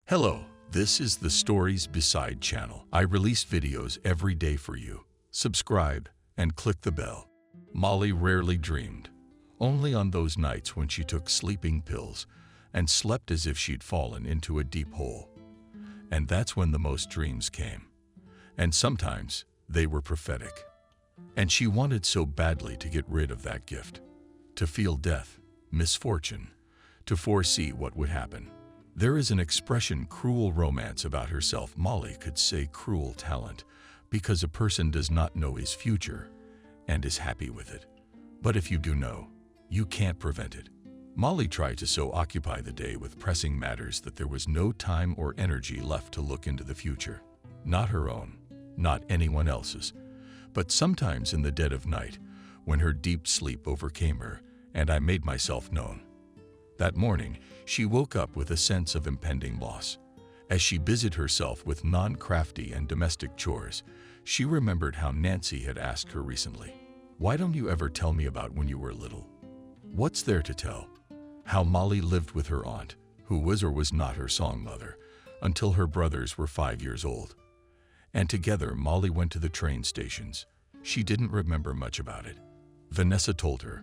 Hello, this is the Stories Beside channel. I release videos every day for you. Subscribe and click the bell. Molly rarely dreamed, only on those nights when she took sleeping pills and slept as if she'd fallen into a deep hole. And that's when the most dreams came. And sometimes they were prophetic. And she wanted so badly to get rid of that gift, to feel death, misfortune, to foresee what would happen. There is an expression, cruel romance, about herself. Molly could say cruel talent because a person does not know his future and is happy with it. But if you do know, you can't prevent it. Molly tried to so occupy the day with pressing matters that there was no time or energy left to look into the future. Not her own, not anyone else's, but sometimes in the dead of night, when her deep sleep overcame her and I made myself known. That morning, she woke up with a sense of impending loss. As she busied herself with non-crafty and domestic chores, she remembered how Nancy had asked her recently, "Why don't you ever tell me about when you were little?" What's there to tell? How Molly lived with her aunt, who was or was not her song mother, until her brothers were 5 years old. And together Molly went to the train stations. She didn't remember much about it. Vanessa told her.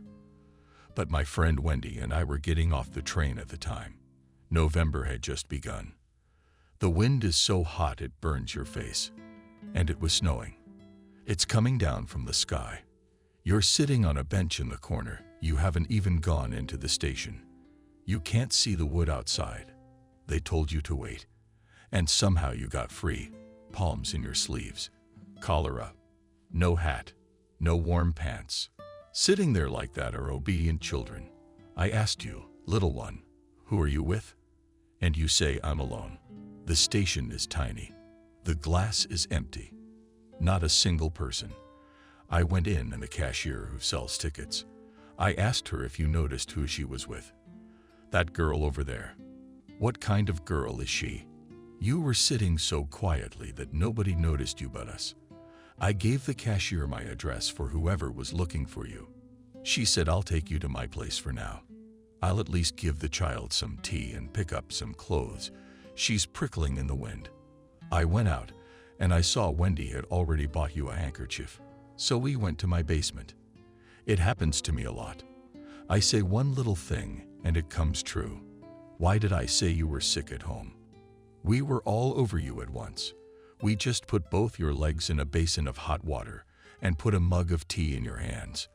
But my friend Wendy and I were getting off the train at the time. November had just begun. The wind is so hot it burns your face. And it was snowing. It's coming down from the sky. You're sitting on a bench in the corner. You haven't even gone into the station. You can't see the wood outside. They told you to wait. And somehow you got free, palms in your sleeves, collar up, no hat, no warm pants. Sitting there like that are obedient children. I asked you, "Little one, who are you with?" And you say, "I'm alone." The station is tiny. The glass is empty. Not a single person. I went in and the cashier who sells tickets. I asked her if you noticed who she was with. "That girl over there." "What kind of girl is she?" "You were sitting so quietly that nobody noticed you but us." I gave the cashier my address for whoever was looking for you. She said, "I'll take you to my place for now. I'll at least give the child some tea and pick up some clothes. She's prickling in the wind." I went out, and I saw Wendy had already bought you a handkerchief. So we went to my basement. It happens to me a lot. I say one little thing, and it comes true. Why did I say you were sick at home? We were all over you at once. We just put both your legs in a basin of hot water and put a mug of tea in your hands.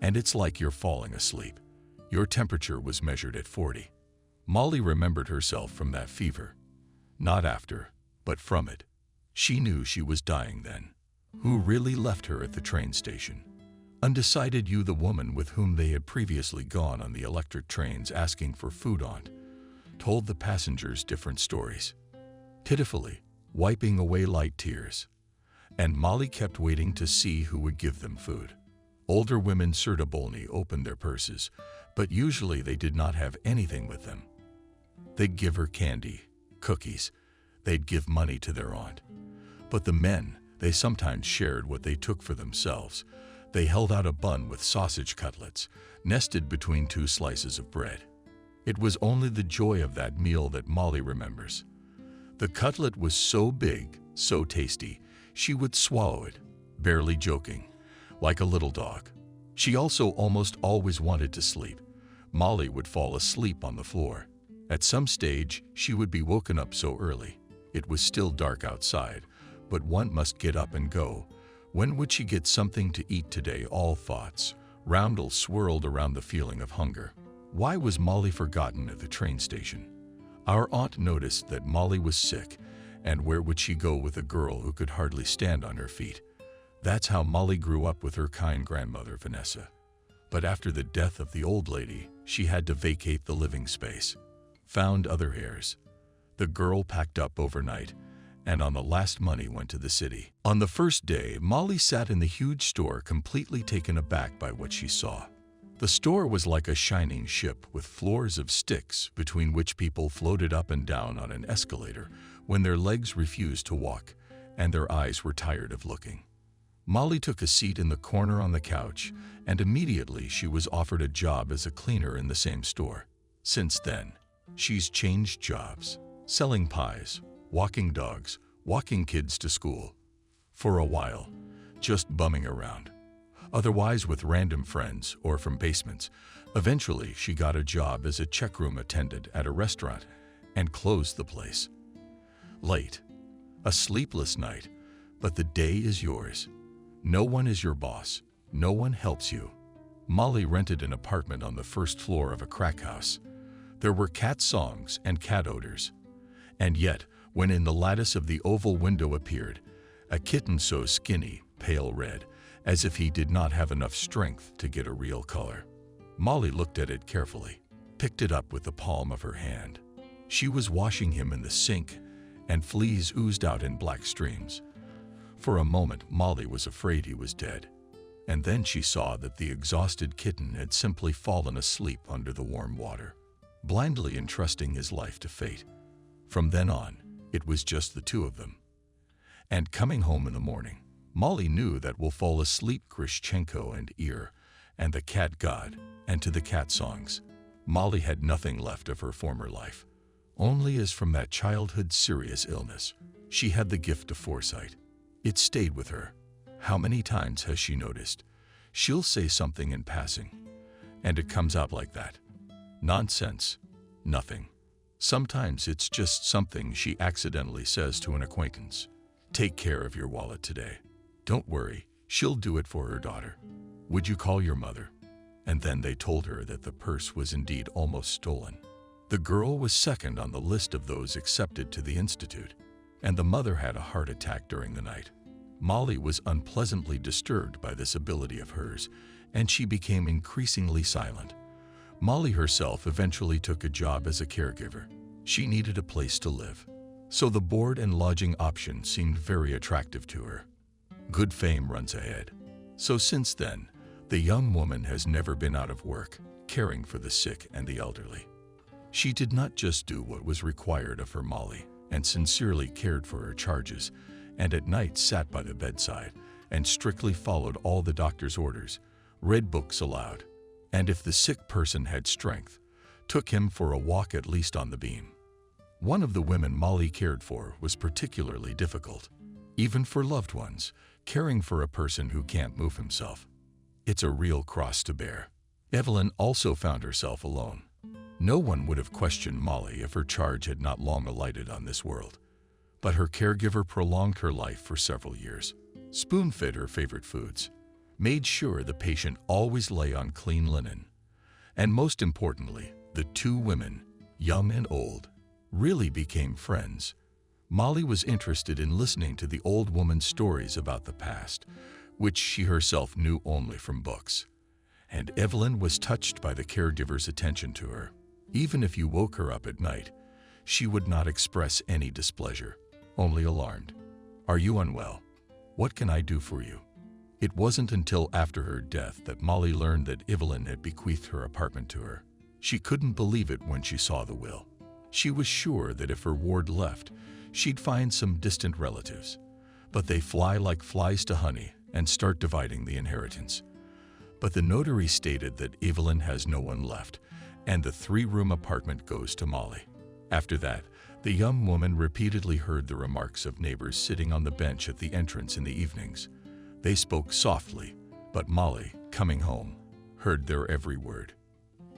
And it's like you're falling asleep. Your temperature was measured at 40. Molly remembered herself from that fever. Not after, but from it. She knew she was dying then. Who really left her at the train station? Undecided, you, the woman with whom they had previously gone on the electric trains asking for food, aunt, told the passengers different stories. Pitifully, wiping away light tears. And Molly kept waiting to see who would give them food. Older women sertabolny opened their purses, but usually they did not have anything with them. They'd give her candy, cookies. They'd give money to their aunt. But the men, they sometimes shared what they took for themselves. They held out a bun with sausage cutlets, nested between 2 slices of bread. It was only the joy of that meal that Molly remembers. The cutlet was so big, so tasty, she would swallow it, barely joking, like a little dog. She also almost always wanted to sleep. Molly would fall asleep on the floor. At some stage, she would be woken up so early. It was still dark outside, but one must get up and go. When would she get something to eat today? All thoughts, roundel, swirled around the feeling of hunger. Why was Molly forgotten at the train station? Our aunt noticed that Molly was sick, and where would she go with a girl who could hardly stand on her feet? That's how Molly grew up with her kind grandmother, Vanessa. But after the death of the old lady, she had to vacate the living space. Found other heirs. The girl packed up overnight, and on the last money went to the city. On the first day, Molly sat in the huge store, completely taken aback by what she saw. The store was like a shining ship with floors of sticks between which people floated up and down on an escalator when their legs refused to walk and their eyes were tired of looking. Molly took a seat in the corner on the couch, and immediately she was offered a job as a cleaner in the same store. Since then, she's changed jobs. selling pies, walking dogs, walking kids to school. For a while, just bumming around. Otherwise with random friends or from basements. Eventually, she got a job as a checkroom attendant at a restaurant and closed the place. Late. A sleepless night, but the day is yours. No one is your boss. No one helps you. Molly rented an apartment on the first floor of a crack house. There were cat songs and cat odors. And yet, when in the lattice of the oval window appeared, a kitten so skinny, pale red, as if he did not have enough strength to get a real color. Molly looked at it carefully, picked it up with the palm of her hand. She was washing him in the sink, and fleas oozed out in black streams. For a moment, Molly was afraid he was dead. And then she saw that the exhausted kitten had simply fallen asleep under the warm water, blindly entrusting his life to fate. From then on, it was just the two of them. And coming home in the morning, Molly knew that will fall asleep Grishchenko and Ear, and the cat god, and to the cat songs. Molly had nothing left of her former life. Only as from that childhood serious illness, she had the gift of foresight. It stayed with her. How many times has she noticed? She'll say something in passing, and it comes out like that. Nonsense. Nothing. Sometimes it's just something she accidentally says to an acquaintance. Take care of your wallet today. Don't worry, she'll do it for her daughter. Would you call your mother? And then they told her that the purse was indeed almost stolen. The girl was second on the list of those accepted to the institute, and the mother had a heart attack during the night. Molly was unpleasantly disturbed by this ability of hers, and she became increasingly silent. Molly herself eventually took a job as a caregiver. She needed a place to live, so the board and lodging option seemed very attractive to her. Good fame runs ahead. So since then, the young woman has never been out of work, caring for the sick and the elderly. She did not just do what was required of her, Molly, and sincerely cared for her charges, and at night sat by the bedside and strictly followed all the doctor's orders, read books aloud, and if the sick person had strength, took him for a walk at least on the beam. One of the women Molly cared for was particularly difficult, even for loved ones, caring for a person who can't move himself. It's a real cross to bear. Evelyn also found herself alone. No one would have questioned Molly if her charge had not long alighted on this world. But her caregiver prolonged her life for several years, spoon-fed her favorite foods, made sure the patient always lay on clean linen. And most importantly, the two women, young and old, really became friends. Molly was interested in listening to the old woman's stories about the past, which she herself knew only from books. And Evelyn was touched by the caregiver's attention to her. Even if you woke her up at night, she would not express any displeasure, only alarmed. Are you unwell? What can I do for you? It wasn't until after her death that Molly learned that Evelyn had bequeathed her apartment to her. She couldn't believe it when she saw the will. She was sure that if her ward left, she'd find some distant relatives. But they fly like flies to honey and start dividing the inheritance. But the notary stated that Evelyn has no one left, and the 3-room apartment goes to Molly. After that, the young woman repeatedly heard the remarks of neighbors sitting on the bench at the entrance in the evenings. They spoke softly, but Molly, coming home, heard their every word.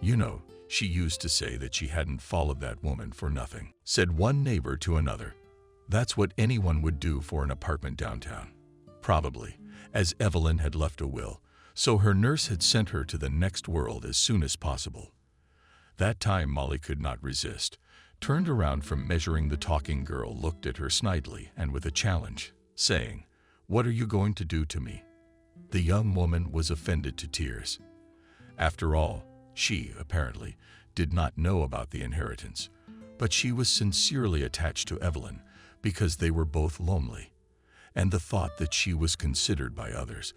You know, she used to say that she hadn't followed that woman for nothing, said one neighbor to another. That's what anyone would do for an apartment downtown. Probably, as Evelyn had left a will, so her nurse had sent her to the next world as soon as possible. That time Molly could not resist, turned around from measuring the talking girl, looked at her snidely and with a challenge, saying, "What are you going to do to me?" The young woman was offended to tears. After all, she, apparently, did not know about the inheritance, but she was sincerely attached to Evelyn because they were both lonely, and the thought that she was considered by others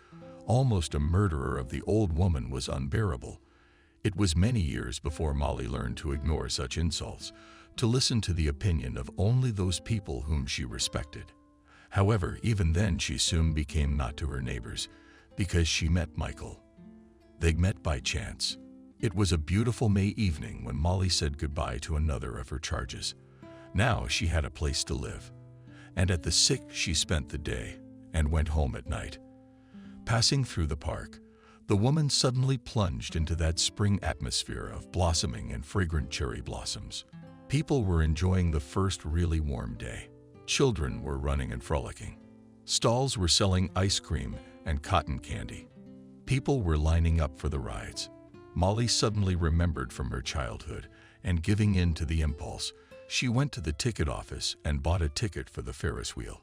almost a murderer of the old woman was unbearable. It was many years before Molly learned to ignore such insults, to listen to the opinion of only those people whom she respected. However, even then she soon became not to her neighbors, because she met Michael. They met by chance. It was a beautiful May evening when Molly said goodbye to another of her charges. Now she had a place to live, and at the sick she spent the day and went home at night. Passing through the park, the woman suddenly plunged into that spring atmosphere of blossoming and fragrant cherry blossoms. People were enjoying the first really warm day. Children were running and frolicking. Stalls were selling ice cream and cotton candy. People were lining up for the rides. Molly suddenly remembered from her childhood, and giving in to the impulse, she went to the ticket office and bought a ticket for the Ferris wheel.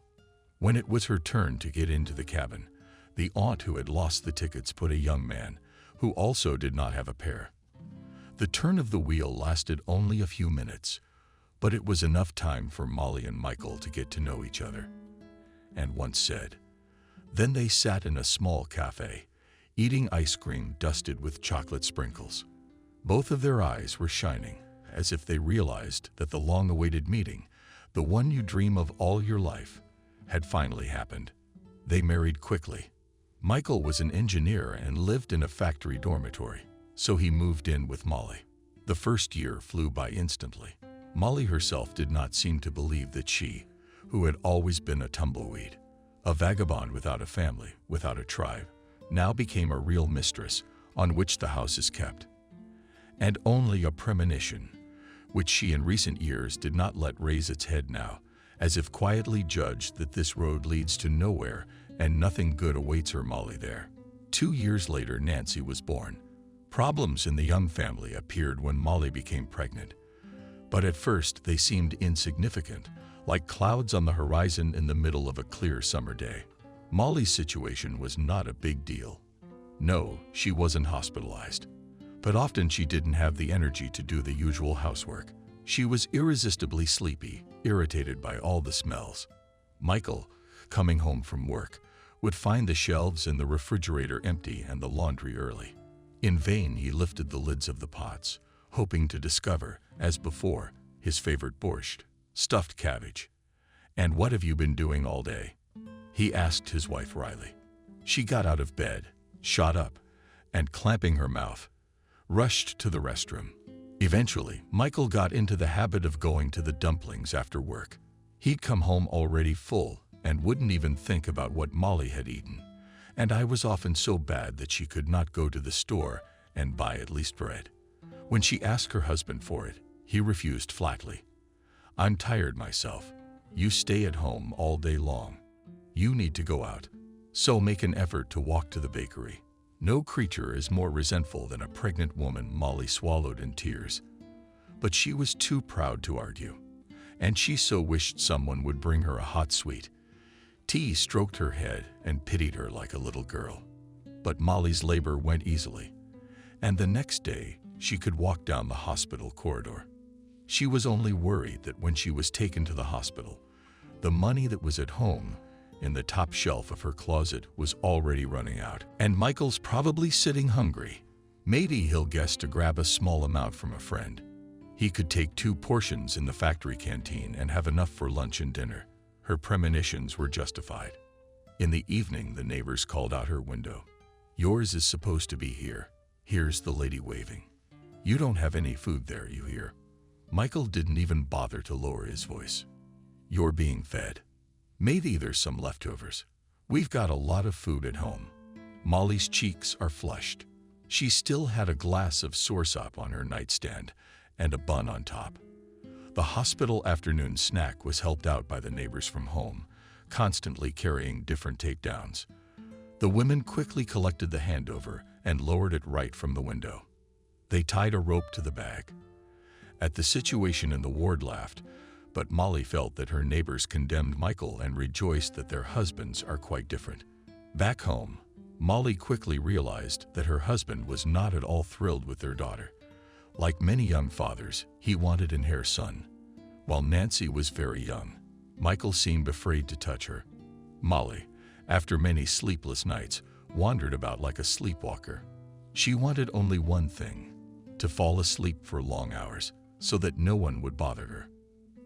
When it was her turn to get into the cabin, the aunt who had lost the tickets put a young man, who also did not have a pair. The turn of the wheel lasted only a few minutes, but it was enough time for Molly and Michael to get to know each other. And once said, then they sat in a small cafe, eating ice cream dusted with chocolate sprinkles. Both of their eyes were shining, as if they realized that the long-awaited meeting, the one you dream of all your life, had finally happened. They married quickly. Michael was an engineer and lived in a factory dormitory, so he moved in with Molly. The first year flew by instantly. Molly herself did not seem to believe that she, who had always been a tumbleweed, a vagabond without a family, without a tribe, now became a real mistress on which the house is kept. And only a premonition, which she in recent years did not let raise its head now, as if quietly judged that this road leads to nowhere and nothing good awaits her Molly there. 2 years later, Nancy was born. Problems in the young family appeared when Molly became pregnant, but at first they seemed insignificant, like clouds on the horizon in the middle of a clear summer day. Molly's situation was not a big deal. No, she wasn't hospitalized, but often she didn't have the energy to do the usual housework. She was irresistibly sleepy, irritated by all the smells. Michael, coming home from work, would find the shelves in the refrigerator empty and the laundry early. In vain he lifted the lids of the pots, hoping to discover, as before, his favorite borscht, stuffed cabbage. "And what have you been doing all day?" he asked his wife Riley. She got out of bed, shot up, and clamping her mouth, rushed to the restroom. Eventually, Michael got into the habit of going to the dumplings after work. He'd come home already full and wouldn't even think about what Molly had eaten, and I was often so bad that she could not go to the store and buy at least bread. When she asked her husband for it, he refused flatly. "I'm tired myself. You stay at home all day long. You need to go out, so make an effort to walk to the bakery." No creature is more resentful than a pregnant woman, Molly swallowed in tears. But she was too proud to argue, and she so wished someone would bring her a hot sweet. T stroked her head and pitied her like a little girl. But Molly's labor went easily, and the next day she could walk down the hospital corridor. She was only worried that when she was taken to the hospital, the money that was at home in the top shelf of her closet was already running out, and Michael's probably sitting hungry. Maybe he'll guess to grab a small amount from a friend. He could take 2 portions in the factory canteen and have enough for lunch and dinner. Her premonitions were justified. In the evening, the neighbors called out her window. "Yours is supposed to be here. Here's the lady waving. You don't have any food there, you hear?" Michael didn't even bother to lower his voice. "You're being fed. Maybe there's some leftovers. We've got a lot of food at home." Molly's cheeks are flushed. She still had a glass of soursop on her nightstand and a bun on top. The hospital afternoon snack was helped out by the neighbors from home, constantly carrying different takedowns. The women quickly collected the handover and lowered it right from the window. They tied a rope to the bag. At the situation in the ward laughed, but Molly felt that her neighbors condemned Michael and rejoiced that their husbands are quite different. Back home, Molly quickly realized that her husband was not at all thrilled with their daughter. Like many young fathers, he wanted an heir son. While Nancy was very young, Michael seemed afraid to touch her. Molly, after many sleepless nights, wandered about like a sleepwalker. She wanted only one thing: to fall asleep for long hours, so that no one would bother her.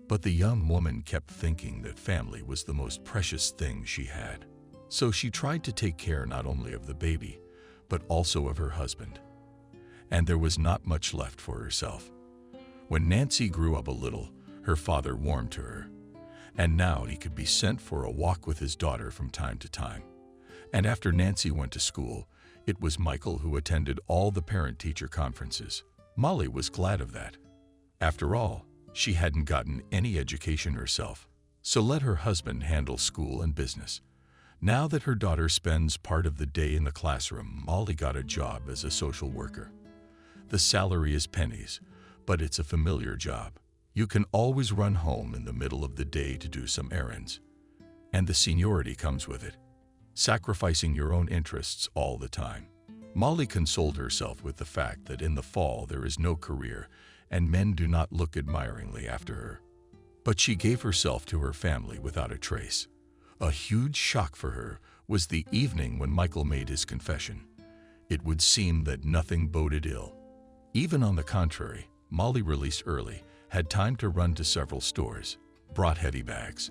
But the young woman kept thinking that family was the most precious thing she had. So she tried to take care not only of the baby, but also of her husband. And there was not much left for herself. When Nancy grew up a little, Her father warmed to her. And now he could be sent for a walk with his daughter from time to time. And after Nancy went to school, it was Michael who attended all the parent-teacher conferences. Molly was glad of that. After all, she hadn't gotten any education herself, so let her husband handle school and business. Now that her daughter spends part of the day in the classroom, Molly got a job as a social worker. The salary is pennies, but it's a familiar job. You can always run home in the middle of the day to do some errands. And the seniority comes with it, sacrificing your own interests all the time. Molly consoled herself with the fact that in the fall there is no career and men do not look admiringly after her. But she gave herself to her family without a trace. A huge shock for her was the evening when Michael made his confession. It would seem that nothing boded ill. Even on the contrary, Molly released early, had time to run to several stores, brought heavy bags,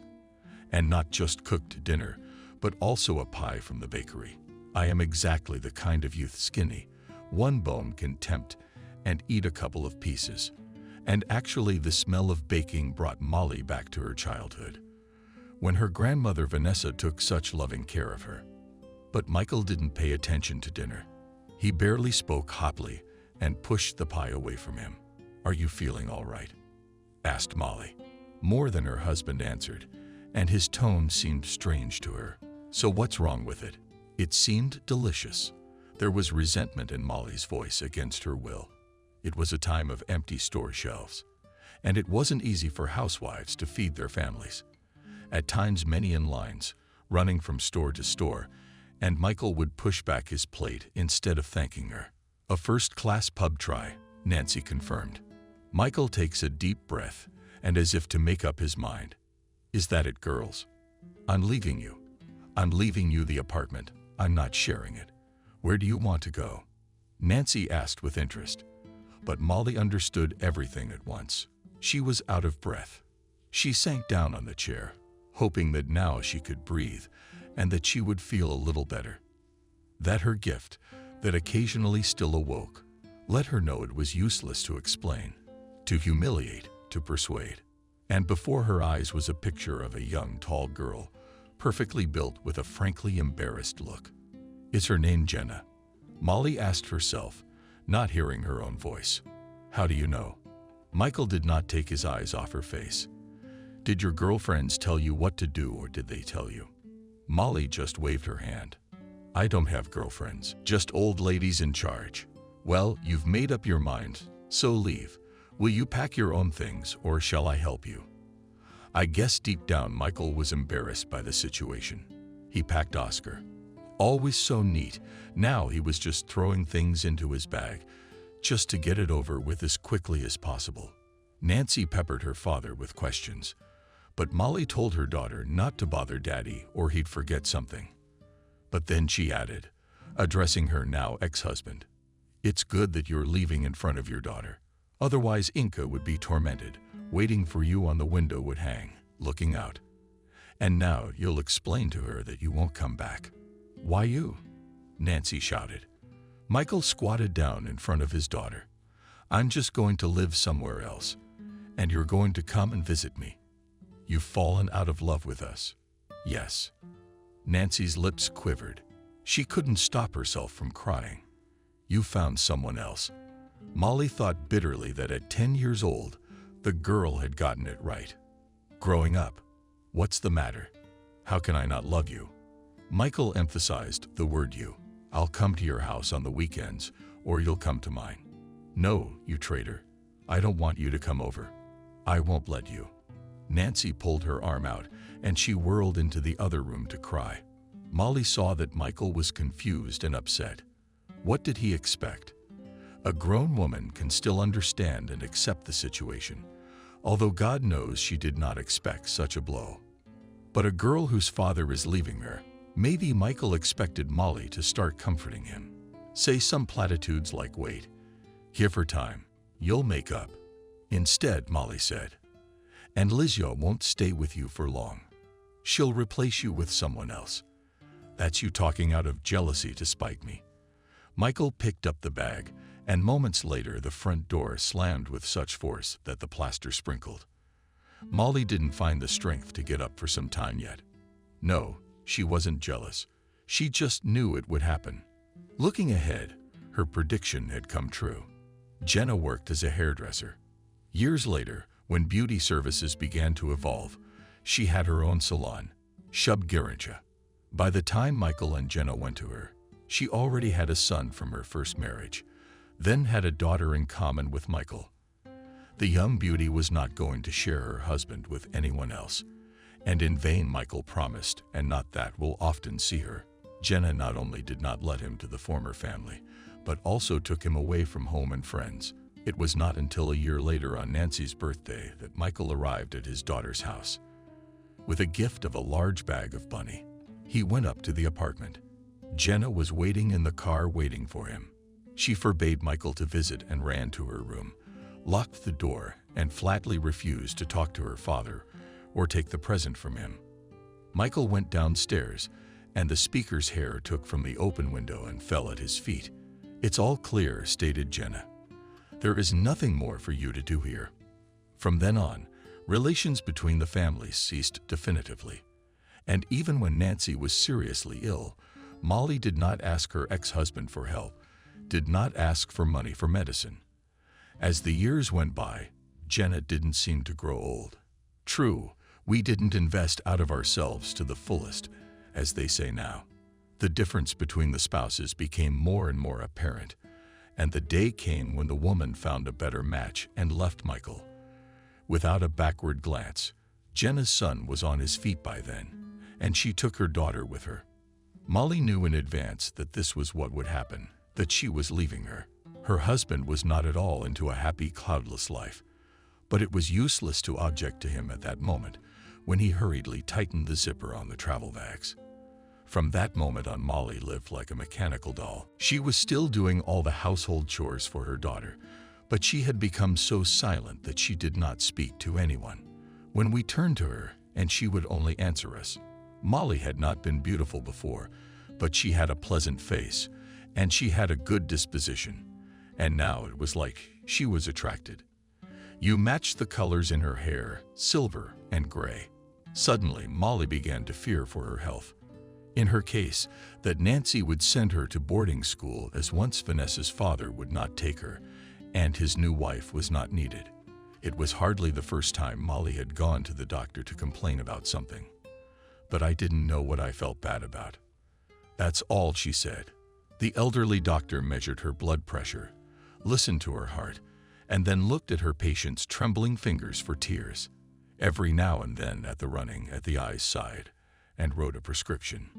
and not just cooked dinner, but also a pie from the bakery. I am exactly the kind of youth skinny. One bone can tempt and eat a couple of pieces. And actually the smell of baking brought Molly back to her childhood, when her grandmother Vanessa took such loving care of her. But Michael didn't pay attention to dinner. He barely spoke hotly and pushed the pie away from him. "Are you feeling all right?" asked Molly. More than her husband answered, and his tone seemed strange to her. "So what's wrong with it?" It seemed delicious. There was resentment in Molly's voice against her will. It was a time of empty store shelves, and it wasn't easy for housewives to feed their families. At times many in lines, running from store to store, and Michael would push back his plate instead of thanking her. "A first-class pub try," Nancy confirmed. Michael takes a deep breath, and as if to make up his mind. "Is that it, girls? I'm leaving you. I'm leaving you the apartment. I'm not sharing it. Where do you want to go?" Nancy asked with interest. But Molly understood everything at once. She was out of breath. She sank down on the chair, hoping that now she could breathe and that she would feel a little better. That her gift, that occasionally still awoke, let her know it was useless to explain, to humiliate, to persuade. And before her eyes was a picture of a young, tall girl, perfectly built with a frankly embarrassed look. "Is her name Jenna?" Molly asked herself, not hearing her own voice. "How do you know?" Michael did not take his eyes off her face. "Did your girlfriends tell you what to do, or did they tell you?" Molly just waved her hand. "I don't have girlfriends, just old ladies in charge." "Well, you've made up your mind, so leave. Will you pack your own things, or shall I help you?" I guess deep down Michael was embarrassed by the situation. He packed Oscar. Always so neat, now he was just throwing things into his bag, just to get it over with as quickly as possible. Nancy peppered her father with questions, but Molly told her daughter not to bother Daddy or he'd forget something. But then she added, addressing her now ex-husband, "It's good that you're leaving in front of your daughter. Otherwise Inca would be tormented, waiting for you on the window would hang, looking out. And now you'll explain to her that you won't come back." "Why you?" Nancy shouted. Michael squatted down in front of his daughter. "I'm just going to live somewhere else, and you're going to come and visit me. You've fallen out of love with us." "Yes." Nancy's lips quivered. She couldn't stop herself from crying. "You found someone else." Molly thought bitterly that at 10 years old, the girl had gotten it right. "Growing up. What's the matter? How can I not love you?" Michael emphasized the word you. "I'll come to your house on the weekends, or you'll come to mine." "No, you traitor. I don't want you to come over. I won't let you." Nancy pulled her arm out, and she whirled into the other room to cry. Molly saw that Michael was confused and upset. What did he expect? A grown woman can still understand and accept the situation, although God knows she did not expect such a blow. But a girl whose father is leaving her, maybe Michael expected Molly to start comforting him. Say some platitudes like, "Wait, give her time, you'll make up." Instead, Molly said, "And Lizio won't stay with you for long. She'll replace you with someone else." "That's you talking out of jealousy to spite me." Michael picked up the bag, and moments later the front door slammed with such force that the plaster sprinkled. Molly didn't find the strength to get up for some time yet. No, she wasn't jealous. She just knew it would happen. Looking ahead, her prediction had come true. Jenna worked as a hairdresser. Years later, when beauty services began to evolve, she had her own salon, Shub Girincha. By the time Michael and Jenna went to her, she already had a son from her first marriage, then had a daughter in common with Michael. The young beauty was not going to share her husband with anyone else, and in vain Michael promised, and not that we'll often see her. Jenna not only did not let him to the former family, but also took him away from home and friends. It was not until a year later on Nancy's birthday that Michael arrived at his daughter's house. With a gift of a large bag of bunny, he went up to the apartment. Jenna was waiting in the car waiting for him. She forbade Michael to visit and ran to her room, locked the door, and flatly refused to talk to her father or take the present from him. Michael went downstairs, and the speaker's hair took from the open window and fell at his feet. "It's all clear," stated Jenna. "There is nothing more for you to do here." From then on, relations between the families ceased definitively. And even when Nancy was seriously ill, Molly did not ask her ex-husband for help, did not ask for money for medicine. As the years went by, Jenna didn't seem to grow old. True, we didn't invest out of ourselves to the fullest, as they say now. The difference between the spouses became more and more apparent, and the day came when the woman found a better match and left Michael. Without a backward glance, Jenna's son was on his feet by then, and she took her daughter with her. Molly knew in advance that this was what would happen, that she was leaving her. Her husband was not at all into a happy, cloudless life, but it was useless to object to him at that moment when he hurriedly tightened the zipper on the travel bags. From that moment on, Molly lived like a mechanical doll. She was still doing all the household chores for her daughter, but she had become so silent that she did not speak to anyone. When we turned to her, and she would only answer us. Molly had not been beautiful before, but she had a pleasant face, and she had a good disposition. And now it was like she was attracted. You matched the colors in her hair, silver and gray. Suddenly, Molly began to fear for her health. In her case, that Nancy would send her to boarding school, as once Vanessa's father would not take her, and his new wife was not needed. It was hardly the first time Molly had gone to the doctor to complain about something. But I didn't know what I felt bad about. That's all, she said. The elderly doctor measured her blood pressure, listened to her heart, and then looked at her patient's trembling fingers for tears. Every now and then at the eyes sighed, and wrote a prescription.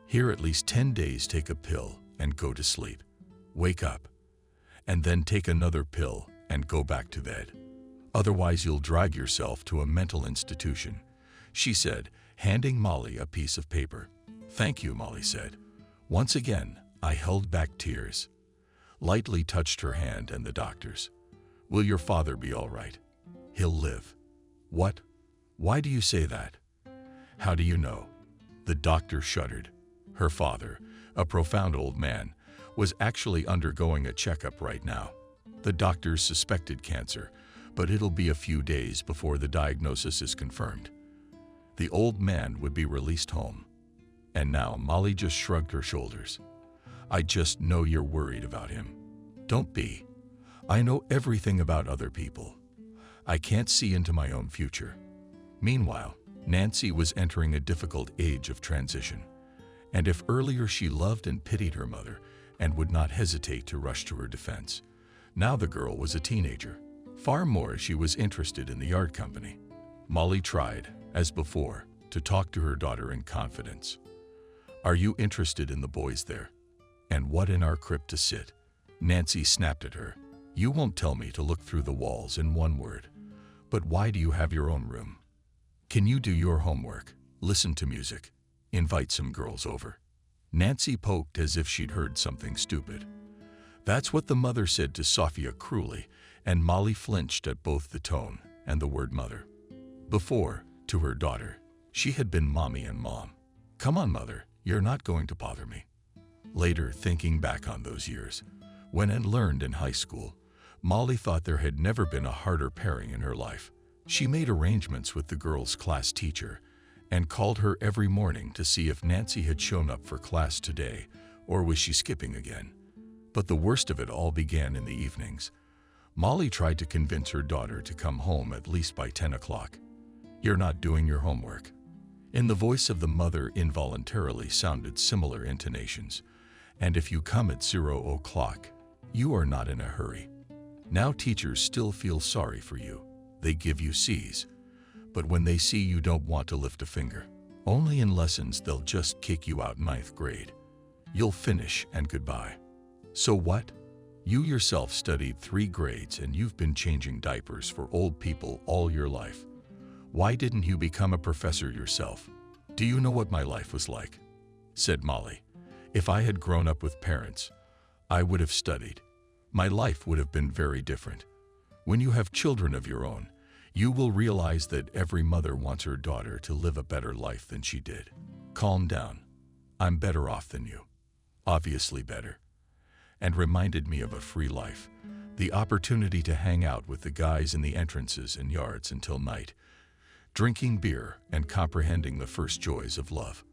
"Here at least 10 days take a pill and go to sleep. Wake up, and then take another pill and go back to bed. Otherwise you'll drag yourself to a mental institution," she said, handing Molly a piece of paper. "Thank you," Molly said. Once again, I held back tears. Lightly touched her hand and the doctor's. "Will your father be all right? He'll live." "What? Why do you say that?" "How do you know?" The doctor shuddered. Her father, a profound old man, was actually undergoing a checkup right now. The doctors suspected cancer, but it'll be a few days before the diagnosis is confirmed. The old man would be released home. And now Molly just shrugged her shoulders. "I just know you're worried about him." "Don't be. I know everything about other people. I can't see into my own future." Meanwhile, Nancy was entering a difficult age of transition. And if earlier she loved and pitied her mother and would not hesitate to rush to her defense, now the girl was a teenager. Far more, she was interested in the art company. Molly tried, as before, to talk to her daughter in confidence. "Are you interested in the boys there? And what in our crypt to sit?" Nancy snapped at her. "You won't tell me to look through the walls in one word. But why do you have your own room? Can you do your homework, listen to music, invite some girls over?" Nancy poked as if she'd heard something stupid. That's what the mother said to Sophia cruelly, and Molly flinched at both the tone and the word mother. Before, to her daughter, she had been mommy and mom. "Come on, mother, you're not going to bother me." Later, thinking back on those years, when and learned in high school, Molly thought there had never been a harder pairing in her life. She made arrangements with the girl's class teacher and called her every morning to see if Nancy had shown up for class today or was she skipping again. But the worst of it all began in the evenings. Molly tried to convince her daughter to come home at least by 10 o'clock. "You're not doing your homework." In the voice of the mother involuntarily sounded similar intonations. "And if you come at 0 o'clock, you are not in a hurry." Now teachers still feel sorry for you. They give you C's. But when they see you don't want to lift a finger, only in lessons they'll just kick you out 9th grade. You'll finish and goodbye. So what? You yourself studied 3 grades and you've been changing diapers for old people all your life. Why didn't you become a professor yourself? "Do you know what my life was like?" said Molly. "If I had grown up with parents, I would have studied. My life would have been very different. When you have children of your own, you will realize that every mother wants her daughter to live a better life than she did. Calm down. I'm better off than you. Obviously better." And reminded me of a free life, the opportunity to hang out with the guys in the entrances and yards until night, drinking beer and comprehending the first joys of love.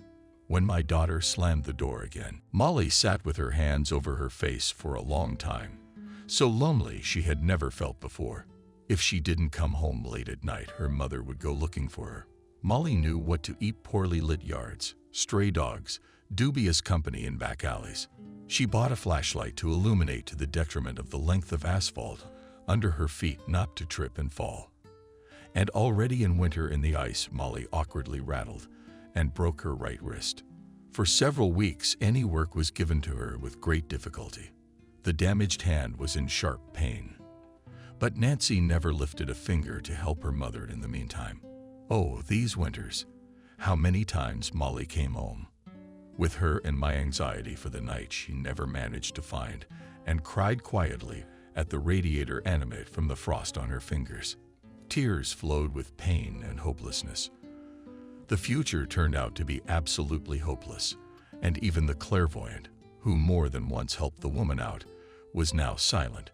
When my daughter slammed the door again, Molly sat with her hands over her face for a long time, so lonely she had never felt before. If she didn't come home late at night, her mother would go looking for her. Molly knew what to eat: poorly lit yards, stray dogs, dubious company in back alleys. She bought a flashlight to illuminate to the detriment of the length of asphalt under her feet, not to trip and fall. And already in winter in the ice, Molly awkwardly rattled and broke her right wrist. For several weeks, any work was given to her with great difficulty. The damaged hand was in sharp pain. But Nancy never lifted a finger to help her mother in the meantime. Oh, these winters! How many times Molly came home with her and my anxiety for the night she never managed to find, and cried quietly at the radiator animate from the frost on her fingers. Tears flowed with pain and hopelessness. The future turned out to be absolutely hopeless, and even the clairvoyant, who more than once helped the woman out, was now silent,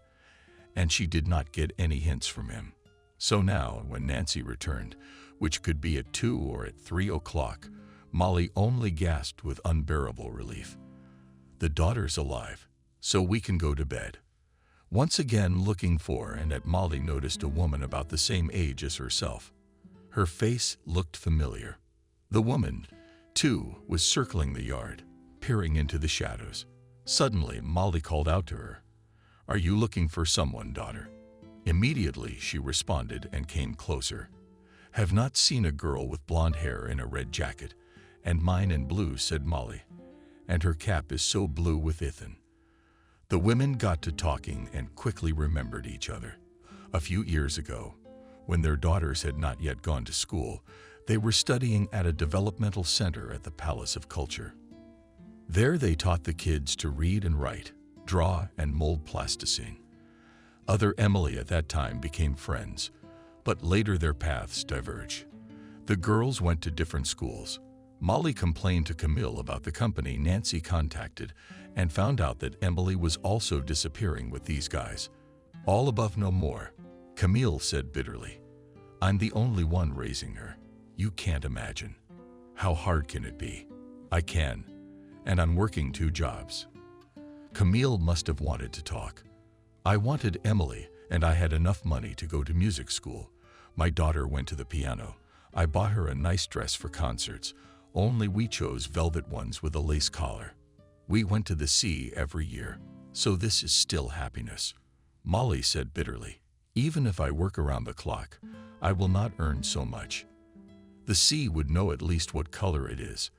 and she did not get any hints from him. So now, when Nancy returned, which could be at 2 or at 3 o'clock, Molly only gasped with unbearable relief. "The daughter's alive, so we can go to bed." Once again looking for and at Molly noticed a woman about the same age as herself. Her face looked familiar. The woman, too, was circling the yard, peering into the shadows. Suddenly, Molly called out to her, "Are you looking for someone, daughter?" Immediately, she responded and came closer. "Have not seen a girl with blonde hair in a red jacket, and mine in blue," said Molly, "and her cap is so blue with Ethan." The women got to talking and quickly remembered each other. A few years ago, when their daughters had not yet gone to school, they were studying at a developmental center at the Palace of Culture. There they taught the kids to read and write, draw and mold plasticine. Other Emily at that time became friends, but later their paths diverged. The girls went to different schools. Molly complained to Camille about the company Nancy contacted and found out that Emily was also disappearing with these guys. All above no more, Camille said bitterly. "I'm the only one raising her. You can't imagine. How hard can it be? I can, and I'm working 2 jobs." Camille must have wanted to talk. "I wanted Emily, and I had enough money to go to music school. My daughter went to the piano. I bought her a nice dress for concerts, only we chose velvet ones with a lace collar. We went to the sea every year, so this is still happiness." Molly said bitterly, "Even if I work around the clock, I will not earn so much. The sea would know at least what color it is.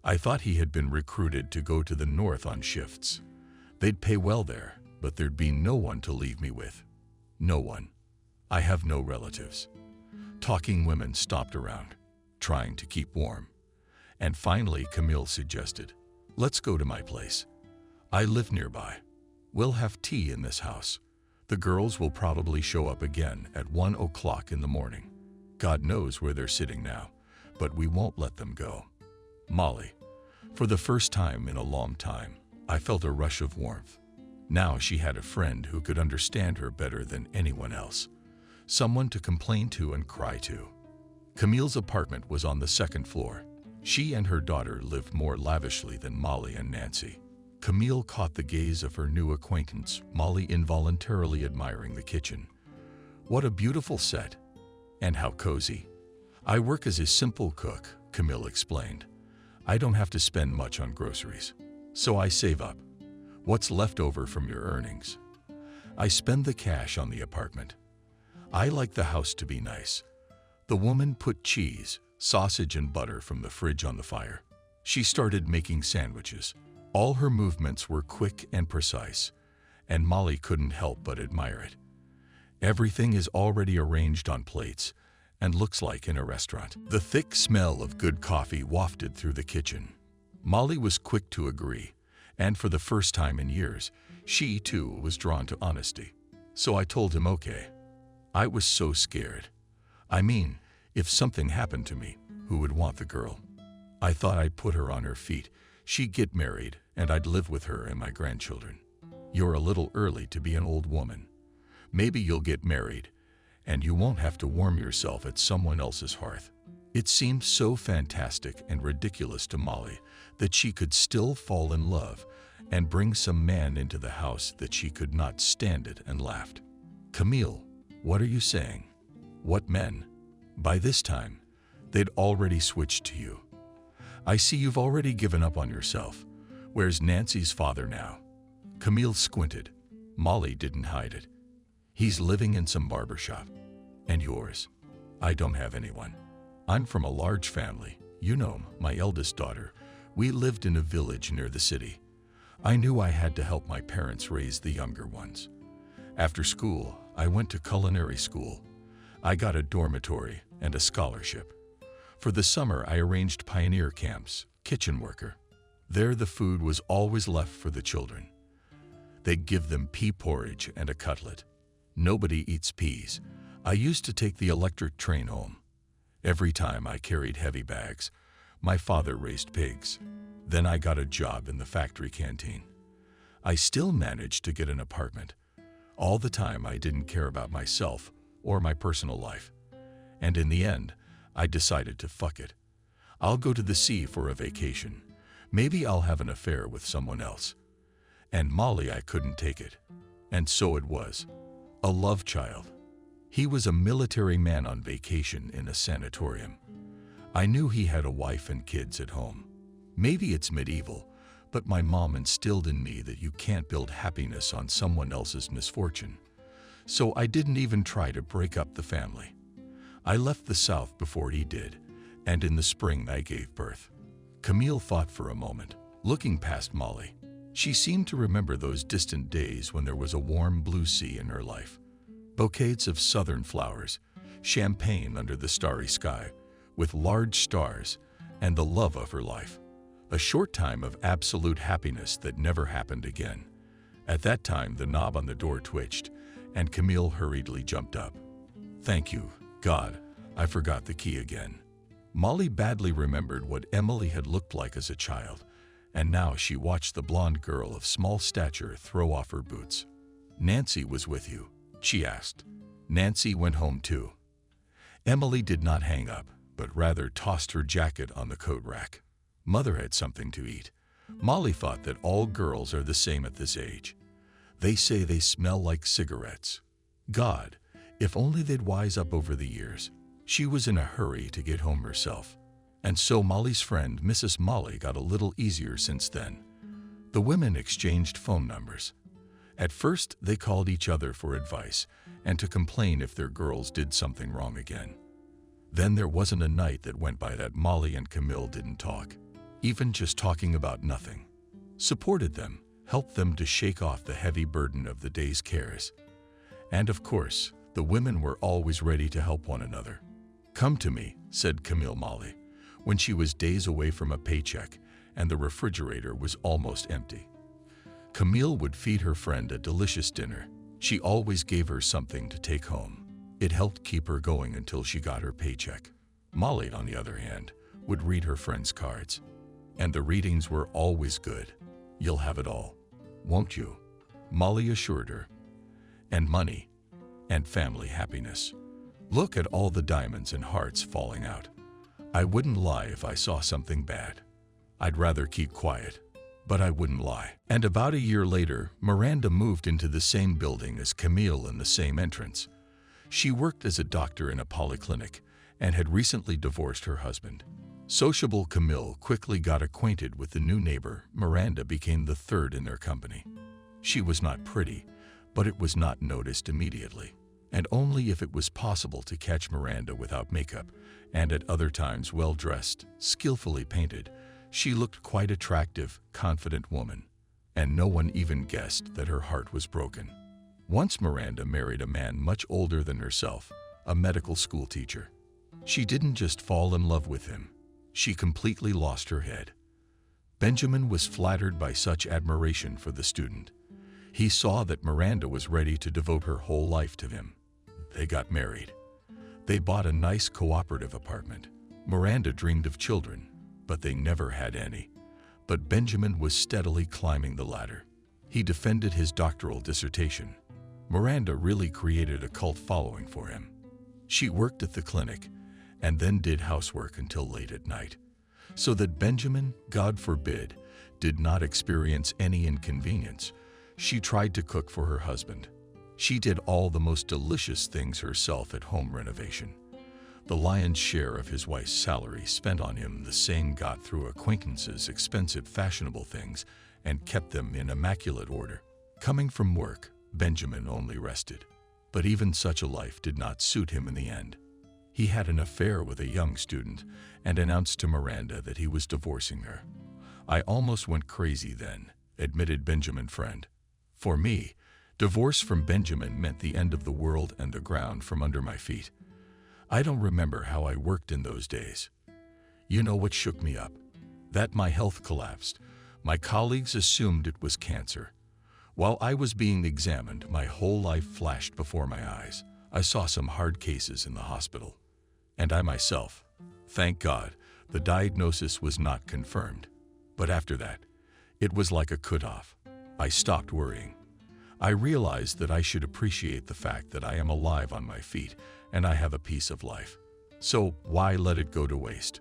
I thought he had been recruited to go to the north on shifts. They'd pay well there, but there'd be no one to leave me with. No one. I have no relatives." Talking women stopped around, trying to keep warm. And finally Camille suggested, "Let's go to my place. I live nearby. We'll have tea in this house. The girls will probably show up again at 1 o'clock in the morning. God knows where they're sitting now, but we won't let them go." Molly, for the first time in a long time, I felt a rush of warmth. Now she had a friend who could understand her better than anyone else. someone to complain to and cry to. Camille's apartment was on the second floor. She and her daughter lived more lavishly than Molly and Nancy. Camille caught the gaze of her new acquaintance, Molly, involuntarily admiring the kitchen. "What a beautiful set. And how cozy." "I work as a simple cook," Camille explained. "I don't have to spend much on groceries. So I save up. What's left over from your earnings? I spend the cash on the apartment. I like the house to be nice." The woman put cheese, sausage, and butter from the fridge on the fire. She started making sandwiches. All her movements were quick and precise, and Molly couldn't help but admire it. Everything is already arranged on plates and looks like in a restaurant. The thick smell of good coffee wafted through the kitchen. Molly was quick to agree, and for the first time in years, she too was drawn to honesty. So I told him okay. I was so scared. I mean, if something happened to me, who would want the girl? I thought I'd put her on her feet. She'd get married, and I'd live with her and my grandchildren. You're a little early to be an old woman. Maybe you'll get married, and you won't have to warm yourself at someone else's hearth. It seemed so fantastic and ridiculous to Molly that she could still fall in love and bring some man into the house that she could not stand it, and laughed. "Camille, what are you saying? What men?" By this time, they'd already switched to you. "I see you've already given up on yourself. Where's Nancy's father now?" Camille squinted. Molly didn't hide it. "He's living in some barber shop." "And yours?" "I don't have anyone. I'm from a large family. You know, my eldest daughter. We lived in a village near the city. I knew I had to help my parents raise the younger ones. After school, I went to culinary school. I got a dormitory and a scholarship. For the summer, I arranged pioneer camps, kitchen worker. There the food was always left for the children. They'd give them pea porridge and a cutlet. Nobody eats peas. I used to take the electric train home. Every time I carried heavy bags. My father raised pigs. Then I got a job in the factory canteen. I still managed to get an apartment. All the time I didn't care about myself or my personal life. And in the end, I decided to fuck it. I'll go to the sea for a vacation. Maybe I'll have an affair with someone else." And Molly, I couldn't take it. And so it was. A love child. He was a military man on vacation in a sanatorium. I knew he had a wife and kids at home. Maybe it's medieval, but my mom instilled in me that you can't build happiness on someone else's misfortune. So I didn't even try to break up the family. I left the South before he did, and in the spring I gave birth. Camille thought for a moment, looking past Molly. She seemed to remember those distant days when there was a warm blue sea in her life. Bouquets of southern flowers, champagne under the starry sky, with large stars, and the love of her life. A short time of absolute happiness that never happened again. At that time, the knob on the door twitched, and Camille hurriedly jumped up. "Thank you, God, I forgot the key again." Molly badly remembered what Emily had looked like as a child, and now she watched the blonde girl of small stature throw off her boots. "Nancy was with you?" she asked. Nancy went home too. Emily did not hang up, but rather tossed her jacket on the coat rack. Mother had something to eat. Molly thought that all girls are the same at this age. They say they smell like cigarettes. God, if only they'd wise up over the years. She was in a hurry to get home herself. And so Molly's friend, Mrs. Molly, got a little easier since then. The women exchanged phone numbers. At first, they called each other for advice and to complain if their girls did something wrong again. Then there wasn't a night that went by that Molly and Camille didn't talk, even just talking about nothing. Supported them, helped them to shake off the heavy burden of the day's cares. And of course, the women were always ready to help one another. "Come to me," said Camille Molly, when she was days away from a paycheck and the refrigerator was almost empty. Camille would feed her friend a delicious dinner. She always gave her something to take home. It helped keep her going until she got her paycheck. Molly, on the other hand, would read her friends' cards. And the readings were always good. "You'll have it all, won't you?" Molly assured her. "And money." and family happiness. Look at all the diamonds and hearts falling out. I wouldn't lie if I saw something bad. I'd rather keep quiet, but I wouldn't lie. And about a year later, Miranda moved into the same building as Camille in the same entrance. She worked as a doctor in a polyclinic and had recently divorced her husband. Sociable Camille quickly got acquainted with the new neighbor. Miranda became the third in their company. She was not pretty, but it was not noticed immediately. And only if it was possible to catch Miranda without makeup, and at other times well-dressed, skillfully painted, she looked quite attractive, confident woman, and no one even guessed that her heart was broken. Once Miranda married a man much older than herself, a medical school teacher. She didn't just fall in love with him, she completely lost her head. Benjamin was flattered by such admiration for the student. He saw that Miranda was ready to devote her whole life to him. They got married. They bought a nice cooperative apartment. Miranda dreamed of children, but they never had any. But Benjamin was steadily climbing the ladder. He defended his doctoral dissertation. Miranda really created a cult following for him. She worked at the clinic and then did housework until late at night, so that Benjamin, God forbid, did not experience any inconvenience. She tried to cook for her husband. She did all the most delicious things herself at home renovation. The lion's share of his wife's salary spent on him the same got through acquaintances expensive fashionable things and kept them in immaculate order. Coming from work, Benjamin only rested. But even such a life did not suit him in the end. He had an affair with a young student and announced to Miranda that he was divorcing her. I almost went crazy then, admitted Benjamin friend. For me, divorce from Benjamin meant the end of the world and the ground from under my feet. I don't remember how I worked in those days. You know what shook me up? That my health collapsed. My colleagues assumed it was cancer. While I was being examined, my whole life flashed before my eyes. I saw some hard cases in the hospital. And I myself, thank God, the diagnosis was not confirmed. But after that, it was like a cut-off. I stopped worrying. I realized that I should appreciate the fact that I am alive on my feet and I have a piece of life. So why let it go to waste?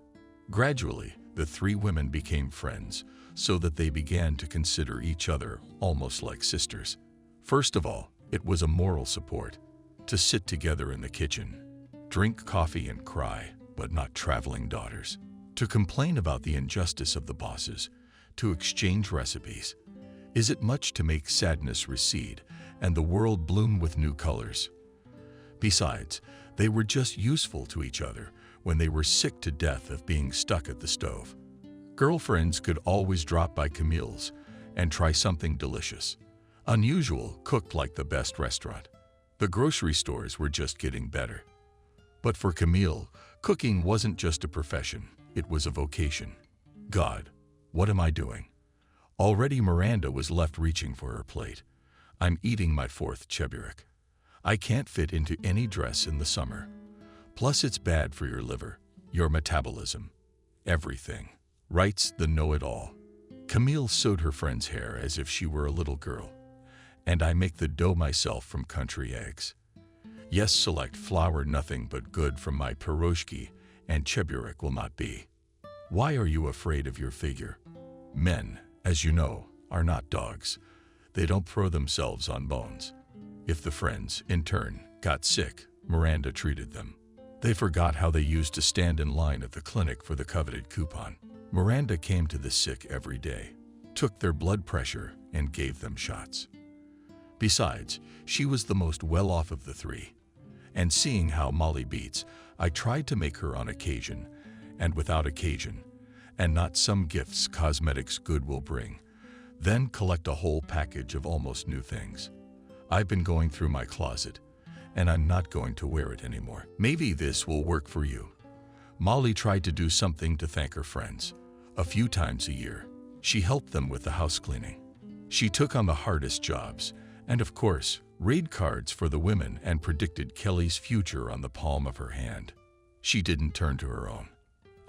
Gradually, the three women became friends, so that they began to consider each other almost like sisters. First of all, it was a moral support. To sit together in the kitchen, drink coffee and cry, but not traveling daughters. To complain about the injustice of the bosses, to exchange recipes. Is it much to make sadness recede and the world bloom with new colors? Besides, they were just useful to each other when they were sick to death of being stuck at the stove. Girlfriends could always drop by Camille's and try something delicious, unusual, cooked like the best restaurant. The grocery stores were just getting better. But for Camille, cooking wasn't just a profession, it was a vocation. God, what am I doing? Already Miranda was left reaching for her plate. I'm eating my fourth cheburek. I can't fit into any dress in the summer. Plus it's bad for your liver, your metabolism, everything, writes the know-it-all. Camille sewed her friend's hair as if she were a little girl. And I make the dough myself from country eggs. Yes, select flour nothing but good from my pierogi, and cheburek will not be. Why are you afraid of your figure? Men, as you know, are not dogs. They don't throw themselves on bones. If the friends, in turn, got sick, Miranda treated them. They forgot how they used to stand in line at the clinic for the coveted coupon. Miranda came to the sick every day, took their blood pressure, and gave them shots. Besides, she was the most well-off of the three. And seeing how Molly beats, I tried to make her on occasion, and without occasion, and not some gifts cosmetics good will bring, then collect a whole package of almost new things. I've been going through my closet, and I'm not going to wear it anymore. Maybe this will work for you. Molly tried to do something to thank her friends. A few times a year, she helped them with the house cleaning. She took on the hardest jobs, and of course, read cards for the women and predicted Kelly's future on the palm of her hand. She didn't turn to her own.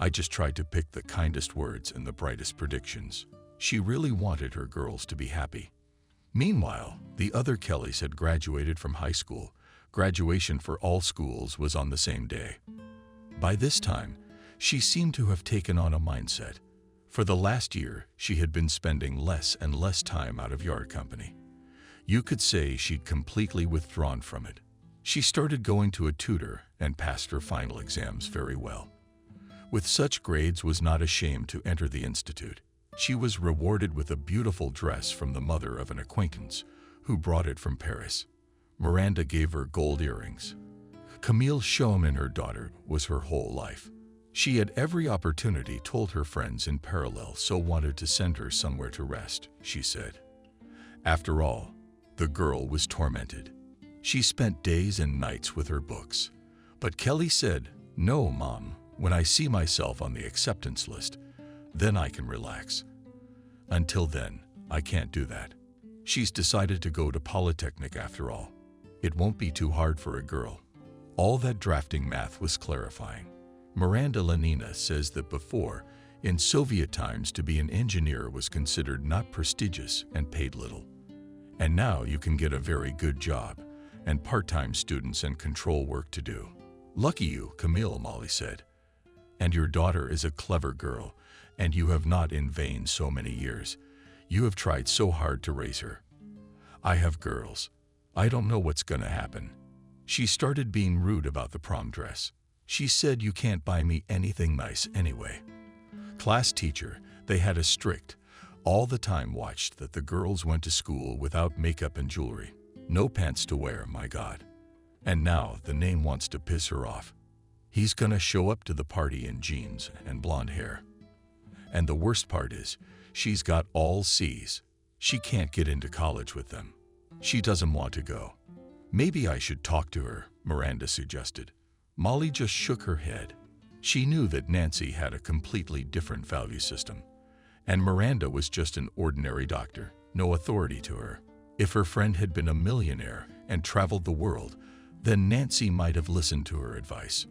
I just tried to pick the kindest words and the brightest predictions. She really wanted her girls to be happy. Meanwhile, the other Kellys had graduated from high school, Graduation for all schools was on the same day. By this time, she seemed to have taken on a mindset. For the last year, she had been spending less and less time out of yard company. You could say she'd completely withdrawn from it. She started going to a tutor and passed her final exams very well. With such grades, was not ashamed to enter the institute. She was rewarded with a beautiful dress from the mother of an acquaintance who brought it from Paris. Miranda gave her gold earrings. Camille's showing in her daughter was her whole life. She had every opportunity told her friends in parallel, so wanted to send her somewhere to rest, she said. After all, the girl was tormented. She spent days and nights with her books. But Kelly said, "No, Mom, when I see myself on the acceptance list, then I can relax. Until then, I can't do that." She's decided to go to Polytechnic after all. It won't be too hard for a girl. All that drafting math was clarifying. Miranda Lenina says that before, in Soviet times, to be an engineer was considered not prestigious and paid little. And now you can get a very good job and part-time students and control work to do. "Lucky you, Camille," Molly said. "And your daughter is a clever girl, and you have not in vain so many years. You have tried so hard to raise her. I have girls. I don't know what's gonna happen." She started being rude about the prom dress. She said, "You can't buy me anything nice anyway." Class teacher, they had a strict, all the time watched that the girls went to school without makeup and jewelry. No pants to wear, my God. And now the name wants to piss her off. He's gonna show up to the party in jeans and blonde hair. And the worst part is, she's got all C's. She can't get into college with them. She doesn't want to go. "Maybe I should talk to her," Miranda suggested. Molly just shook her head. She knew that Nancy had a completely different value system. And Miranda was just an ordinary doctor, no authority to her. If her friend had been a millionaire and traveled the world, then Nancy might have listened to her advice.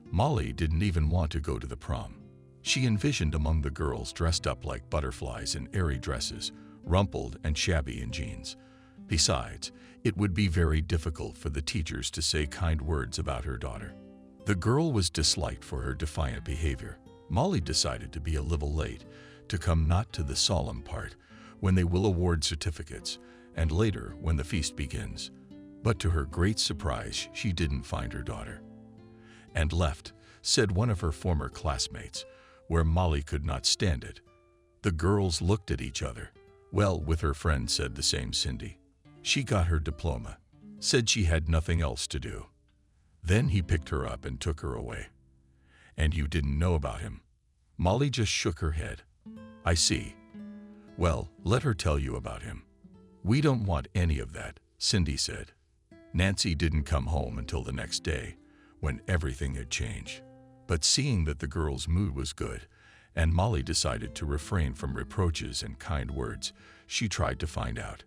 Molly didn't even want to go to the prom. She envisioned among the girls dressed up like butterflies in airy dresses, rumpled and shabby in jeans. Besides, it would be very difficult for the teachers to say kind words about her daughter. The girl was disliked for her defiant behavior. Molly decided to be a little late, to come not to the solemn part, when they will award certificates, and later when the feast begins. But to her great surprise, she didn't find her daughter. "And left," said one of her former classmates, where Molly could not stand it. The girls looked at each other. "Well, with her friend," said the same Cindy. "She got her diploma, said she had nothing else to do. Then he picked her up and took her away." "And you didn't know about him?" Molly just shook her head. "I see. Well, let her tell you about him." "We don't want any of that," Cindy said. Nancy didn't come home until the next day, when everything had changed. But seeing that the girl's mood was good, and Molly decided to refrain from reproaches and kind words, she tried to find out.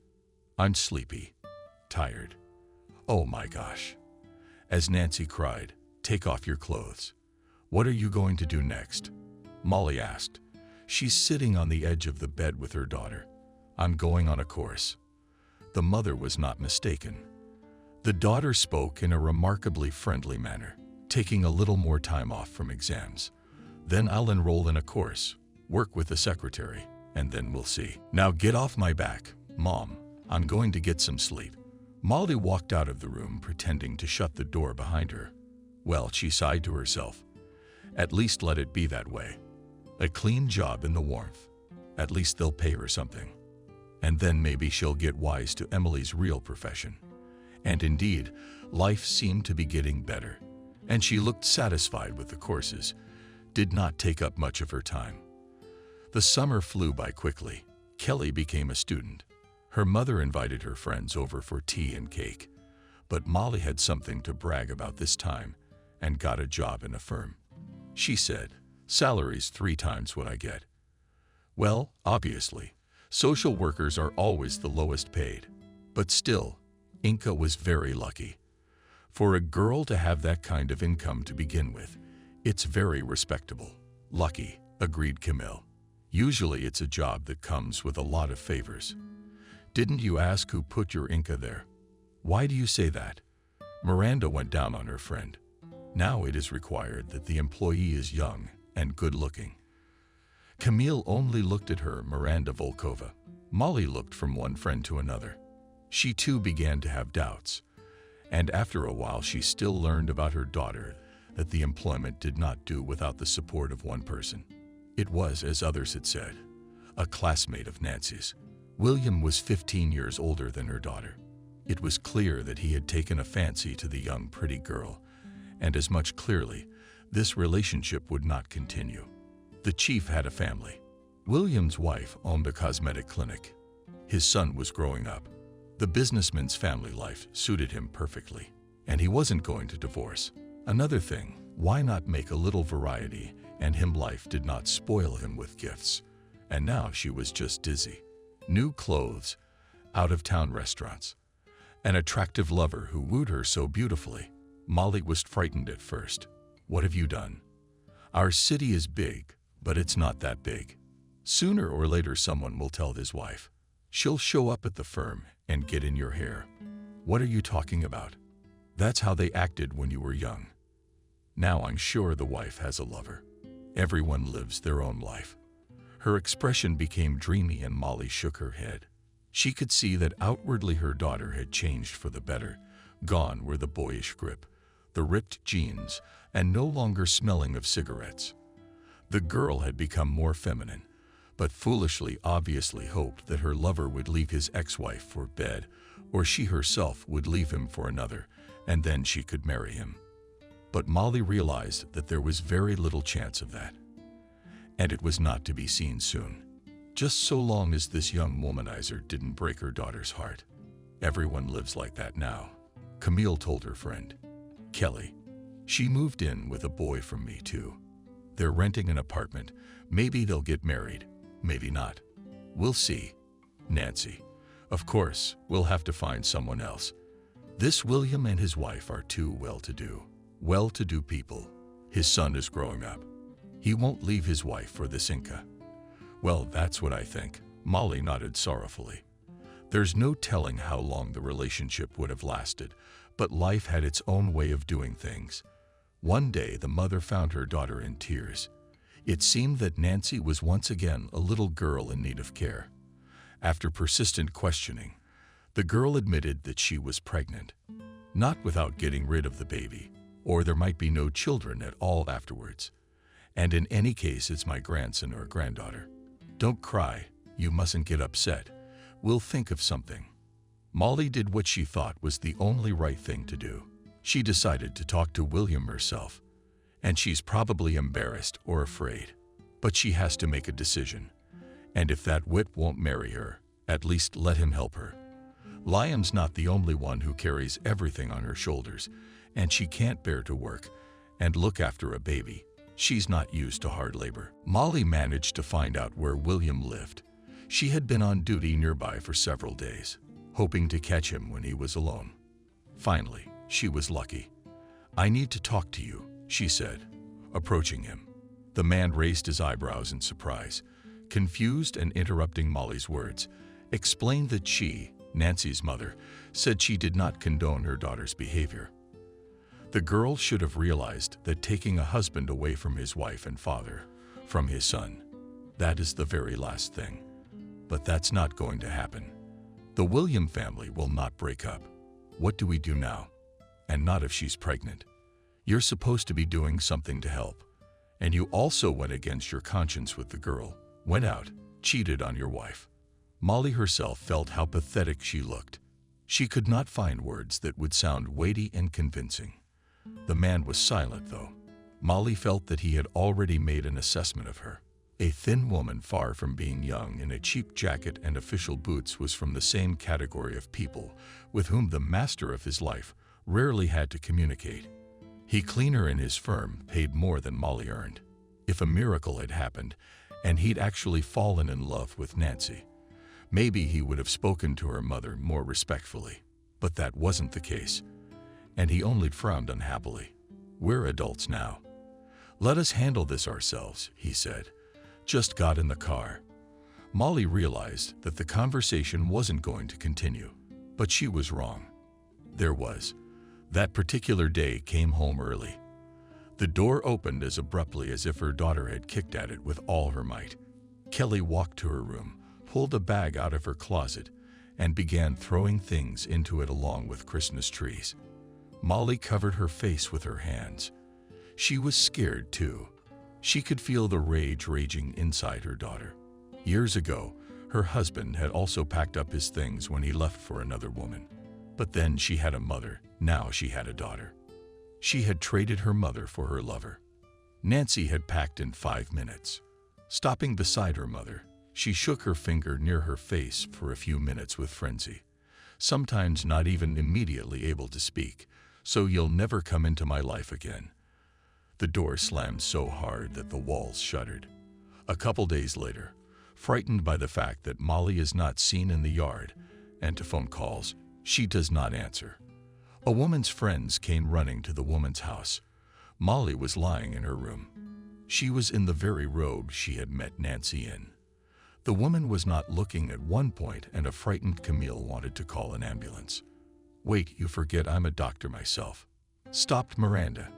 "I'm sleepy, tired. Oh my gosh." As Nancy cried, "Take off your clothes. What are you going to do next?" Molly asked. She's sitting on the edge of the bed with her daughter. "I'm going on a course." The mother was not mistaken. The daughter spoke in a remarkably friendly manner. "Taking a little more time off from exams. Then I'll enroll in a course, work with the secretary, and then we'll see. Now get off my back, Mom. I'm going to get some sleep." Molly walked out of the room, pretending to shut the door behind her. Well, she sighed to herself. At least let it be that way. A clean job in the warmth. At least they'll pay her something. And then maybe she'll get wise to Emily's real profession. And indeed, life seemed to be getting better, and she looked satisfied with the courses. Did not take up much of her time. The summer flew by quickly. Kelly became a student. Her mother invited her friends over for tea and cake. But Molly had something to brag about this time and got a job in a firm. She said, "Salary's 3 times what I get." Well, obviously, social workers are always the lowest paid. But still, Inka was very lucky. For a girl to have that kind of income to begin with, it's very respectable. "Lucky," agreed Camille. "Usually it's a job that comes with a lot of favors." "Didn't you ask who put your Inka there?" "Why do you say that?" Miranda went down on her friend. Now it is required that the employee is young and good-looking. Camille only looked at her, Miranda Volkova. Molly looked from one friend to another. She too began to have doubts, and after a while she still learned about her daughter that the employment did not do without the support of one person. It was, as others had said, a classmate of Nancy's. William was 15 years older than her daughter. It was clear that he had taken a fancy to the young, pretty girl, and as much clearly, this relationship would not continue. The chief had a family. William's wife owned a cosmetic clinic. His son was growing up. The businessman's family life suited him perfectly, and he wasn't going to divorce. Another thing, why not make a little variety, and him life did not spoil him with gifts. And now she was just dizzy. New clothes, out-of-town restaurants, an attractive lover who wooed her so beautifully. Molly was frightened at first. What have you done? Our city is big, but it's not that big. Sooner or later someone will tell his wife. She'll show up at the firm and get in your hair. What are you talking about? That's how they acted when you were young. Now I'm sure the wife has a lover. Everyone lives their own life. Her expression became dreamy and Molly shook her head. She could see that outwardly her daughter had changed for the better. Gone were the boyish grip, the ripped jeans, and no longer smelling of cigarettes. The girl had become more feminine, but foolishly obviously hoped that her lover would leave his ex-wife for bed, or she herself would leave him for another, and then she could marry him. But Molly realized that there was very little chance of that, and it was not to be seen soon. Just so long as this young womanizer didn't break her daughter's heart. Everyone lives like that now, Camille told her friend. Kelly. She moved in with a boy from me too. They're renting an apartment. Maybe they'll get married. Maybe not. We'll see. Nancy. Of course, we'll have to find someone else. This William and his wife are too well-to-do. Well-to-do people. His son is growing up. He won't leave his wife for this Inca. Well, that's what I think. Molly nodded sorrowfully. There's no telling how long the relationship would have lasted, but life had its own way of doing things. One day, the mother found her daughter in tears. It seemed that Nancy was once again a little girl in need of care. After persistent questioning, the girl admitted that she was pregnant, not without getting rid of the baby, or there might be no children at all afterwards. And in any case, it's my grandson or granddaughter. Don't cry. You mustn't get upset. We'll think of something. Molly did what she thought was the only right thing to do. She decided to talk to William herself, and she's probably embarrassed or afraid, but she has to make a decision. And if that wit won't marry her, at least let him help her. Lyon's not the only one who carries everything on her shoulders, and she can't bear to work and look after a baby. She's not used to hard labor. Molly managed to find out where William lived. She had been on duty nearby for several days, hoping to catch him when he was alone. Finally, she was lucky. I need to talk to you, she said, approaching him. The man raised his eyebrows in surprise, confused and interrupting Molly's words, explained that she, Nancy's mother, said she did not condone her daughter's behavior. The girl should have realized that taking a husband away from his wife and father, from his son, that is the very last thing. But that's not going to happen. The William family will not break up. What do we do now? And not if she's pregnant. You're supposed to be doing something to help. And you also went against your conscience with the girl, went out, cheated on your wife. Molly herself felt how pathetic she looked. She could not find words that would sound weighty and convincing. The man was silent, though. Molly felt that he had already made an assessment of her. A thin woman far from being young in a cheap jacket and official boots was from the same category of people with whom the master of his life rarely had to communicate. He cleaner in his firm paid more than Molly earned. If a miracle had happened and he'd actually fallen in love with Nancy, maybe he would have spoken to her mother more respectfully. But that wasn't the case, and he only frowned unhappily. We're adults now. Let us handle this ourselves, he said. Just got in the car. Molly realized that the conversation wasn't going to continue, but she was wrong. There was. That particular day came home early. The door opened as abruptly as if her daughter had kicked at it with all her might. Kelly walked to her room, pulled a bag out of her closet, and began throwing things into it along with Christmas trees. Molly covered her face with her hands. She was scared too. She could feel the rage raging inside her daughter. Years ago, her husband had also packed up his things when he left for another woman. But then she had a mother, now she had a daughter. She had traded her mother for her lover. Nancy had packed in 5 minutes. Stopping beside her mother, she shook her finger near her face for a few minutes with frenzy. Sometimes not even immediately able to speak, so you'll never come into my life again. The door slammed so hard that the walls shuddered. A couple days later, frightened by the fact that Molly is not seen in the yard, and to phone calls, she does not answer. A woman's friends came running to the woman's house. Molly was lying in her room. She was in the very robe she had met Nancy in. The woman was not looking at one point, and a frightened Camille wanted to call an ambulance. "Wait, you forget I'm a doctor myself," stopped Miranda.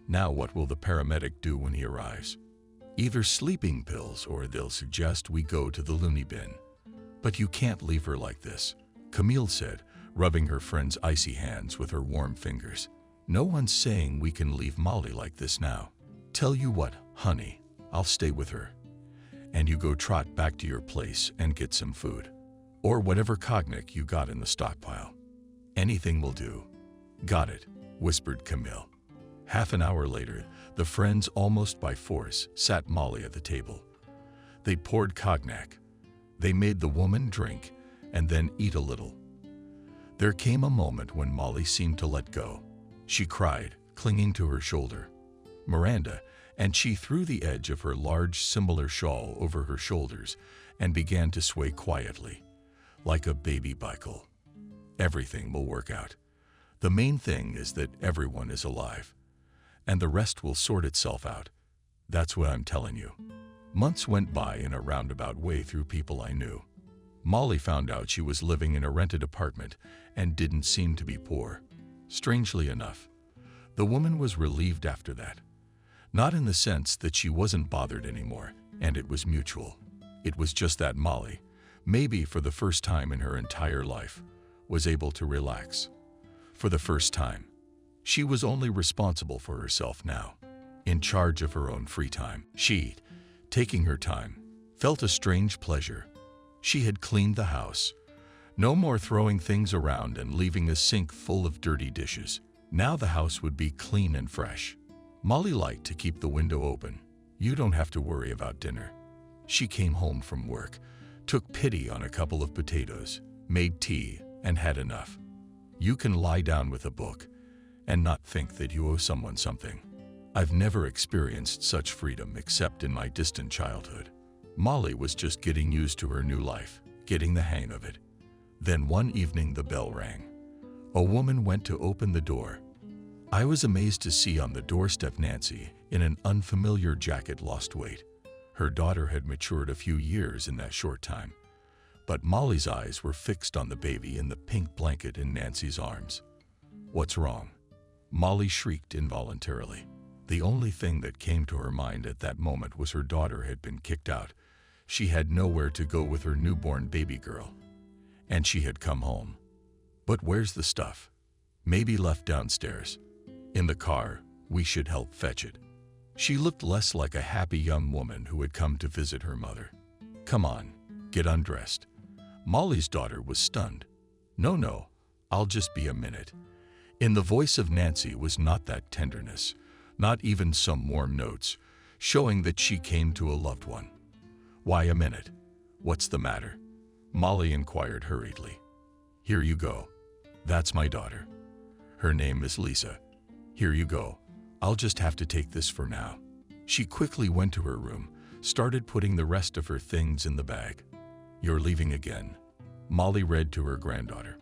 Now what will the paramedic do when he arrives? Either sleeping pills or they'll suggest we go to the loony bin. "But you can't leave her like this," Camille said, rubbing her friend's icy hands with her warm fingers. "No one's saying we can leave Molly like this now. Tell you what, honey, I'll stay with her. And you go trot back to your place and get some food. Or whatever cognac you got in the stockpile. Anything will do." "Got it," whispered Camille. Half an hour later, the friends, almost by force, sat Molly at the table. They poured cognac. They made the woman drink and then eat a little. There came a moment when Molly seemed to let go. She cried, clinging to her shoulder. Miranda, and she threw the edge of her large, similar shawl over her shoulders and began to sway quietly, like a baby bicycle. "Everything will work out. The main thing is that everyone is alive. And the rest will sort itself out. That's what I'm telling you." Months went by in a roundabout way through people I knew. Molly found out she was living in a rented apartment and didn't seem to be poor. Strangely enough, the woman was relieved after that. Not in the sense that she wasn't bothered anymore, and it was mutual. It was just that Molly, maybe for the first time in her entire life, was able to relax. For the first time. She was only responsible for herself now, in charge of her own free time. She, taking her time, felt a strange pleasure. She had cleaned the house. No more throwing things around and leaving a sink full of dirty dishes. Now the house would be clean and fresh. Molly liked to keep the window open. You don't have to worry about dinner. She came home from work, took pity on a couple of potatoes, made tea, and had enough. You can lie down with a book and not think that you owe someone something. I've never experienced such freedom except in my distant childhood. Molly was just getting used to her new life, getting the hang of it. Then one evening the bell rang. A woman went to open the door. I was amazed to see on the doorstep Nancy in an unfamiliar jacket lost weight. Her daughter had matured a few years in that short time. But Molly's eyes were fixed on the baby in the pink blanket in Nancy's arms. "What's wrong?" Molly shrieked involuntarily. The only thing that came to her mind at that moment was her daughter had been kicked out. She had nowhere to go with her newborn baby girl. And she had come home. "But where's the stuff?" "Maybe left downstairs. In the car. We should help fetch it." She looked less like a happy young woman who had come to visit her mother. "Come on, get undressed." Molly's daughter was stunned. No, I'll just be a minute." In the voice of Nancy was not that tenderness, not even some warm notes, showing that she came to a loved one. "Why a minute? What's the matter?" Molly inquired hurriedly. "Here you go. That's my daughter. Her name is Lisa. Here you go. I'll just have to take this for now." She quickly went to her room, started putting the rest of her things in the bag. "You're leaving again," Molly read to her granddaughter.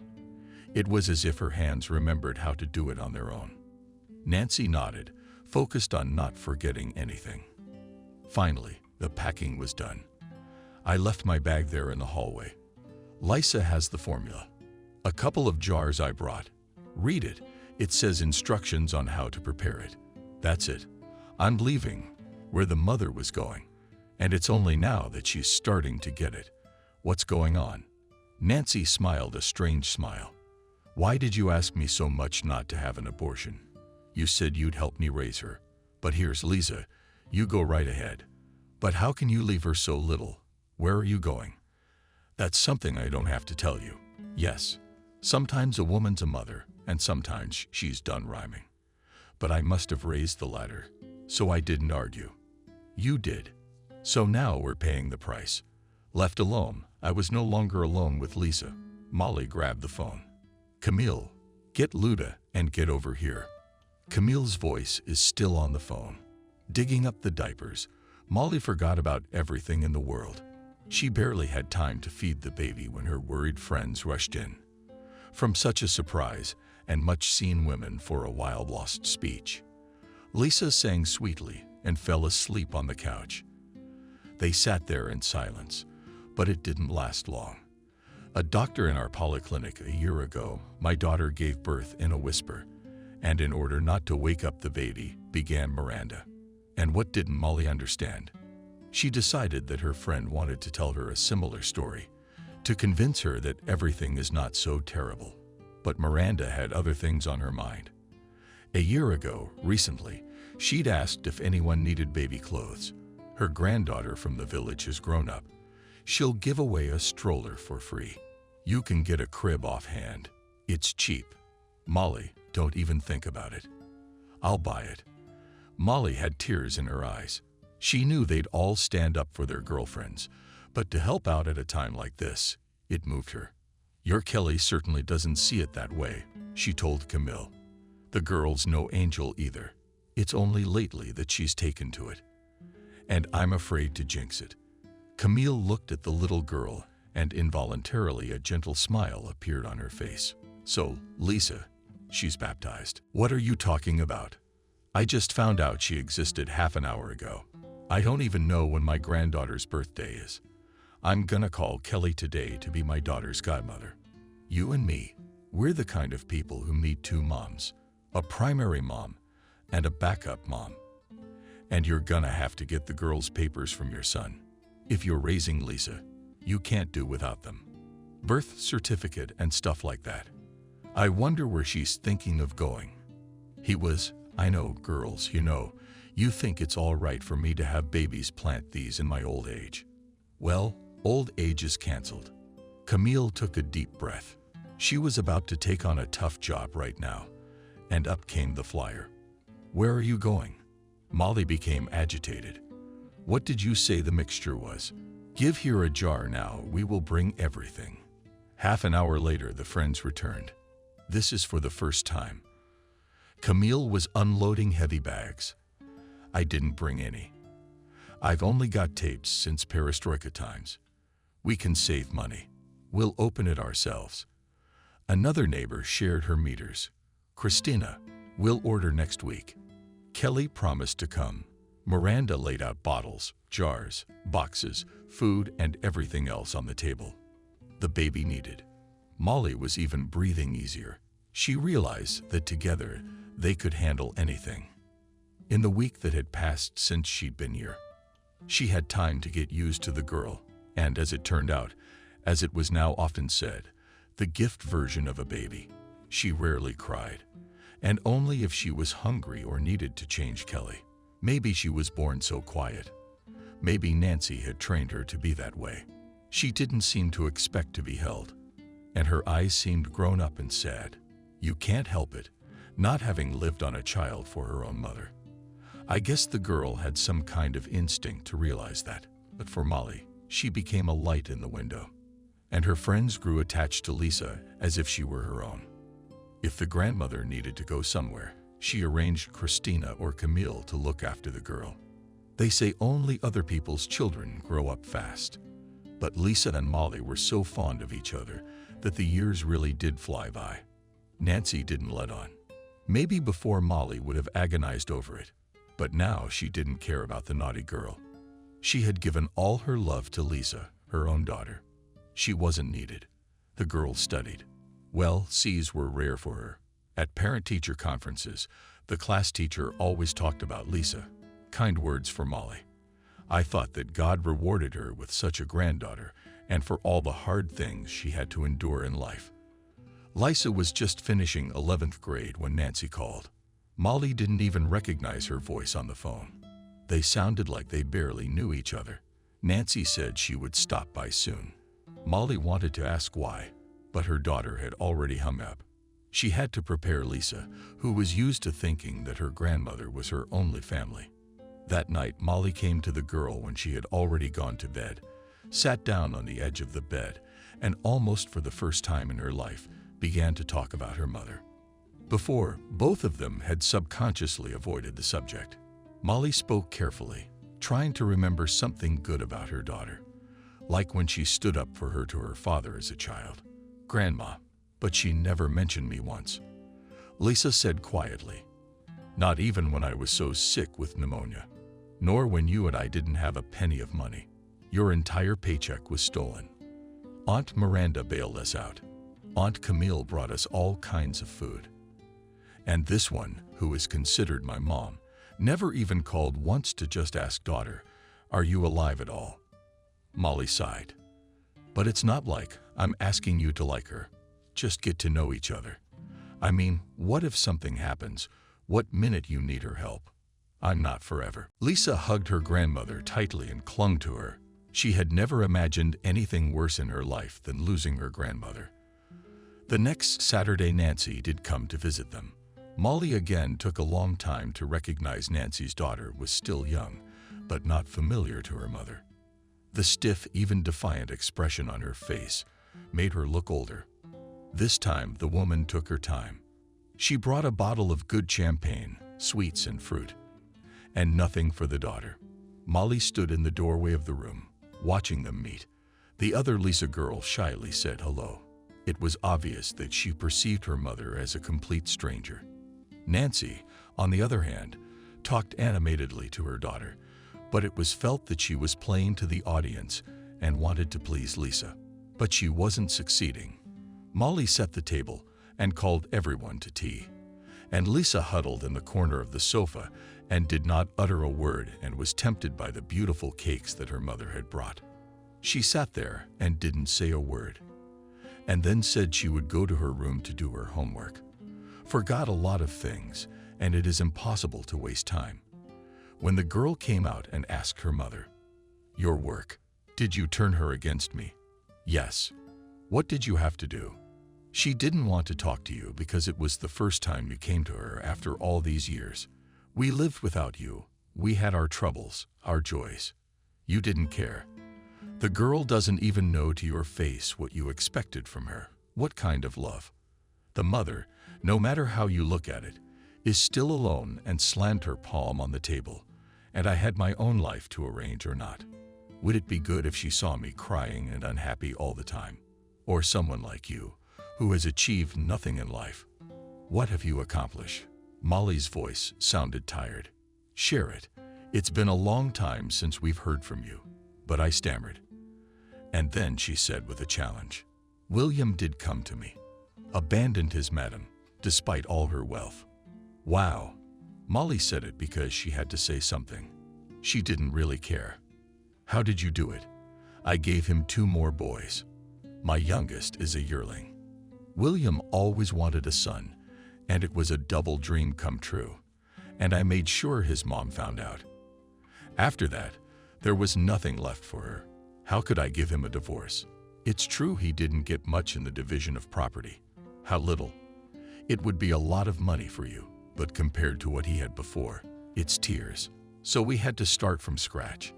It was as if her hands remembered how to do it on their own. Nancy nodded, focused on not forgetting anything. Finally, the packing was done. I left my bag there in the hallway. Lisa has the formula. A couple of jars I brought. Read it. It says instructions on how to prepare it. That's it. I'm leaving, where the mother was going. And it's only now that she's starting to get it. What's going on? Nancy smiled a strange smile. Why did you ask me so much not to have an abortion? You said you'd help me raise her. But here's Lisa. You go right ahead. But how can you leave her so little? Where are you going? That's something I don't have to tell you. Yes, sometimes a woman's a mother, and sometimes she's done rhyming. But I must have raised the latter, so I didn't argue. You did. So now we're paying the price. Left alone, I was no longer alone with Lisa. Molly grabbed the phone. Camille, get Luda and get over here. Camille's voice is still on the phone. Digging up the diapers, Molly forgot about everything in the world. She barely had time to feed the baby when her worried friends rushed in. From such a surprise and much-seen women for a while-lost speech, Lisa sang sweetly and fell asleep on the couch. They sat there in silence, but it didn't last long. A doctor in our polyclinic a year ago, my daughter gave birth in a whisper, and in order not to wake up the baby, began Miranda. And what didn't Molly understand? She decided that her friend wanted to tell her a similar story, to convince her that everything is not so terrible. But Miranda had other things on her mind. A year ago, recently, she'd asked if anyone needed baby clothes. Her granddaughter from the village has grown up. She'll give away a stroller for free. You can get a crib offhand. It's cheap. Molly, don't even think about it. I'll buy it. Molly had tears in her eyes. She knew they'd all stand up for their girlfriends, but to help out at a time like this, it moved her. Your Kelly certainly doesn't see it that way, she told Camille. The girl's no angel either. It's only lately that she's taken to it. And I'm afraid to jinx it. Camille looked at the little girl, and involuntarily a gentle smile appeared on her face. So, Lisa, she's baptized. What are you talking about? I just found out she existed half an hour ago. I don't even know when my granddaughter's birthday is. I'm gonna call Kelly today to be my daughter's godmother. You and me, we're the kind of people who need two moms, a primary mom and a backup mom. And you're gonna have to get the girl's papers from your son. If you're raising Lisa, you can't do without them. Birth certificate and stuff like that. I wonder where she's thinking of going. I know, girls, you think it's all right for me to have babies plant these in my old age. Well, old age is canceled. Camille took a deep breath. She was about to take on a tough job right now, and up came the flyer. Where are you going? Molly became agitated. What did you say the mixture was? Give here a jar now, we will bring everything. Half an hour later, the friends returned. This is for the first time. Camille was unloading heavy bags. I didn't bring any. I've only got tapes since perestroika times. We can save money. We'll open it ourselves. Another neighbor shared her meters. Christina, we'll order next week. Kelly promised to come. Miranda laid out bottles, jars, boxes, food, and everything else on the table. The baby needed. Molly was even breathing easier. She realized that together they could handle anything. In the week that had passed since she'd been here, she had time to get used to the girl, and as it turned out, as it was now often said, the gift version of a baby. She rarely cried, and only if she was hungry or needed to change Kelly. Maybe she was born so quiet. Maybe Nancy had trained her to be that way. She didn't seem to expect to be held, and her eyes seemed grown up and sad. You can't help it, not having lived on a child for her own mother. I guess the girl had some kind of instinct to realize that, but for Molly, she became a light in the window, and her friends grew attached to Lisa as if she were her own. If the grandmother needed to go somewhere, she arranged Christina or Camille to look after the girl. They say only other people's children grow up fast, but Lisa and Molly were so fond of each other that the years really did fly by. Nancy didn't let on. Maybe before Molly would have agonized over it, but now she didn't care about the naughty girl. She had given all her love to Lisa, her own daughter. She wasn't needed. The girl studied. Well, C's were rare for her. At parent-teacher conferences, the class teacher always talked about Lisa. Kind words for Molly. I thought that God rewarded her with such a granddaughter and for all the hard things she had to endure in life. Lisa was just finishing 11th grade when Nancy called. Molly didn't even recognize her voice on the phone. They sounded like they barely knew each other. Nancy said she would stop by soon. Molly wanted to ask why, but her daughter had already hung up. She had to prepare Lisa, who was used to thinking that her grandmother was her only family. That night, Molly came to the girl when she had already gone to bed, sat down on the edge of the bed, and almost for the first time in her life, began to talk about her mother. Before, both of them had subconsciously avoided the subject. Molly spoke carefully, trying to remember something good about her daughter, like when she stood up for her to her father as a child. "Grandma, but she never mentioned me once," Lisa said quietly. "Not even when I was so sick with pneumonia. Nor when you and I didn't have a penny of money. Your entire paycheck was stolen. Aunt Miranda bailed us out. Aunt Camille brought us all kinds of food. And this one, who is considered my mom, never even called once to just ask daughter, 'Are you alive at all?'" Molly sighed. "But it's not like I'm asking you to like her. Just get to know each other. I mean, what if something happens? What minute you need her help? I'm not forever." Lisa hugged her grandmother tightly and clung to her. She had never imagined anything worse in her life than losing her grandmother. The next Saturday, Nancy did come to visit them. Molly again took a long time to recognize Nancy's daughter was still young, but not familiar to her mother. The stiff, even defiant expression on her face made her look older. This time, the woman took her time. She brought a bottle of good champagne, sweets and fruit, and nothing for the daughter. Molly stood in the doorway of the room, watching them meet. The other Lisa girl shyly said hello. It was obvious that she perceived her mother as a complete stranger. Nancy, on the other hand, talked animatedly to her daughter, but it was felt that she was playing to the audience and wanted to please Lisa. But she wasn't succeeding. Molly set the table and called everyone to tea, and Lisa huddled in the corner of the sofa and did not utter a word and was tempted by the beautiful cakes that her mother had brought. She sat there and didn't say a word, and then said she would go to her room to do her homework. Forgot a lot of things, and it is impossible to waste time. When the girl came out and asked her mother, "Your work, did you turn her against me?" "Yes." "What did you have to do?" "She didn't want to talk to you because it was the first time you came to her after all these years. We lived without you. We had our troubles, our joys. You didn't care. The girl doesn't even know to your face what you expected from her. What kind of love? The mother, no matter how you look at it, is still alone and slammed her palm on the table, and I had my own life to arrange or not. Would it be good if she saw me crying and unhappy all the time? Or someone like you, who has achieved nothing in life? What have you accomplished?" Molly's voice sounded tired. "Share it. It's been a long time since we've heard from you." But I stammered. And then she said with a challenge, "William did come to me. Abandoned his madam, despite all her wealth." Wow. Molly said it because she had to say something. She didn't really care. "How did you do it?" "I gave him 2 more boys. My youngest is a yearling. William always wanted a son, and it was a double dream come true, and I made sure his mom found out. After that, there was nothing left for her. How could I give him a divorce? It's true he didn't get much in the division of property. How little? It would be a lot of money for you, but compared to what he had before, it's tears. So we had to start from scratch.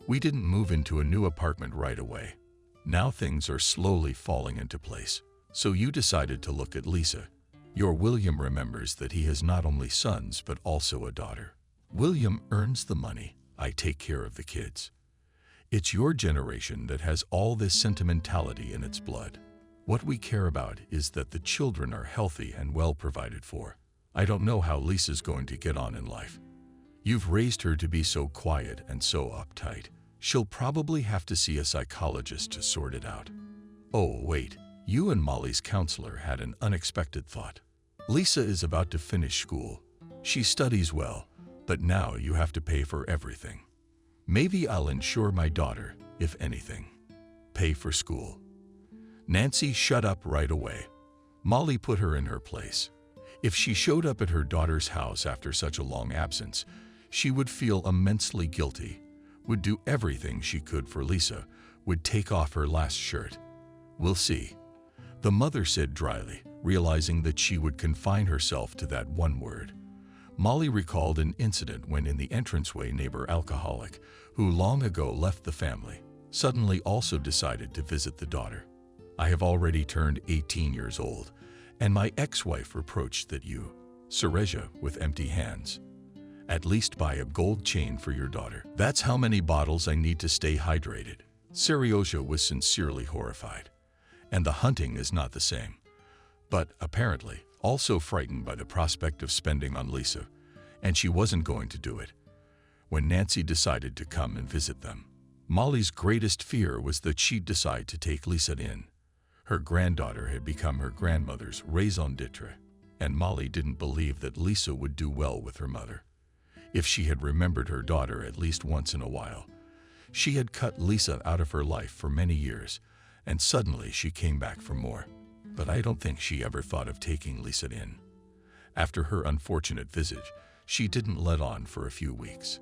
We didn't move into a new apartment right away. Now things are slowly falling into place. So you decided to look at Lisa. Your William remembers that he has not only sons but also a daughter. William earns the money. I take care of the kids. It's your generation that has all this sentimentality in its blood. What we care about is that the children are healthy and well provided for. I don't know how Lisa's going to get on in life. You've raised her to be so quiet and so uptight. She'll probably have to see a psychologist to sort it out." "Oh, wait. You and Molly's counselor had an unexpected thought." Lisa is about to finish school. She studies well, but now you have to pay for everything. Maybe I'll insure my daughter, if anything. Pay for school." Nancy shut up right away. Molly put her in her place. If she showed up at her daughter's house after such a long absence, she would feel immensely guilty, would do everything she could for Lisa, would take off her last shirt. "We'll see," the mother said dryly, realizing that she would confine herself to that one word. Molly recalled an incident when in the entranceway neighbor alcoholic, who long ago left the family, suddenly also decided to visit the daughter. "I have already turned 18 years old, and my ex-wife reproached that you, Serezha, with empty hands. At least buy a gold chain for your daughter. That's how many bottles I need to stay hydrated." Serezha was sincerely horrified. And the hunting is not the same. But apparently, also frightened by the prospect of spending on Lisa, and she wasn't going to do it. When Nancy decided to come and visit them, Molly's greatest fear was that she'd decide to take Lisa in. Her granddaughter had become her grandmother's raison d'etre, and Molly didn't believe that Lisa would do well with her mother. If she had remembered her daughter at least once in a while, she had cut Lisa out of her life for many years, and suddenly she came back for more. But I don't think she ever thought of taking Lisa in. After her unfortunate visit, she didn't let on for a few weeks.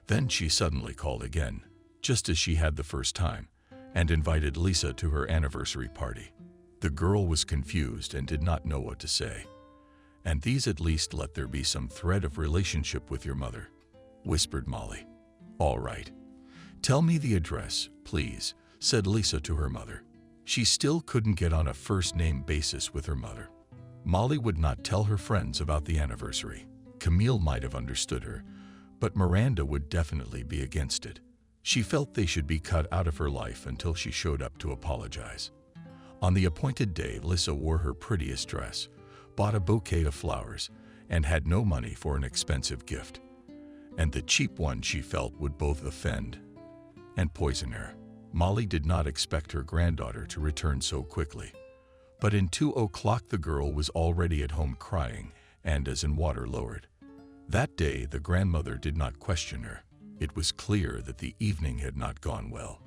Then she suddenly called again, just as she had the first time, and invited Lisa to her anniversary party. The girl was confused and did not know what to say. "And these at least let there be some thread of relationship with your mother," whispered Molly. "All right. Tell me the address, please," said Lisa to her mother. She still couldn't get on a first-name basis with her mother. Molly would not tell her friends about the anniversary. Camille might have understood her, but Miranda would definitely be against it. She felt they should be cut out of her life until she showed up to apologize. On the appointed day, Lisa wore her prettiest dress, bought a bouquet of flowers, and had no money for an expensive gift. And the cheap one she felt would both offend and poison her. Molly did not expect her granddaughter to return so quickly. But in 2 o'clock the girl was already at home crying and as in water lowered. That day the grandmother did not question her. It was clear that the evening had not gone well.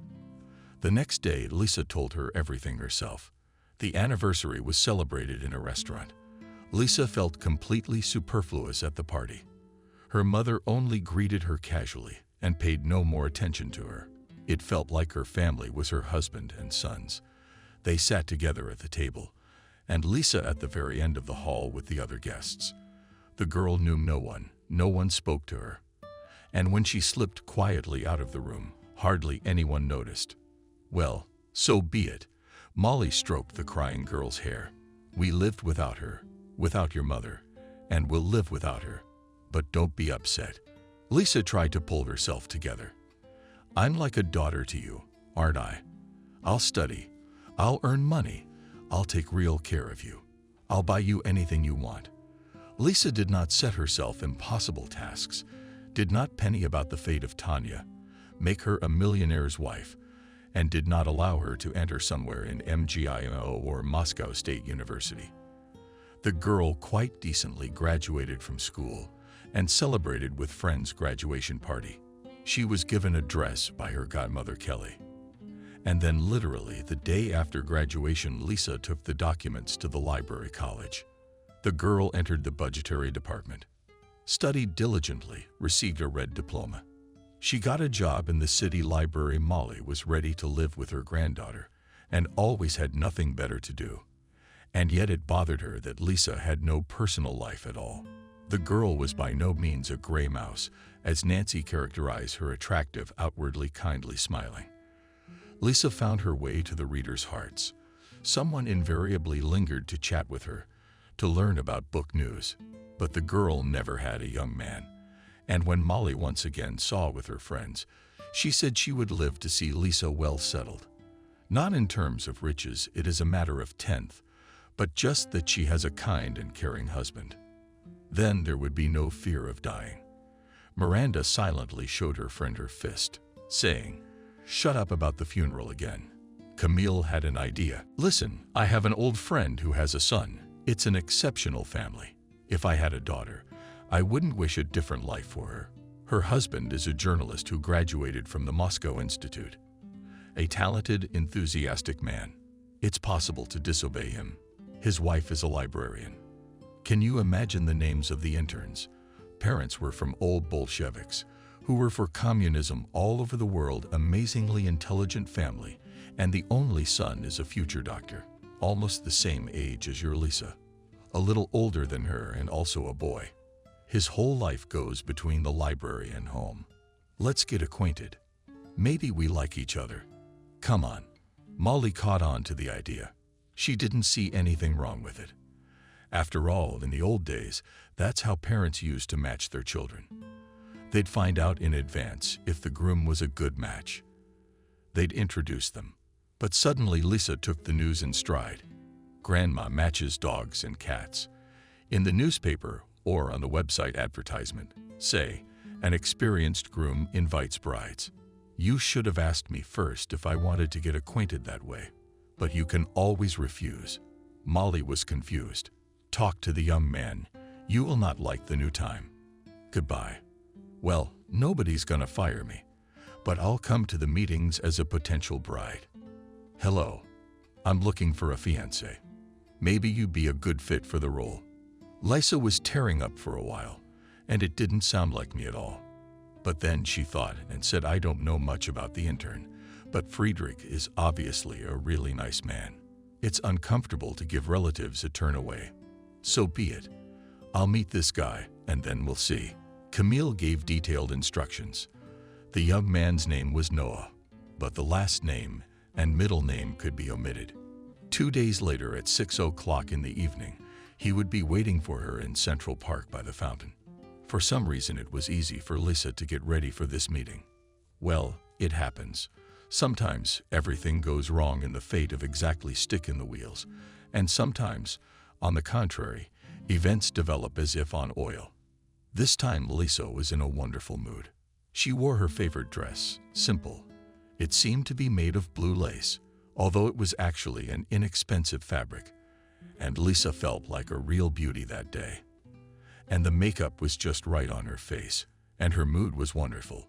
The next day Lisa told her everything herself. The anniversary was celebrated in a restaurant. Lisa felt completely superfluous at the party. Her mother only greeted her casually and paid no more attention to her. It felt like her family was her husband and sons. They sat together at the table, and Lisa at the very end of the hall with the other guests. The girl knew no one spoke to her. And when she slipped quietly out of the room, hardly anyone noticed. "Well, so be it." Molly stroked the crying girl's hair. "We lived without her, without your mother, and we'll live without her. But don't be upset." Lisa tried to pull herself together. "I'm like a daughter to you, aren't I? I'll study. I'll earn money. I'll take real care of you. I'll buy you anything you want." Lisa did not set herself impossible tasks, did not penny about the fate of Tanya, make her a millionaire's wife, and did not allow her to enter somewhere in MGIO or Moscow State University. The girl quite decently graduated from school and celebrated with friends' graduation party. She was given a dress by her godmother Kelly. And then literally the day after graduation, Lisa took the documents to the library college. The girl entered the budgetary department, studied diligently, received a red diploma. She got a job in the city library. Molly was ready to live with her granddaughter and always had nothing better to do. And yet it bothered her that Lisa had no personal life at all. The girl was by no means a gray mouse, as Nancy characterized her attractive, outwardly kindly smiling. Lisa found her way to the readers' hearts. Someone invariably lingered to chat with her, to learn about book news. But the girl never had a young man. And when Molly once again saw with her friends, she said she would live to see Lisa well settled. Not in terms of riches, it is a matter of tenth, but just that she has a kind and caring husband. Then there would be no fear of dying. Miranda silently showed her friend her fist, saying, "Shut up about the funeral again." Camille had an idea. "Listen, I have an old friend who has a son. It's an exceptional family. If I had a daughter, I wouldn't wish a different life for her. Her husband is a journalist who graduated from the Moscow Institute. A talented, enthusiastic man. It's possible to disobey him. His wife is a librarian. Can you imagine the names of the interns? Parents were from old Bolsheviks, who were for communism all over the world, amazingly intelligent family, and the only son is a future doctor, almost the same age as your Lisa, a little older than her and also a boy. His whole life goes between the library and home. Let's get acquainted. Maybe we like each other. Come on. Molly caught on to the idea. She didn't see anything wrong with it. After all, in the old days, that's how parents used to match their children. They'd find out in advance if the groom was a good match. They'd introduce them. But suddenly Lisa took the news in stride. Grandma matches dogs and cats. In the newspaper or on the website advertisement, say, an experienced groom invites brides. You should have asked me first if I wanted to get acquainted that way. But you can always refuse. Molly was confused. Talk to the young man. You will not like the new time. Goodbye. Well, nobody's gonna fire me, but I'll come to the meetings as a potential bride. Hello. I'm looking for a fiancé. Maybe you'd be a good fit for the role. Lisa was tearing up for a while, and it didn't sound like me at all. But then she thought and said, I don't know much about the intern, but Friedrich is obviously a really nice man. It's uncomfortable to give relatives a turn away. So be it. I'll meet this guy, and then we'll see. Camille gave detailed instructions. The young man's name was Noah, but the last name and middle name could be omitted. 2 days later at 6 o'clock in the evening, he would be waiting for her in Central Park by the fountain. For some reason, it was easy for Lisa to get ready for this meeting. Well, it happens. Sometimes everything goes wrong in the fate of exactly stick in the wheels, and sometimes, on the contrary, events develop as if on oil. This time Lisa was in a wonderful mood. She wore her favorite dress, simple. It seemed to be made of blue lace, although it was actually an inexpensive fabric, and Lisa felt like a real beauty that day. And the makeup was just right on her face, and her mood was wonderful.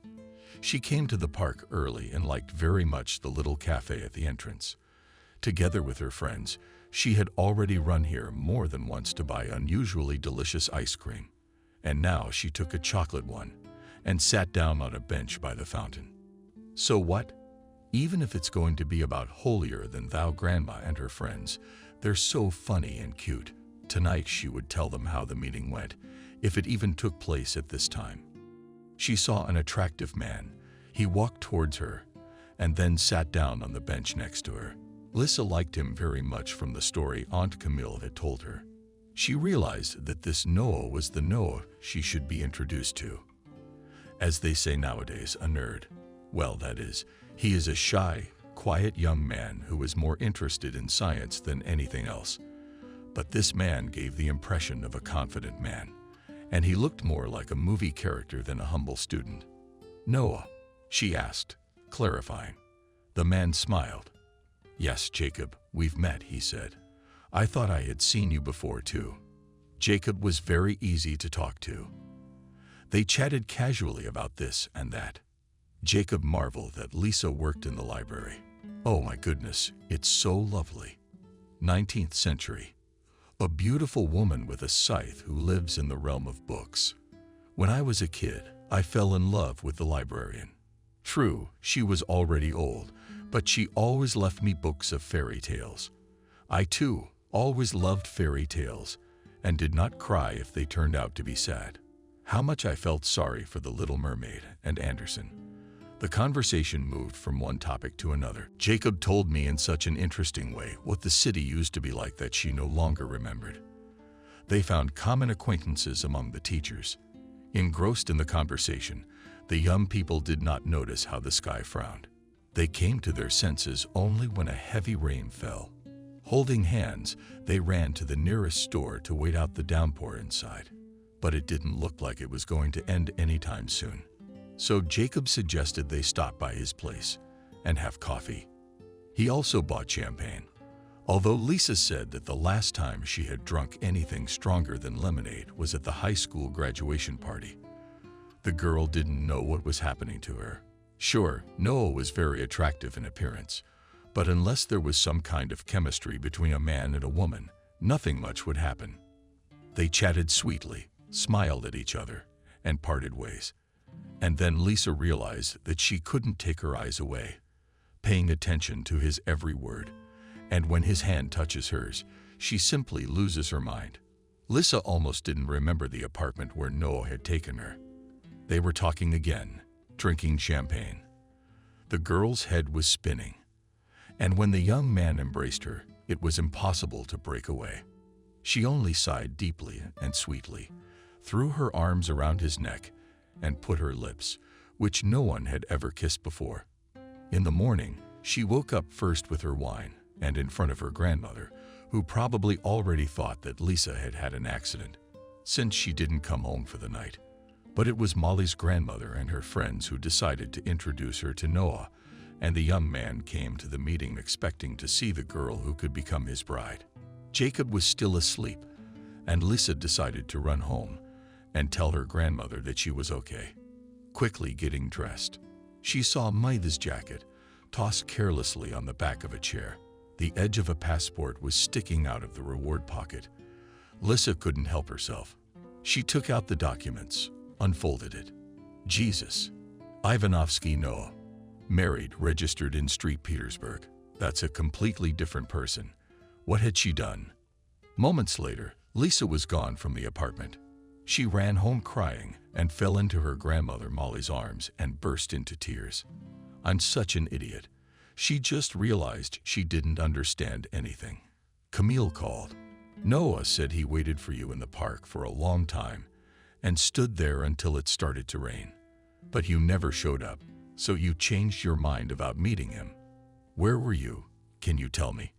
She came to the park early and liked very much the little cafe at the entrance. Together with her friends, she had already run here more than once to buy unusually delicious ice cream. And now she took a chocolate one and sat down on a bench by the fountain. So what? Even if it's going to be about holier-than-thou grandma and her friends, they're so funny and cute. Tonight she would tell them how the meeting went, if it even took place at this time. She saw an attractive man. He walked towards her and then sat down on the bench next to her. Lisa liked him very much from the story Aunt Camille had told her. She realized that this Noah was the Noah she should be introduced to. As they say nowadays, a nerd. Well, that is, he is a shy, quiet young man who is more interested in science than anything else. But this man gave the impression of a confident man, and he looked more like a movie character than a humble student. Noah, she asked, clarifying. The man smiled. Yes, Jacob, we've met, he said. I thought I had seen you before, too. Jacob was very easy to talk to. They chatted casually about this and that. Jacob marveled that Lisa worked in the library. Oh my goodness, it's so lovely. 19th century. A beautiful woman with a scythe who lives in the realm of books. When I was a kid, I fell in love with the librarian. True, she was already old, but she always left me books of fairy tales. I, too, always loved fairy tales and did not cry if they turned out to be sad. How much I felt sorry for the Little Mermaid and Andersen. The conversation moved from one topic to another. Jacob told me in such an interesting way what the city used to be like that she no longer remembered. They found common acquaintances among the teachers. Engrossed in the conversation, the young people did not notice how the sky frowned. They came to their senses only when a heavy rain fell. Holding hands, they ran to the nearest store to wait out the downpour inside. But it didn't look like it was going to end anytime soon. So Jacob suggested they stop by his place and have coffee. He also bought champagne. Although Lisa said that the last time she had drunk anything stronger than lemonade was at the high school graduation party, the girl didn't know what was happening to her. Sure, Noah was very attractive in appearance, but unless there was some kind of chemistry between a man and a woman, nothing much would happen. They chatted sweetly, smiled at each other, and parted ways. And then Lisa realized that she couldn't take her eyes away, paying attention to his every word. And when his hand touches hers, she simply loses her mind. Lisa almost didn't remember the apartment where Noah had taken her. They were talking again, drinking champagne. The girl's head was spinning, and when the young man embraced her, it was impossible to break away. She only sighed deeply and sweetly, threw her arms around his neck, and put her lips, which no one had ever kissed before. In the morning, she woke up first with her wine, and in front of her grandmother, who probably already thought that Lisa had had an accident, since she didn't come home for the night. But it was Molly's grandmother and her friends who decided to introduce her to Noah, and the young man came to the meeting expecting to see the girl who could become his bride. Jacob was still asleep, and Lisa decided to run home and tell her grandmother that she was okay. Quickly getting dressed, she saw Maitha's jacket tossed carelessly on the back of a chair. The edge of a passport was sticking out of the reward pocket. Lisa couldn't help herself. She took out the documents, unfolded it. Jesus. Ivanovsky Noah. Married, registered in St. Petersburg. That's a completely different person. What had she done? Moments later, Lisa was gone from the apartment. She ran home crying and fell into her grandmother Molly's arms and burst into tears. I'm such an idiot. She just realized she didn't understand anything. Camille called. Noah said he waited for you in the park for a long time and stood there until it started to rain. But you never showed up, so you changed your mind about meeting him. Where were you? Can you tell me?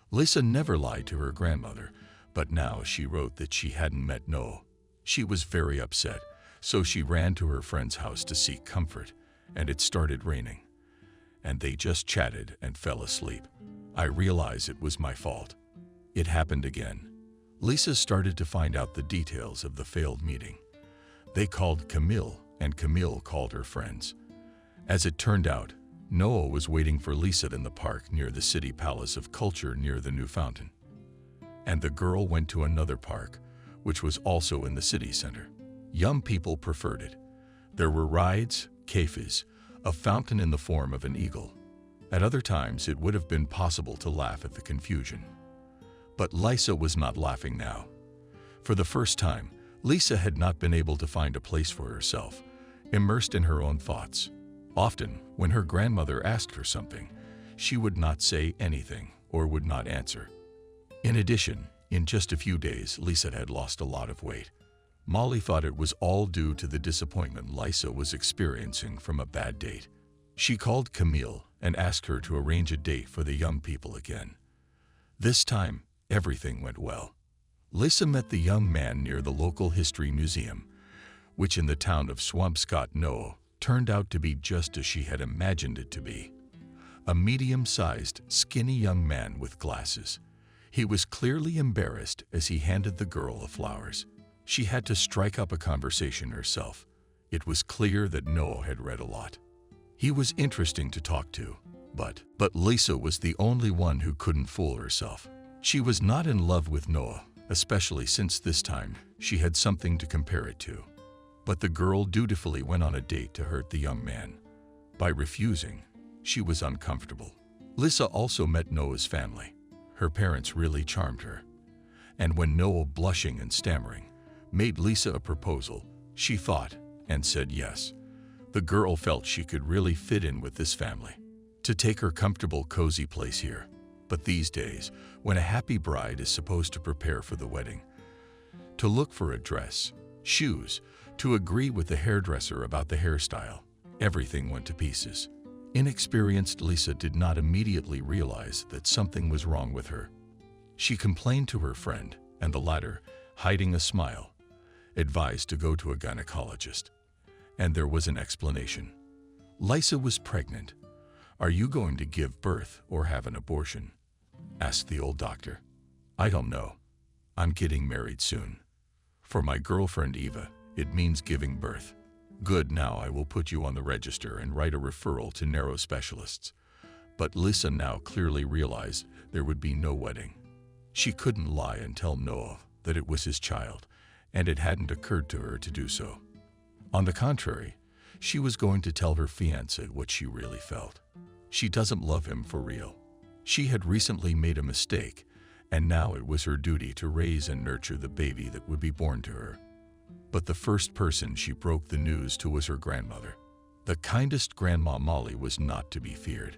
Lisa never lied to her grandmother, but now she wrote that she hadn't met Noah. She was very upset, so she ran to her friend's house to seek comfort, and it started raining. And they just chatted and fell asleep. I realize it was my fault. It happened again. Lisa started to find out the details of the failed meeting. They called Camille, and Camille called her friends. As it turned out, Noah was waiting for Lisa in the park near the City Palace of Culture near the new fountain. And the girl went to another park, which was also in the city center. Young people preferred it. There were rides, cafes, a fountain in the form of an eagle. At other times, it would have been possible to laugh at the confusion. But Lisa was not laughing now. For the first time, Lisa had not been able to find a place for herself, immersed in her own thoughts. Often, when her grandmother asked her something, she would not say anything or would not answer. In addition, in just a few days, Lisa had lost a lot of weight. Molly thought it was all due to the disappointment Lisa was experiencing from a bad date. She called Camille and asked her to arrange a date for the young people again. This time, everything went well. Lisa met the young man near the local history museum, which in the town of Swampscott, Noah, turned out to be just as she had imagined it to be. A medium-sized, skinny young man with glasses. He was clearly embarrassed as he handed the girl the flowers. She had to strike up a conversation herself. It was clear that Noah had read a lot. He was interesting to talk to, but Lisa was the only one who couldn't fool herself. She was not in love with Noah, especially since this time she had something to compare it to. But the girl dutifully went on a date to hurt the young man. By refusing, she was uncomfortable. Lisa also met Noah's family. Her parents really charmed her. And when Noah, blushing and stammering, made Lisa a proposal, she thought and said yes. The girl felt she could really fit in with this family, to take her comfortable, cozy place here. But these days, when a happy bride is supposed to prepare for the wedding, to look for a dress, shoes, to agree with the hairdresser about the hairstyle, everything went to pieces. Inexperienced Lisa did not immediately realize that something was wrong with her. She complained to her friend, and the latter, hiding a smile, advised to go to a gynecologist. And there was an explanation. Lisa was pregnant. Are you going to give birth or have an abortion? asked the old doctor. I don't know. I'm getting married soon. For my girlfriend Eva, it means giving birth. Good, now I will put you on the register and write a referral to neuro specialists. But Lisa now clearly realized there would be no wedding. She couldn't lie and tell Noah that it was his child, and it hadn't occurred to her to do so. On the contrary, she was going to tell her fiancé what she really felt. She doesn't love him for real. She had recently made a mistake, and now it was her duty to raise and nurture the baby that would be born to her. But the first person she broke the news to was her grandmother. The kindest grandma Molly was not to be feared.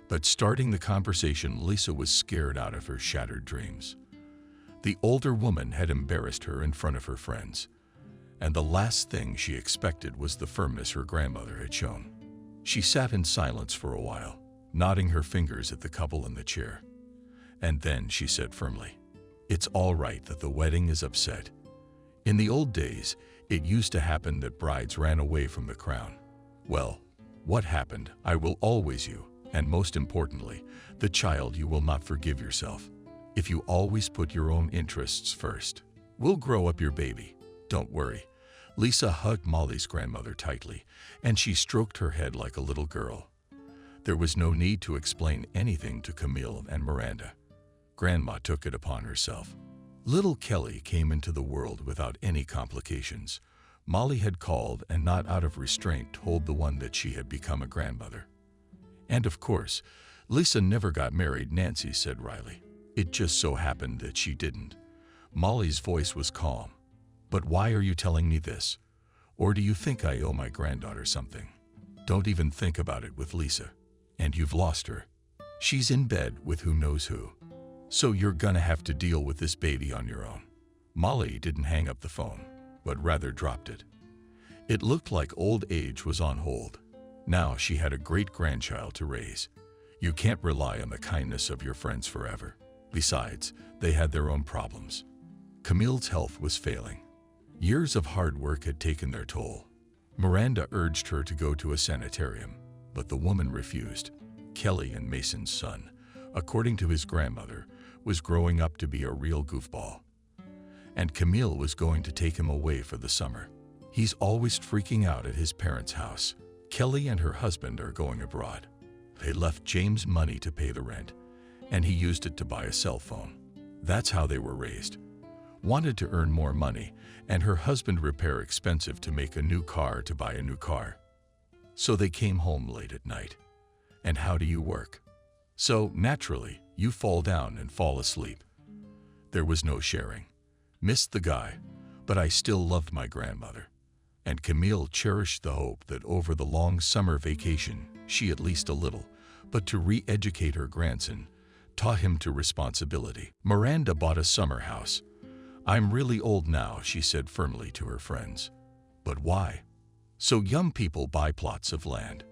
But starting the conversation, Lisa was scared out of her shattered dreams. The older woman had embarrassed her in front of her friends, and the last thing she expected was the firmness her grandmother had shown. She sat in silence for a while, nodding her fingers at the couple in the chair. And then she said firmly, "It's all right that the wedding is upset. In the old days, it used to happen that brides ran away from the crown. Well, what happened, I will always you, and most importantly, the child you will not forgive yourself. If you always put your own interests first, we'll grow up your baby. Don't worry." Lisa hugged Molly's grandmother tightly, and she stroked her head like a little girl. There was no need to explain anything to Camille and Miranda. Grandma took it upon herself. Little Kelly came into the world without any complications. Molly had called and not out of restraint told the one that she had become a grandmother. And of course, Lisa never got married, Nancy said wryly. It just so happened that she didn't. Molly's voice was calm. But why are you telling me this? Or do you think I owe my granddaughter something? Don't even think about it with Lisa. And you've lost her. She's in bed with who knows who. So you're gonna have to deal with this baby on your own. Molly didn't hang up the phone, but rather dropped it. It looked like old age was on hold. Now she had a great-grandchild to raise. You can't rely on the kindness of your friends forever. Besides, they had their own problems. Camille's health was failing. Years of hard work had taken their toll. Miranda urged her to go to a sanitarium, but the woman refused. Kelly and Mason's son, according to his grandmother, was growing up to be a real goofball. And Camille was going to take him away for the summer. He's always freaking out at his parents' house. Kelly and her husband are going abroad. They left James money to pay the rent, and he used it to buy a cell phone. That's how they were raised. Wanted to earn more money, and her husband repair expensive to make a new car to buy a new car. So they came home late at night. And how do you work? So, naturally, you fall down and fall asleep. There was no sharing. Missed the guy, but I still loved my grandmother. And Camille cherished the hope that over the long summer vacation, she at least a little, but to re-educate her grandson, taught him to responsibility. Miranda bought a summer house. I'm really old now, she said firmly to her friends. But why? So young people buy plots of land.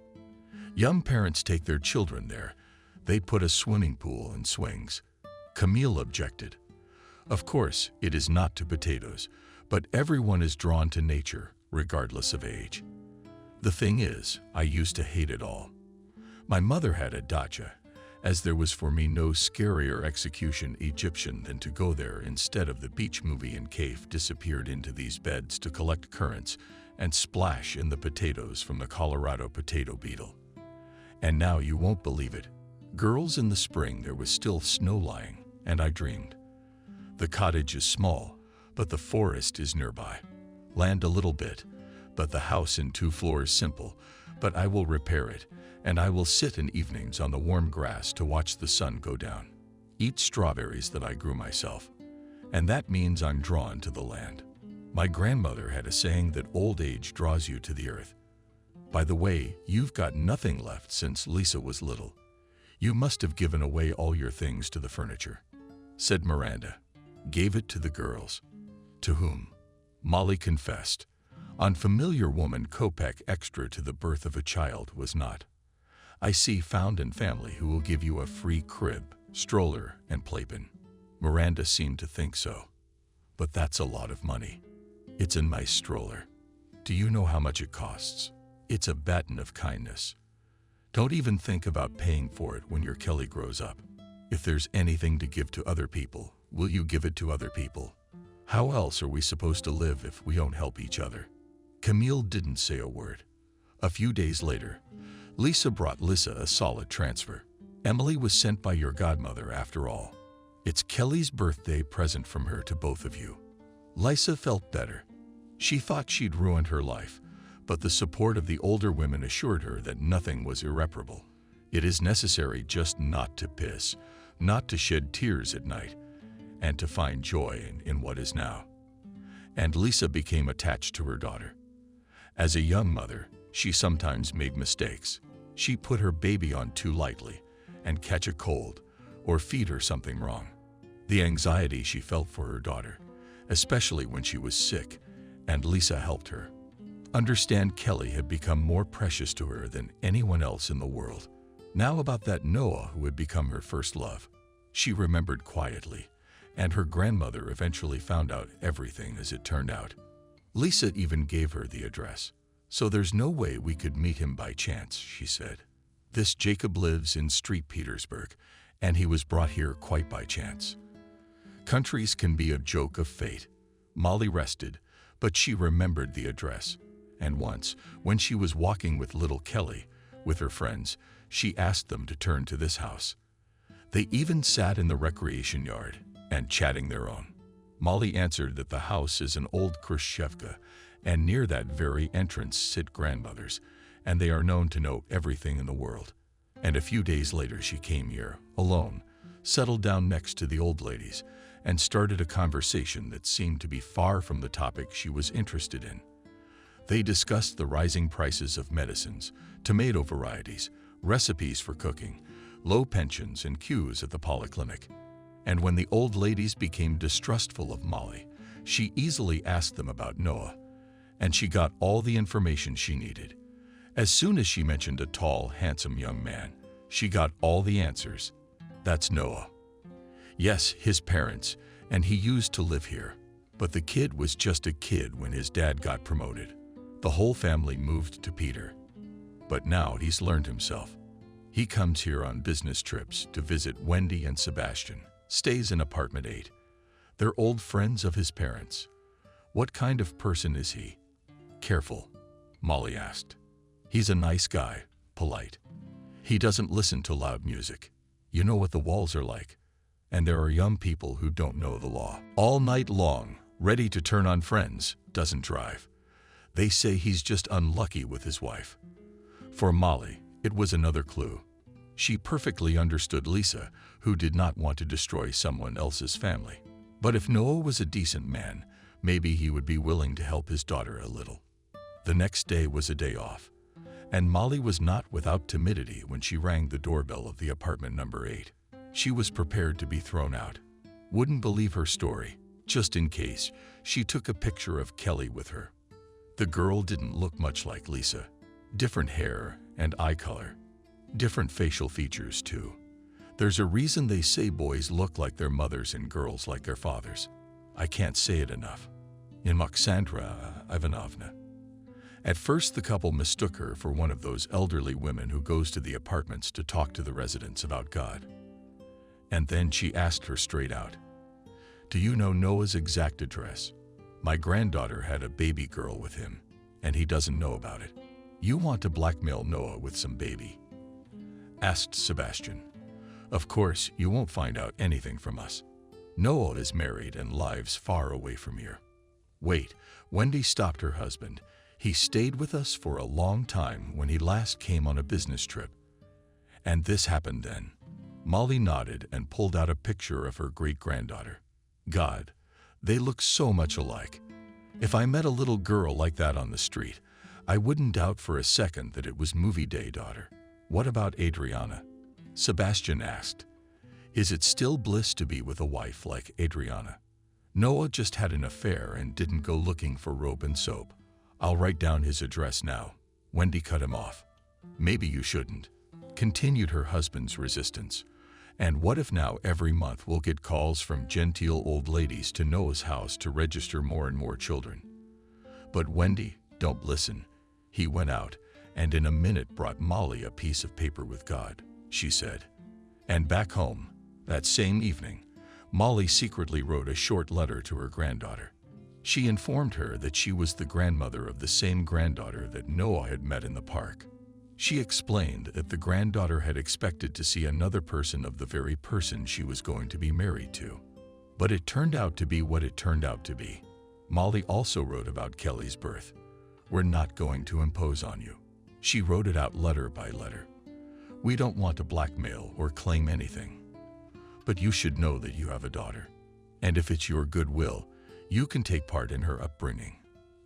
Young parents take their children there. They put a swimming pool and swings. Camille objected. Of course, it is not to potatoes, but everyone is drawn to nature, regardless of age. The thing is, I used to hate it all. My mother had a dacha, as there was for me no scarier execution Egyptian than to go there instead of the beach movie and cave disappeared into these beds to collect currants and splash in the potatoes from the Colorado potato beetle. And now you won't believe it. Girls, in the spring there was still snow lying, and I dreamed. The cottage is small, but the forest is nearby. Land a little bit, but the house in 2 floors simple, but I will repair it, and I will sit in evenings on the warm grass to watch the sun go down. Eat strawberries that I grew myself, and that means I'm drawn to the land. My grandmother had a saying that old age draws you to the earth. By the way, you've got nothing left since Lisa was little. You must have given away all your things to the furniture, said Miranda. Gave it to the girls. To whom? Molly confessed. Unfamiliar woman Kopek extra to the birth of a child was not. I see found in family who will give you a free crib, stroller, and playpen. Miranda seemed to think so. But that's a lot of money. It's a nice stroller. Do you know how much it costs? It's a baton of kindness. Don't even think about paying for it when your Kelly grows up. If there's anything to give to other people, will you give it to other people? How else are we supposed to live if we don't help each other? Camille didn't say a word. A few days later, Lisa brought Lisa a solid transfer. Emily was sent by your godmother after all. It's Kelly's birthday present from her to both of you. Lisa felt better. She thought she'd ruined her life, but the support of the older women assured her that nothing was irreparable. It is necessary just not to piss, not to shed tears at night, and to find joy in what is now. And Lisa became attached to her daughter. As a young mother, she sometimes made mistakes. She put her baby on too lightly and catch a cold or feed her something wrong. The anxiety she felt for her daughter, especially when she was sick, and Lisa helped her. Understand, Kelly had become more precious to her than anyone else in the world. Now about that Noah who had become her first love. She remembered quietly, and her grandmother eventually found out everything as it turned out. Lisa even gave her the address. So there's no way we could meet him by chance, she said. This Jacob lives in Street Petersburg, and he was brought here quite by chance. Countries can be a joke of fate. Molly rested, but she remembered the address. And once, when she was walking with little Kelly, with her friends, she asked them to turn to this house. They even sat in the recreation yard and chatting their own. Molly answered that the house is an old Khrushchevka, and near that very entrance sit grandmothers, and they are known to know everything in the world. And a few days later she came here, alone, settled down next to the old ladies, and started a conversation that seemed to be far from the topic she was interested in. They discussed the rising prices of medicines, tomato varieties, recipes for cooking, low pensions and queues at the polyclinic. And when the old ladies became distrustful of Molly, she easily asked them about Noah, and she got all the information she needed. As soon as she mentioned a tall, handsome young man, she got all the answers. That's Noah. Yes, his parents, and he used to live here. But the kid was just a kid when his dad got promoted. The whole family moved to Peter. But now he's learned himself. He comes here on business trips to visit Wendy and Sebastian, stays in apartment 8. They're old friends of his parents. What kind of person is he? Careful, Molly asked. He's a nice guy, polite. He doesn't listen to loud music. You know what the walls are like. And there are young people who don't know the law. All night long, ready to turn on friends, doesn't drive. They say he's just unlucky with his wife. For Molly, it was another clue. She perfectly understood Lisa, who did not want to destroy someone else's family. But if Noah was a decent man, maybe he would be willing to help his daughter a little. The next day was a day off, and Molly was not without timidity when she rang the doorbell of the apartment number 8. She was prepared to be thrown out. Wouldn't believe her story. Just in case, she took a picture of Kelly with her. The girl didn't look much like Lisa. Different hair and eye color. Different facial features, too. There's a reason they say boys look like their mothers and girls like their fathers. I can't say it enough. In Alexandra Ivanovna. At first, the couple mistook her for one of those elderly women who goes to the apartments to talk to the residents about God. And then she asked her straight out, "Do you know Noah's exact address? My granddaughter had a baby girl with him, and he doesn't know about it. You want to blackmail Noah with some baby?" Asked Sebastian. "Of course, you won't find out anything from us. Noah is married and lives far away from here." Wait, Wendy stopped her husband. "He stayed with us for a long time when he last came on a business trip. And this happened then." Molly nodded and pulled out a picture of her great-granddaughter. God, they look so much alike. If I met a little girl like that on the street, I wouldn't doubt for a second that it was movie day daughter. What about Adriana? Sebastian asked. Is it still bliss to be with a wife like Adriana? Noah just had an affair and didn't go looking for rope and soap. I'll write down his address now. Wendy cut him off. Maybe you shouldn't. Continued her husband's resistance. And what if now every month we'll get calls from genteel old ladies to Noah's house to register more and more children? But Wendy, don't listen. He went out and in a minute brought Molly a piece of paper with God, she said. And back home, That same evening, Molly secretly wrote a short letter to her granddaughter. She informed her that she was the grandmother of the same granddaughter that Noah had met in the park. She explained that the granddaughter had expected to see another person of the very person she was going to be married to. But it turned out to be what it turned out to be. Molly also wrote about Kelly's birth. "We're not going to impose on you." She wrote it out letter by letter. "We don't want to blackmail or claim anything. But you should know that you have a daughter. And if it's your goodwill, you can take part in her upbringing.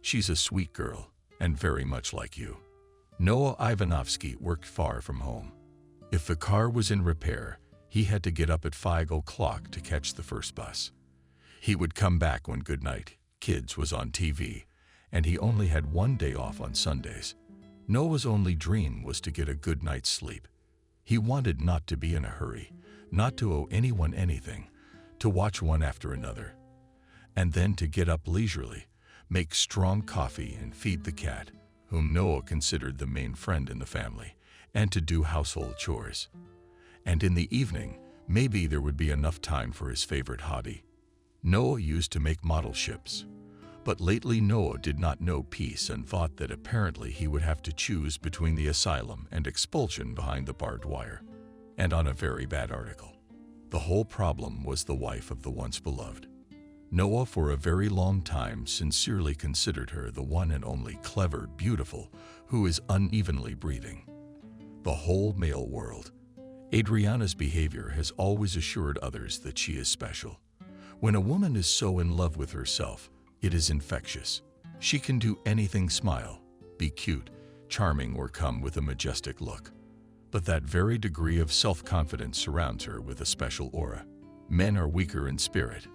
She's a sweet girl and very much like you." Noah Ivanovsky worked far from home. If the car was in repair, he had to get up at 5 o'clock to catch the first bus. He would come back when Good Night Kids was on TV, and he only had one day off on Sundays. Noah's only dream was to get a good night's sleep. He wanted not to be in a hurry, not to owe anyone anything, to watch one after another, and then to get up leisurely, make strong coffee and feed the cat, whom Noah considered the main friend in the family, and to do household chores. And in the evening, maybe there would be enough time for his favorite hobby. Noah used to make model ships. But lately Noah did not know peace and thought that apparently he would have to choose between the asylum and expulsion behind the barbed wire, and on a very bad article. The whole problem was the wife of the once beloved. Noah for a very long time sincerely considered her the one and only clever, beautiful, who is unevenly breathing. The whole male world. Adriana's behavior has always assured others that she is special. When a woman is so in love with herself, it is infectious. She can do anything, smile, be cute, charming, or come with a majestic look. But that very degree of self-confidence surrounds her with a special aura. Men are weaker in spirit.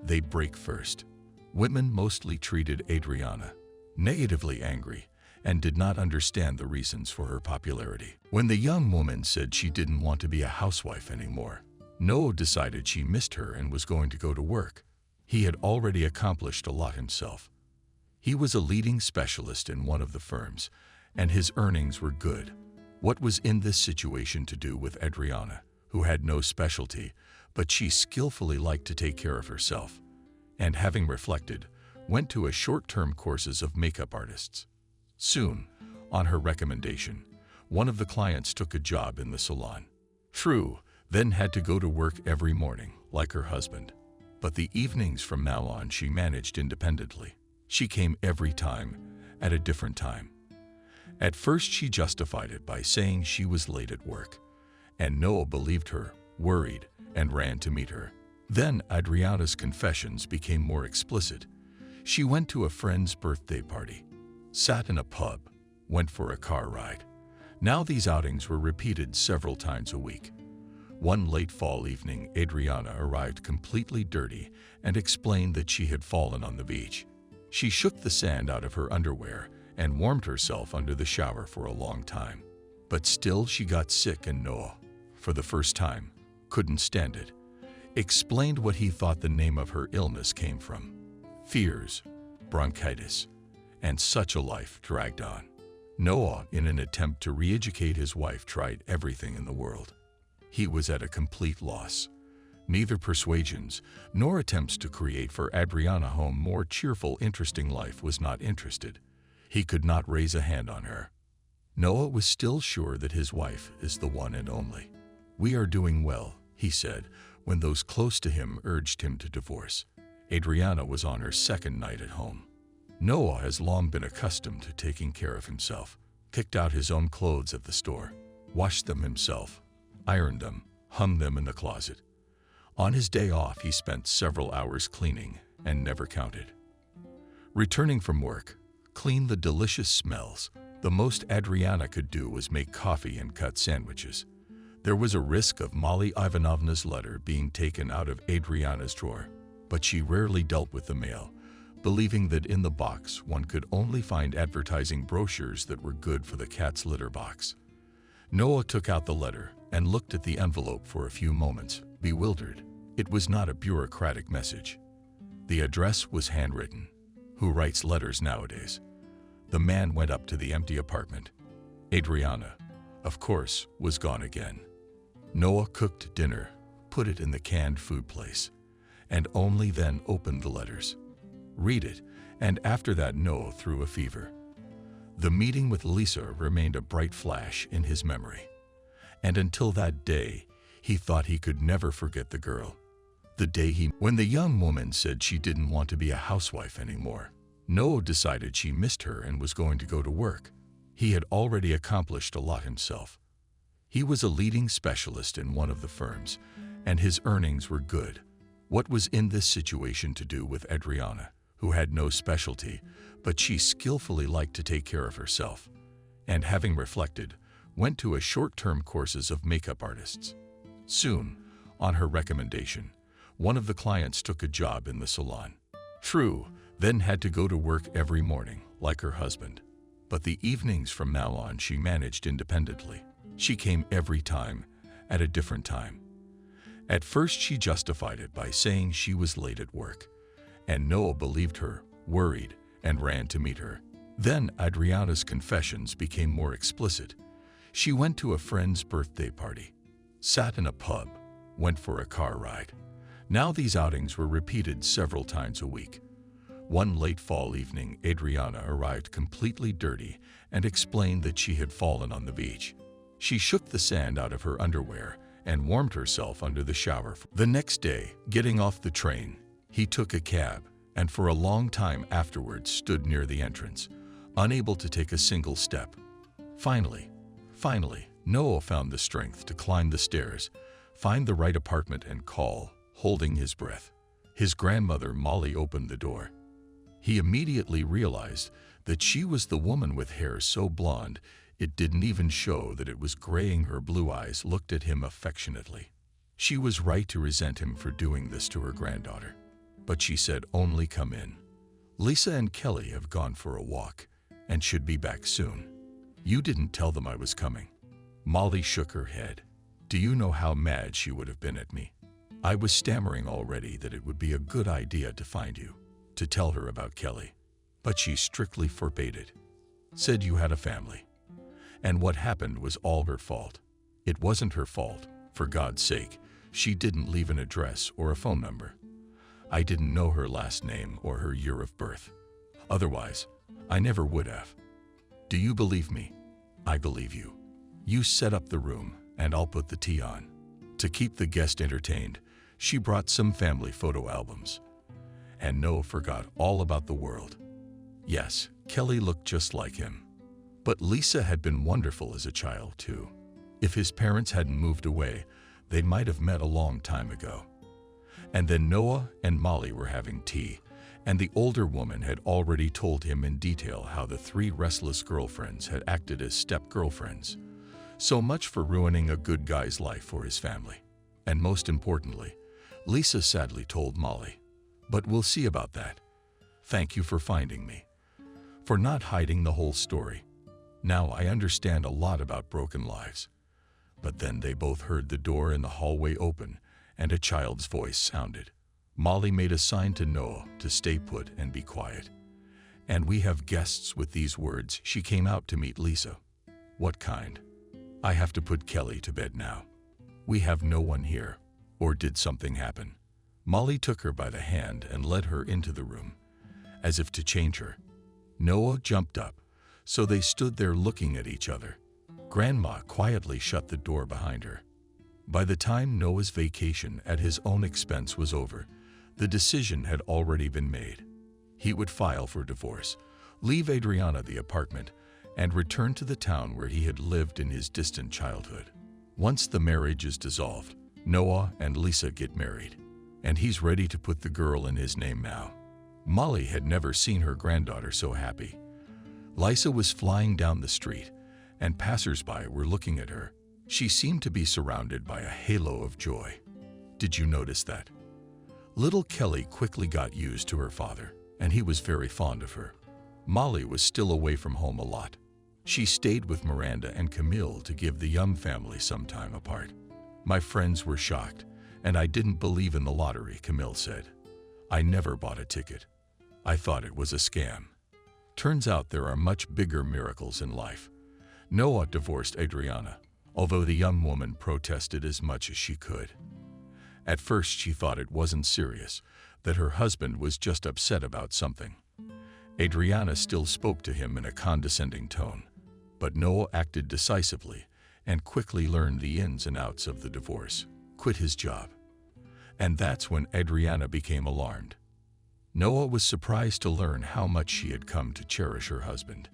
They break first. Women mostly treated Adriana negatively, angry, and did not understand the reasons for her popularity. When the young woman said she didn't want to be a housewife anymore, Noah decided she missed her and was going to go to work. He had already accomplished a lot himself. He was a leading specialist in one of the firms, and his earnings were good. What was in this situation to do with Adriana, who had no specialty, but she skillfully liked to take care of herself, and having reflected, went to a short-term courses of makeup artists. Soon, on her recommendation, one of the clients took a job in the salon. True, then had to go to work every morning, like her husband. But the evenings from now on she managed independently. She came every time, at a different time. At first she justified it by saying she was late at work, and Noah believed her, worried, and ran to meet her. Then Adriana's confessions became more explicit. She went to a friend's birthday party, sat in a pub, went for a car ride. Now these outings were repeated several times a week. One late fall evening, Adriana arrived completely dirty and explained that she had fallen on the beach. She shook the sand out of her underwear and warmed herself under the shower for a long time. But still she got sick, and Noah, for the first time, couldn't stand it. Explained what he thought the name of her illness came from. Fears, bronchitis, and such a life dragged on. Noah, in an attempt to re-educate his wife, tried everything in the world. He was at a complete loss. Neither persuasions nor attempts to create for Adriana home more cheerful, interesting life was not interested. He could not raise a hand on her. Noah was still sure that his wife is the one and only. "We are doing well," he said, when those close to him urged him to divorce. Adriana was on her second night at home. Noah has long been accustomed to taking care of himself, picked out his own clothes at the store, washed them himself, ironed them, hung them in the closet. On his day off, he spent several hours cleaning and never counted. Returning from work, cleaned the delicious smells. The most Adriana could do was make coffee and cut sandwiches. There was a risk of Molly Ivanovna's letter being taken out of Adriana's drawer, but she rarely dealt with the mail, believing that in the box one could only find advertising brochures that were good for the cat's litter box. Noah took out the letter and looked at the envelope for a few moments, bewildered. It was not a bureaucratic message. The address was handwritten. Who writes letters nowadays? The man went up to the empty apartment. Adriana, of course, was gone again. Noah cooked dinner, put it in the canned food place, and only then opened the letters. Read it, and after that Noah threw a fever. The meeting with Lisa remained a bright flash in his memory, and until that day, he thought he could never forget the girl. The day when the young woman said she didn't want to be a housewife anymore. Noah decided she missed her and was going to go to work. He had already accomplished a lot himself. He was a leading specialist in one of the firms, and his earnings were good. What was in this situation to do with Adriana, who had no specialty, but she skillfully liked to take care of herself, and having reflected, went to a short-term courses of makeup artists. Soon, on her recommendation, one of the clients took a job in the salon. True, then had to go to work every morning, like her husband. But the evenings from now on she managed independently. She came every time, at a different time. At first she justified it by saying she was late at work, and Noah believed her, worried, and ran to meet her. Then Adriana's confessions became more explicit. She went to a friend's birthday party, sat in a pub, went for a car ride. Now these outings were repeated several times a week. One late fall evening, Adriana arrived completely dirty and explained that she had fallen on the beach. She shook the sand out of her underwear and warmed herself under the shower. The next day, getting off the train, he took a cab and for a long time afterwards stood near the entrance, unable to take a single step. Finally, Noah found the strength to climb the stairs, find the right apartment and call, holding his breath. His grandmother Molly opened the door. He immediately realized that she was the woman with hair so blonde it didn't even show that it was graying. Her blue eyes looked at him affectionately. She was right to resent him for doing this to her granddaughter. But she said, "Only come in. Lisa and Kelly have gone for a walk and should be back soon. You didn't tell them I was coming." Molly shook her head. Do you know how mad she would have been at me? I was stammering already that it would be a good idea to find you, to tell her about Kelly. But she strictly forbade it. Said you had a family. And what happened was all her fault. It wasn't her fault, for God's sake. She didn't leave an address or a phone number. I didn't know her last name or her year of birth. Otherwise, I never would have. Do you believe me? I believe you. You set up the room, and I'll put the tea on. To keep the guest entertained, she brought some family photo albums. And Noah forgot all about the world. Yes, Kelly looked just like him. But Lisa had been wonderful as a child, too. If his parents hadn't moved away, they might have met a long time ago. And then Noah and Molly were having tea, and the older woman had already told him in detail how the three restless girlfriends had acted as step-girlfriends. So much for ruining a good guy's life for his family. And most importantly, Lisa sadly told Molly, "But we'll see about that. Thank you for finding me, for not hiding the whole story. Now I understand a lot about broken lives." But then they both heard the door in the hallway open and a child's voice sounded. Molly made a sign to Noah to stay put and be quiet. "And we have guests." With these words, she came out to meet Lisa. "What kind?" "I have to put Kelly to bed now. We have no one here. Or did something happen?" Molly took her by the hand and led her into the room, as if to change her. Noah jumped up, so they stood there looking at each other. Grandma quietly shut the door behind her. By the time Noah's vacation at his own expense was over, the decision had already been made. He would file for divorce, leave Adriana the apartment, and return to the town where he had lived in his distant childhood. Once the marriage is dissolved, Noah and Lisa get married, and he's ready to put the girl in his name now. Molly had never seen her granddaughter so happy. Lisa was flying down the street, and passers-by were looking at her. She seemed to be surrounded by a halo of joy. Did you notice that? Little Kelly quickly got used to her father, and he was very fond of her. Molly was still away from home a lot. She stayed with Miranda and Camille to give the young family some time apart. "My friends were shocked, and I didn't believe in the lottery," Camille said. "I never bought a ticket. I thought it was a scam. Turns out there are much bigger miracles in life." Noah divorced Adriana, although the young woman protested as much as she could. At first she thought it wasn't serious, that her husband was just upset about something. Adriana still spoke to him in a condescending tone, but Noah acted decisively and quickly learned the ins and outs of the divorce, quit his job. And that's when Adriana became alarmed. Noah was surprised to learn how much she had come to cherish her husband.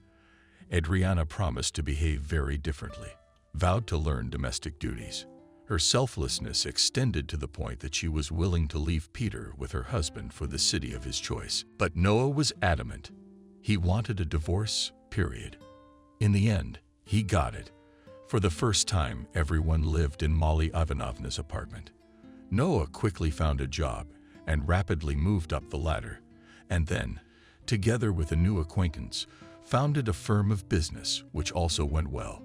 Adriana promised to behave very differently, vowed to learn domestic duties. Her selflessness extended to the point that she was willing to leave Peter with her husband for the city of his choice. But Noah was adamant. He wanted a divorce, period. In the end, he got it. For the first time, everyone lived in Molly Ivanovna's apartment. Noah quickly found a job and rapidly moved up the ladder, and then, together with a new acquaintance, founded a firm of business which also went well.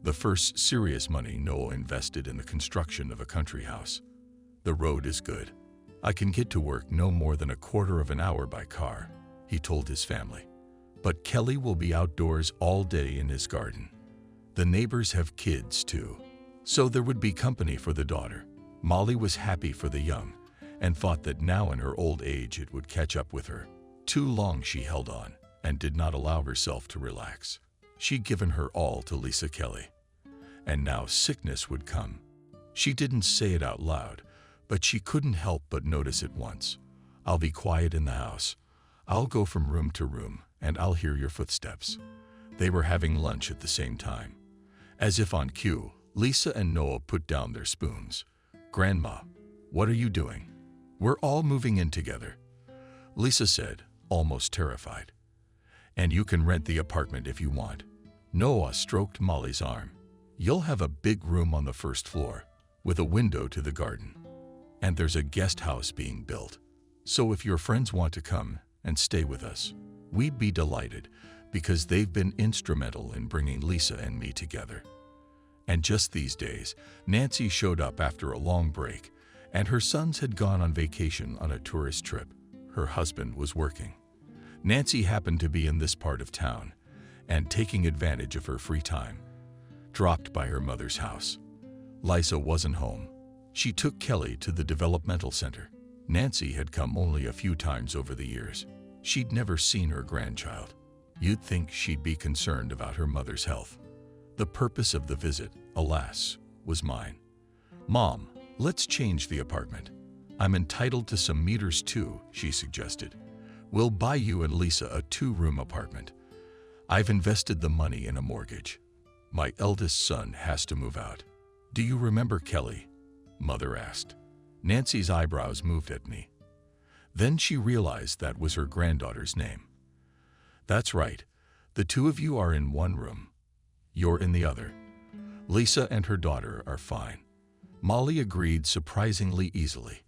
The first serious money Noah invested in the construction of a country house. The road is good. I can get to work no more than a quarter of an hour by car, he told his family. But Kelly will be outdoors all day in his garden. The neighbors have kids too, so there would be company for the daughter. Molly was happy for the young and thought that now in her old age it would catch up with her. Too long she held on and did not allow herself to relax. She'd given her all to Lisa Kelly, and now sickness would come. She didn't say it out loud, but she couldn't help but notice it once. I'll be quiet in the house. I'll go from room to room, and I'll hear your footsteps. They were having lunch at the same time. As if on cue, Lisa and Noah put down their spoons. Grandma, what are you doing? We're all moving in together, Lisa said, almost terrified. And you can rent the apartment if you want. Noah stroked Molly's arm. You'll have a big room on the first floor, with a window to the garden. And there's a guest house being built. So if your friends want to come and stay with us, we'd be delighted, because they've been instrumental in bringing Lisa and me together. And just these days, Nancy showed up after a long break, and her sons had gone on vacation on a tourist trip. Her husband was working. Nancy happened to be in this part of town, and taking advantage of her free time, dropped by her mother's house. Lisa wasn't home. She took Kelly to the developmental center. Nancy had come only a few times over the years. She'd never seen her grandchild. You'd think she'd be concerned about her mother's health. The purpose of the visit, alas, was mine. Mom, let's change the apartment. I'm entitled to some meters too, she suggested. We'll buy you and Lisa a 2-room apartment. I've invested the money in a mortgage. My eldest son has to move out. Do you remember Kelly? Mother asked. Nancy's eyebrows moved at me. Then she realized that was her granddaughter's name. That's right. The two of you are in one room. You're in the other. Lisa and her daughter are fine. Molly agreed surprisingly easily.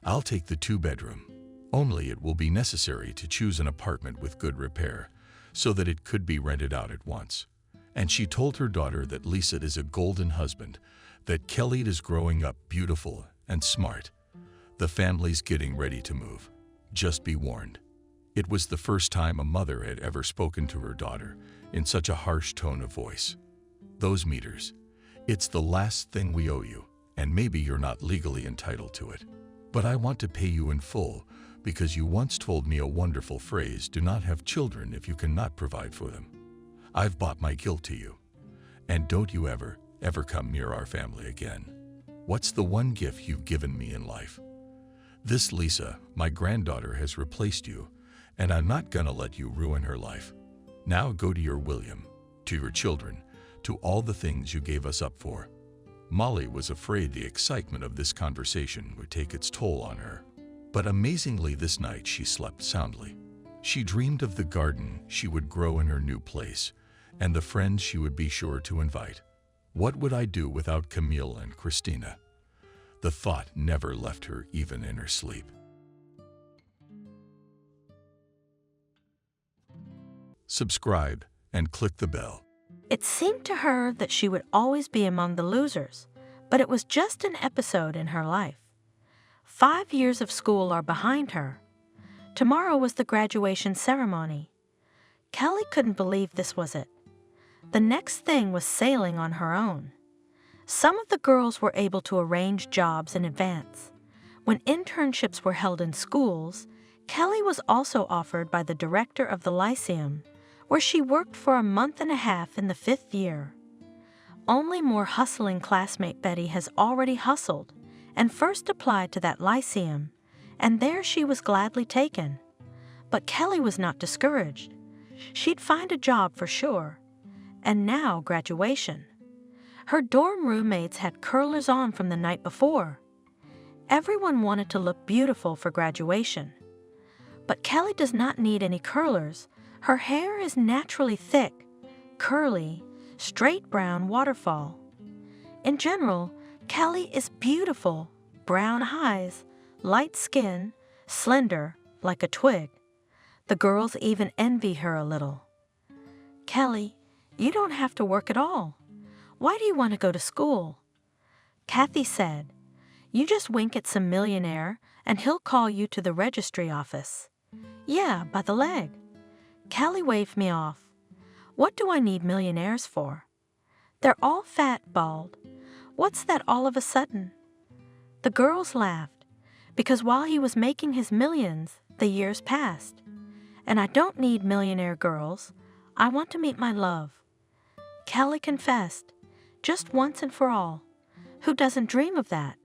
I'll take the 2-bedroom. Only it will be necessary to choose an apartment with good repair, so that it could be rented out at once. And she told her daughter that Lisa is a golden husband, that Kelly is growing up beautiful and smart. The family's getting ready to move. Just be warned. It was the first time a mother had ever spoken to her daughter in such a harsh tone of voice. Those meters. It's the last thing we owe you, and maybe you're not legally entitled to it. But I want to pay you in full, because you once told me a wonderful phrase, do not have children if you cannot provide for them. I've bought my guilt to you. And don't you ever come near our family again. What's the one gift you've given me in life? This Lisa, my granddaughter, has replaced you, and I'm not gonna let you ruin her life. Now go to your William, to your children, to all the things you gave us up for. Molly was afraid the excitement of this conversation would take its toll on her. But amazingly this night she slept soundly. She dreamed of the garden she would grow in her new place, and the friends she would be sure to invite. What would I do without Camille and Christina? The thought never left her even in her sleep. Subscribe and click the bell. It seemed to her that she would always be among the losers, but it was just an episode in her life. 5 years of school are behind her. Tomorrow was the graduation ceremony. Kelly couldn't believe this was it. The next thing was sailing on her own. Some of the girls were able to arrange jobs in advance. When internships were held in schools, Kelly was also offered by the director of the Lyceum, where she worked for a month and a half in the 5th year. Only more hustling classmate Betty has already hustled and first applied to that Lyceum, and there she was gladly taken. But Kelly was not discouraged. She'd find a job for sure. And now graduation. Her dorm roommates had curlers on from the night before. Everyone wanted to look beautiful for graduation. But Kelly does not need any curlers. Her hair is naturally thick, curly, straight brown waterfall. In general, Kelly is beautiful, brown eyes, light skin, slender, like a twig. The girls even envy her a little. Kelly, you don't have to work at all. Why do you want to go to school? Kathy said, you just wink at some millionaire and he'll call you to the registry office. Yeah, by the leg. Kelly waved me off. What do I need millionaires for? They're all fat, bald. What's that all of a sudden? The girls laughed, because while he was making his millions, the years passed. And I don't need millionaire girls. I want to meet my love. Kelly confessed, just once and for all. Who doesn't dream of that?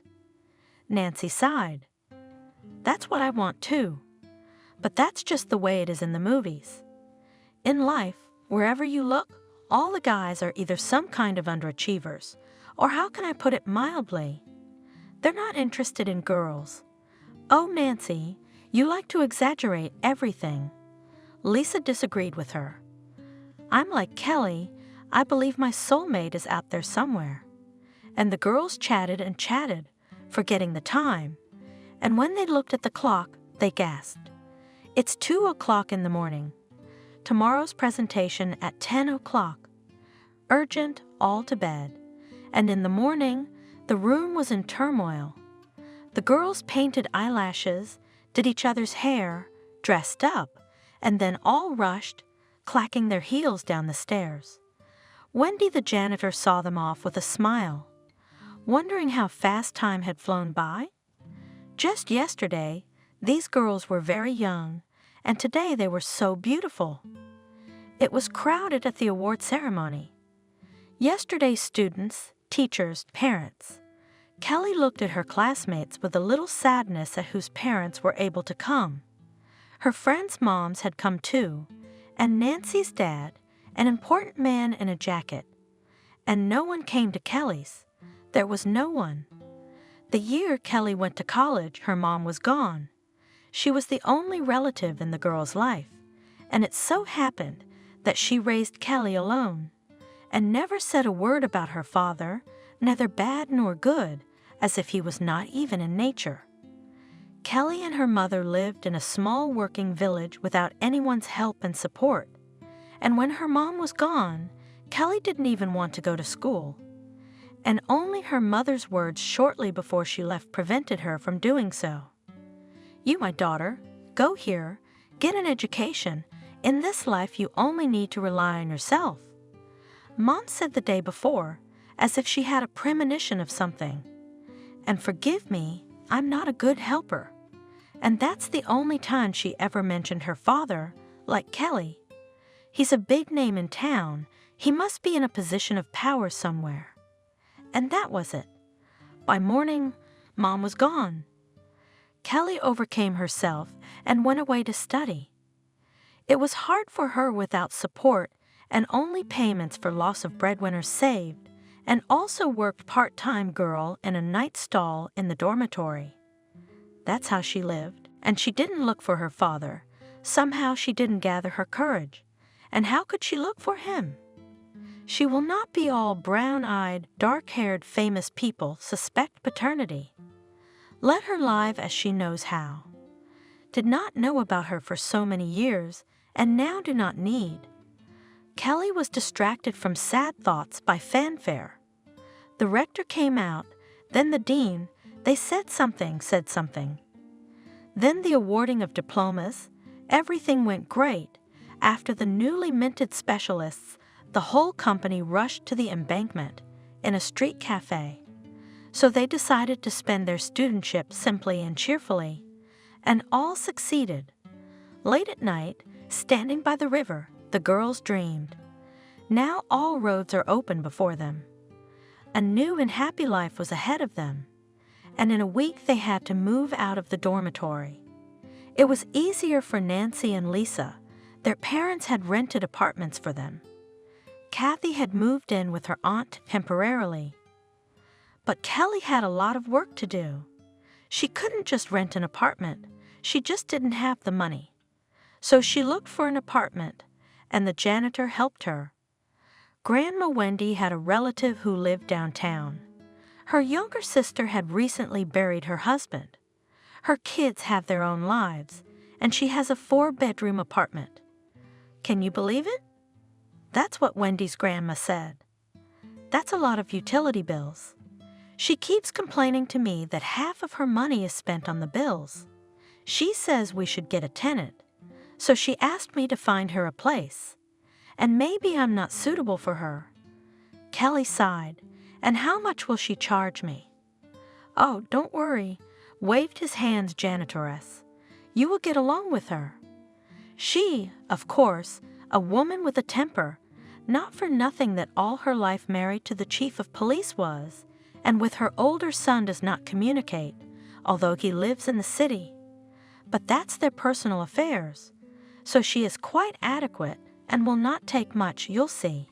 Nancy sighed. That's what I want too. But that's just the way it is in the movies. In life, wherever you look, all the guys are either some kind of underachievers, or how can I put it mildly? They're not interested in girls. Oh, Nancy, you like to exaggerate everything. Lisa disagreed with her. I'm like Kelly. I believe my soulmate is out there somewhere. And the girls chatted and chatted, forgetting the time. And when they looked at the clock, they gasped. It's 2 o'clock in the morning. Tomorrow's presentation at 10 o'clock. Urgent, all to bed. And in the morning, the room was in turmoil. The girls painted eyelashes, did each other's hair, dressed up, and then all rushed, clacking their heels down the stairs. Wendy the janitor saw them off with a smile, wondering how fast time had flown by. Just yesterday, these girls were very young, and today they were so beautiful. It was crowded at the award ceremony. Yesterday's students, teachers, parents. Kelly looked at her classmates with a little sadness at whose parents were able to come. Her friends' moms had come too, and Nancy's dad, an important man in a jacket. And no one came to Kelly's. There was no one. The year Kelly went to college, her mom was gone. She was the only relative in the girl's life, and it so happened that she raised Kelly alone, and never said a word about her father, neither bad nor good, as if he was not even in nature. Kelly and her mother lived in a small working village without anyone's help and support, and when her mom was gone, Kelly didn't even want to go to school. And only her mother's words shortly before she left prevented her from doing so. You, my daughter, go here, get an education. In this life, you only need to rely on yourself. Mom said the day before, as if she had a premonition of something. And forgive me, I'm not a good helper. And that's the only time she ever mentioned her father, like Kelly. He's a big name in town. He must be in a position of power somewhere. And that was it. By morning, Mom was gone. Kelly overcame herself and went away to study. It was hard for her without support and only payments for loss of breadwinners saved, and also worked part-time girl in a night stall in the dormitory. That's how she lived, and she didn't look for her father. Somehow she didn't gather her courage. And how could she look for him? She will not be all brown-eyed, dark-haired famous people suspect paternity. Let her live as she knows how. Did not know about her for so many years, and now do not need. Kelly was distracted from sad thoughts by fanfare. The rector came out, then the dean. They said something. Then the awarding of diplomas. Everything went great. After the newly minted specialists, the whole company rushed to the embankment, in a street cafe. So they decided to spend their studentship simply and cheerfully, and all succeeded. Late at night, standing by the river, the girls dreamed. Now all roads are open before them. A new and happy life was ahead of them, and in a week they had to move out of the dormitory. It was easier for Nancy and Lisa. Their parents had rented apartments for them. Kathy had moved in with her aunt temporarily. But Kelly had a lot of work to do. She couldn't just rent an apartment. She just didn't have the money. So she looked for an apartment, and the janitor helped her. Grandma Wendy had a relative who lived downtown. Her younger sister had recently buried her husband. Her kids have their own lives, and she has a 4-bedroom apartment. Can you believe it? That's what Wendy's grandma said. That's a lot of utility bills. She keeps complaining to me that half of her money is spent on the bills. She says we should get a tenant, so she asked me to find her a place. And maybe I'm not suitable for her. Kelly sighed. And how much will she charge me? Oh, don't worry, waved his hand janitoress. You will get along with her. She, of course, a woman with a temper, not for nothing that all her life married to the chief of police was, and with her older son does not communicate, although he lives in the city. But that's their personal affairs, so she is quite adequate and will not take much, you'll see.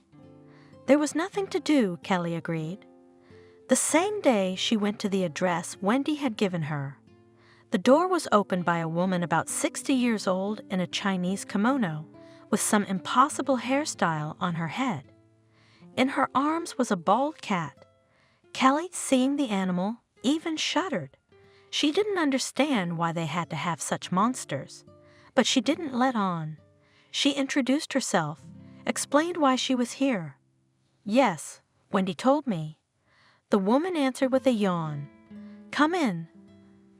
There was nothing to do, Kelly agreed. The same day she went to the address Wendy had given her. The door was opened by a woman about 60 years old in a Chinese kimono, with some impossible hairstyle on her head. In her arms was a bald cat. Kelly, seeing the animal, even shuddered. She didn't understand why they had to have such monsters, but she didn't let on. She introduced herself, explained why she was here. Yes, Wendy told me. The woman answered with a yawn. Come in.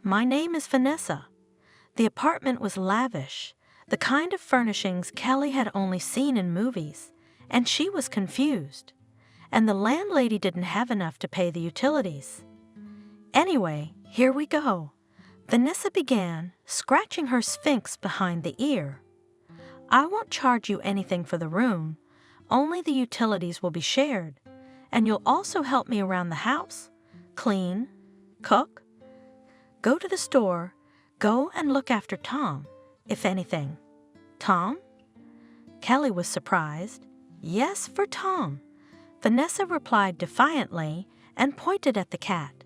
My name is Vanessa. The apartment was lavish, the kind of furnishings Kelly had only seen in movies, and she was confused. And the landlady didn't have enough to pay the utilities. Anyway, here we go. Vanessa began, scratching her sphinx behind the ear. I won't charge you anything for the room. Only the utilities will be shared. And you'll also help me around the house, clean, cook. Go to the store, go and look after Tom, if anything. Tom? Kelly was surprised. Yes, for Tom. Vanessa replied defiantly and pointed at the cat.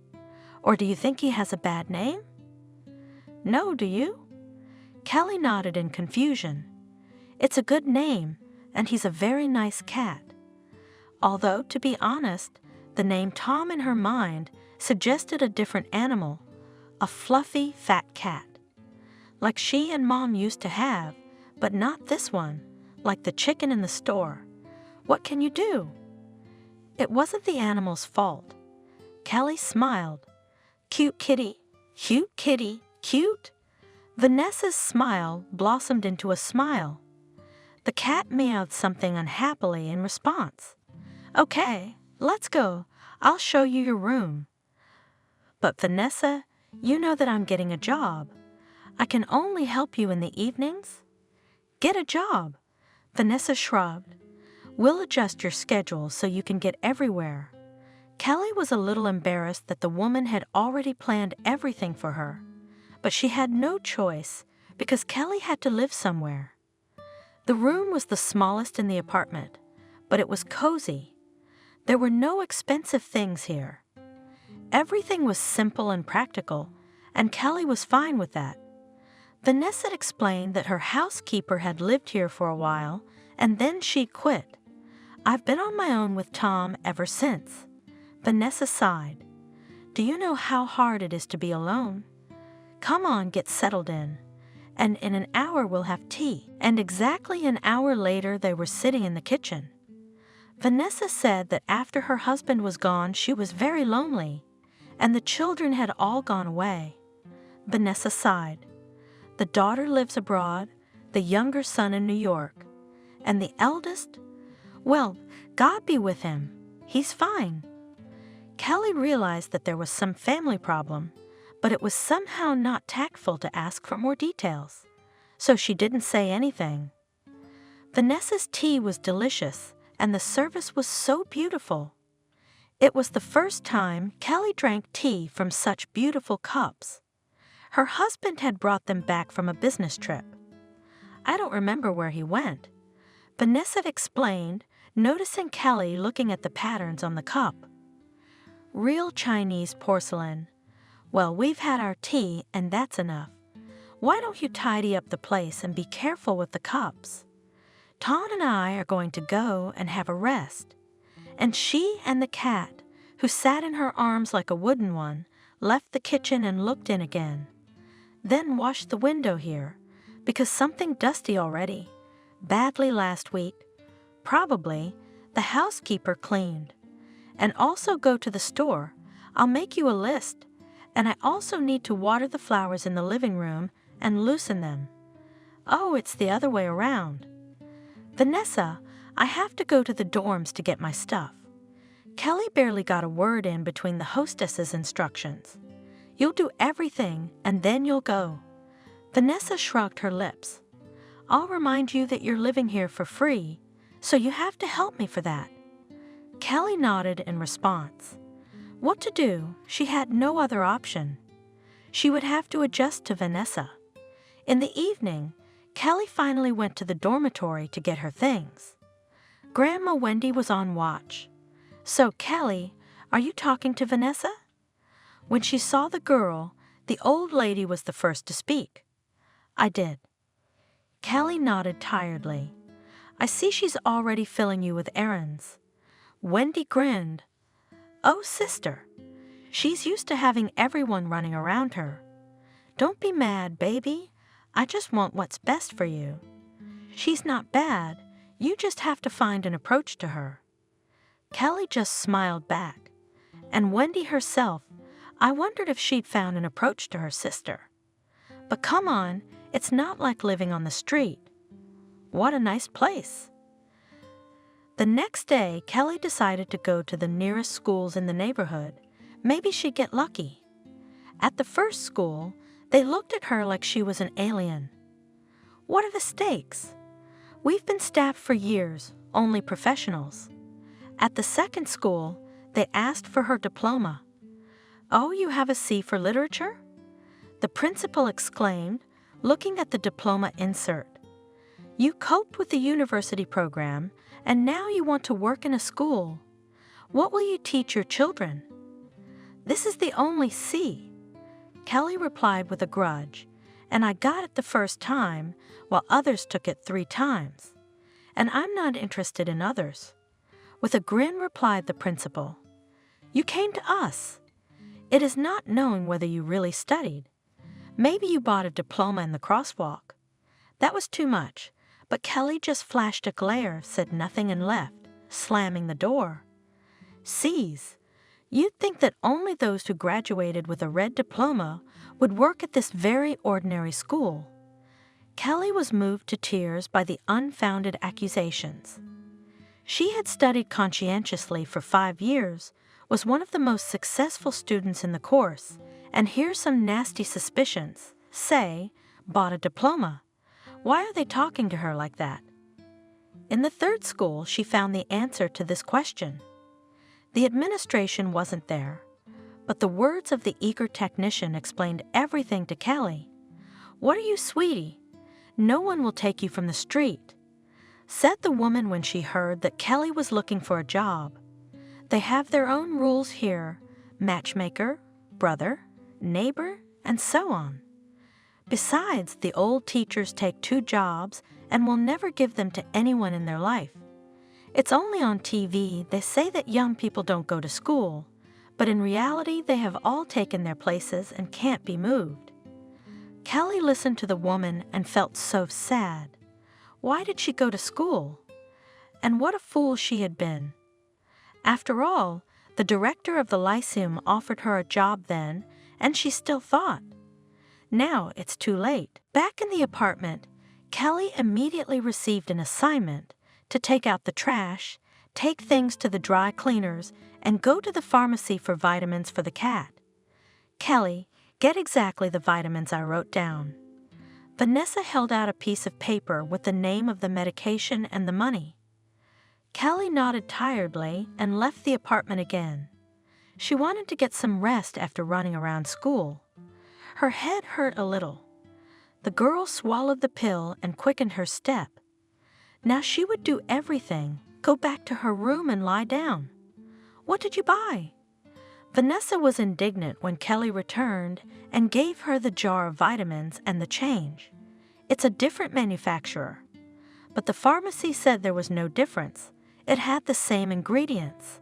Or do you think he has a bad name? No, do you? Kelly nodded in confusion. It's a good name, and he's a very nice cat. Although, to be honest, the name Tom in her mind suggested a different animal, a fluffy, fat cat. Like she and Mom used to have, but not this one, like the chicken in the store. What can you do? It wasn't the animal's fault. Kelly smiled. Cute kitty, cute kitty, cute. Vanessa's smile blossomed into a smile. The cat meowed something unhappily in response. Okay, let's go. I'll show you your room. But Vanessa, you know that I'm getting a job. I can only help you in the evenings. Get a job. Vanessa shrugged. We'll adjust your schedule so you can get everywhere. Kelly was a little embarrassed that the woman had already planned everything for her, but she had no choice because Kelly had to live somewhere. The room was the smallest in the apartment, but it was cozy. There were no expensive things here. Everything was simple and practical, and Kelly was fine with that. Vanessa explained that her housekeeper had lived here for a while, and then she quit. I've been on my own with Tom ever since. Vanessa sighed. Do you know how hard it is to be alone? Come on, get settled in. And in an hour we'll have tea. And exactly an hour later they were sitting in the kitchen. Vanessa said that after her husband was gone she was very lonely, and the children had all gone away. Vanessa sighed. The daughter lives abroad, the younger son in New York. And the eldest? Well, God be with him. He's fine. Kelly realized that there was some family problem, but it was somehow not tactful to ask for more details, so she didn't say anything. Vanessa's tea was delicious, and the service was so beautiful. It was the first time Kelly drank tea from such beautiful cups. Her husband had brought them back from a business trip. I don't remember where he went. Vanessa explained, noticing Kelly looking at the patterns on the cup. Real Chinese porcelain. Well, we've had our tea, and that's enough. Why don't you tidy up the place and be careful with the cups? Ton and I are going to go and have a rest. And she and the cat, who sat in her arms like a wooden one, left the kitchen and looked in again. Then washed the window here, because something dusty already. Badly last week. Probably the housekeeper cleaned. And also go to the store. I'll make you a list. And I also need to water the flowers in the living room and loosen them. Oh, it's the other way around. Vanessa, I have to go to the dorms to get my stuff. Kelly barely got a word in between the hostess's instructions. You'll do everything, and then you'll go. Vanessa shrugged her lips. I'll remind you that you're living here for free, so you have to help me for that. Kelly nodded in response. What to do? She had no other option. She would have to adjust to Vanessa. In the evening, Kelly finally went to the dormitory to get her things. Grandma Wendy was on watch. So, Kelly, are you talking to Vanessa? When she saw the girl, the old lady was the first to speak. I did. Kelly nodded tiredly. I see she's already filling you with errands. Wendy grinned. Oh, sister. She's used to having everyone running around her. Don't be mad, baby. I just want what's best for you. She's not bad. You just have to find an approach to her. Kelly just smiled back. And Wendy herself, I wondered if she'd found an approach to her sister. But come on, it's not like living on the street. What a nice place. The next day, Kelly decided to go to the nearest schools in the neighborhood. Maybe she'd get lucky. At the first school, they looked at her like she was an alien. What are the stakes? We've been staffed for years, only professionals. At the second school, they asked for her diploma. Oh, you have a C for literature? The principal exclaimed, looking at the diploma insert. You coped with the university program, and now you want to work in a school. What will you teach your children? This is the only C. Kelly replied with a grudge, and I got it the first time, while others took it 3 times. And I'm not interested in others. With a grin replied the principal. You came to us. It is not knowing whether you really studied. Maybe you bought a diploma in the crosswalk. That was too much, but Kelly just flashed a glare, said nothing and left, slamming the door. C's. You'd think that only those who graduated with a red diploma would work at this very ordinary school. Kelly was moved to tears by the unfounded accusations. She had studied conscientiously for 5 years, was one of the most successful students in the course, and here's some nasty suspicions. Say, bought a diploma. Why are they talking to her like that? In the third school, she found the answer to this question. The administration wasn't there, but the words of the eager technician explained everything to Kelly. What are you, sweetie? No one will take you from the street, said the woman when she heard that Kelly was looking for a job. They have their own rules here, matchmaker, brother, neighbor, and so on. Besides, the old teachers take 2 jobs and will never give them to anyone in their life. It's only on TV they say that young people don't go to school, but in reality they have all taken their places and can't be moved. Kelly listened to the woman and felt so sad. Why did she go to school? And what a fool she had been. After all, the director of the Lyceum offered her a job then, and she still thought. Now it's too late. Back in the apartment, Kelly immediately received an assignment to take out the trash, take things to the dry cleaners, and go to the pharmacy for vitamins for the cat. Kelly, get exactly the vitamins I wrote down. Vanessa held out a piece of paper with the name of the medication and the money. Kelly nodded tiredly and left the apartment again. She wanted to get some rest after running around school. Her head hurt a little. The girl swallowed the pill and quickened her step. Now she would do everything, go back to her room and lie down. What did you buy? Vanessa was indignant when Kelly returned and gave her the jar of vitamins and the change. It's a different manufacturer. But the pharmacy said there was no difference. It had the same ingredients.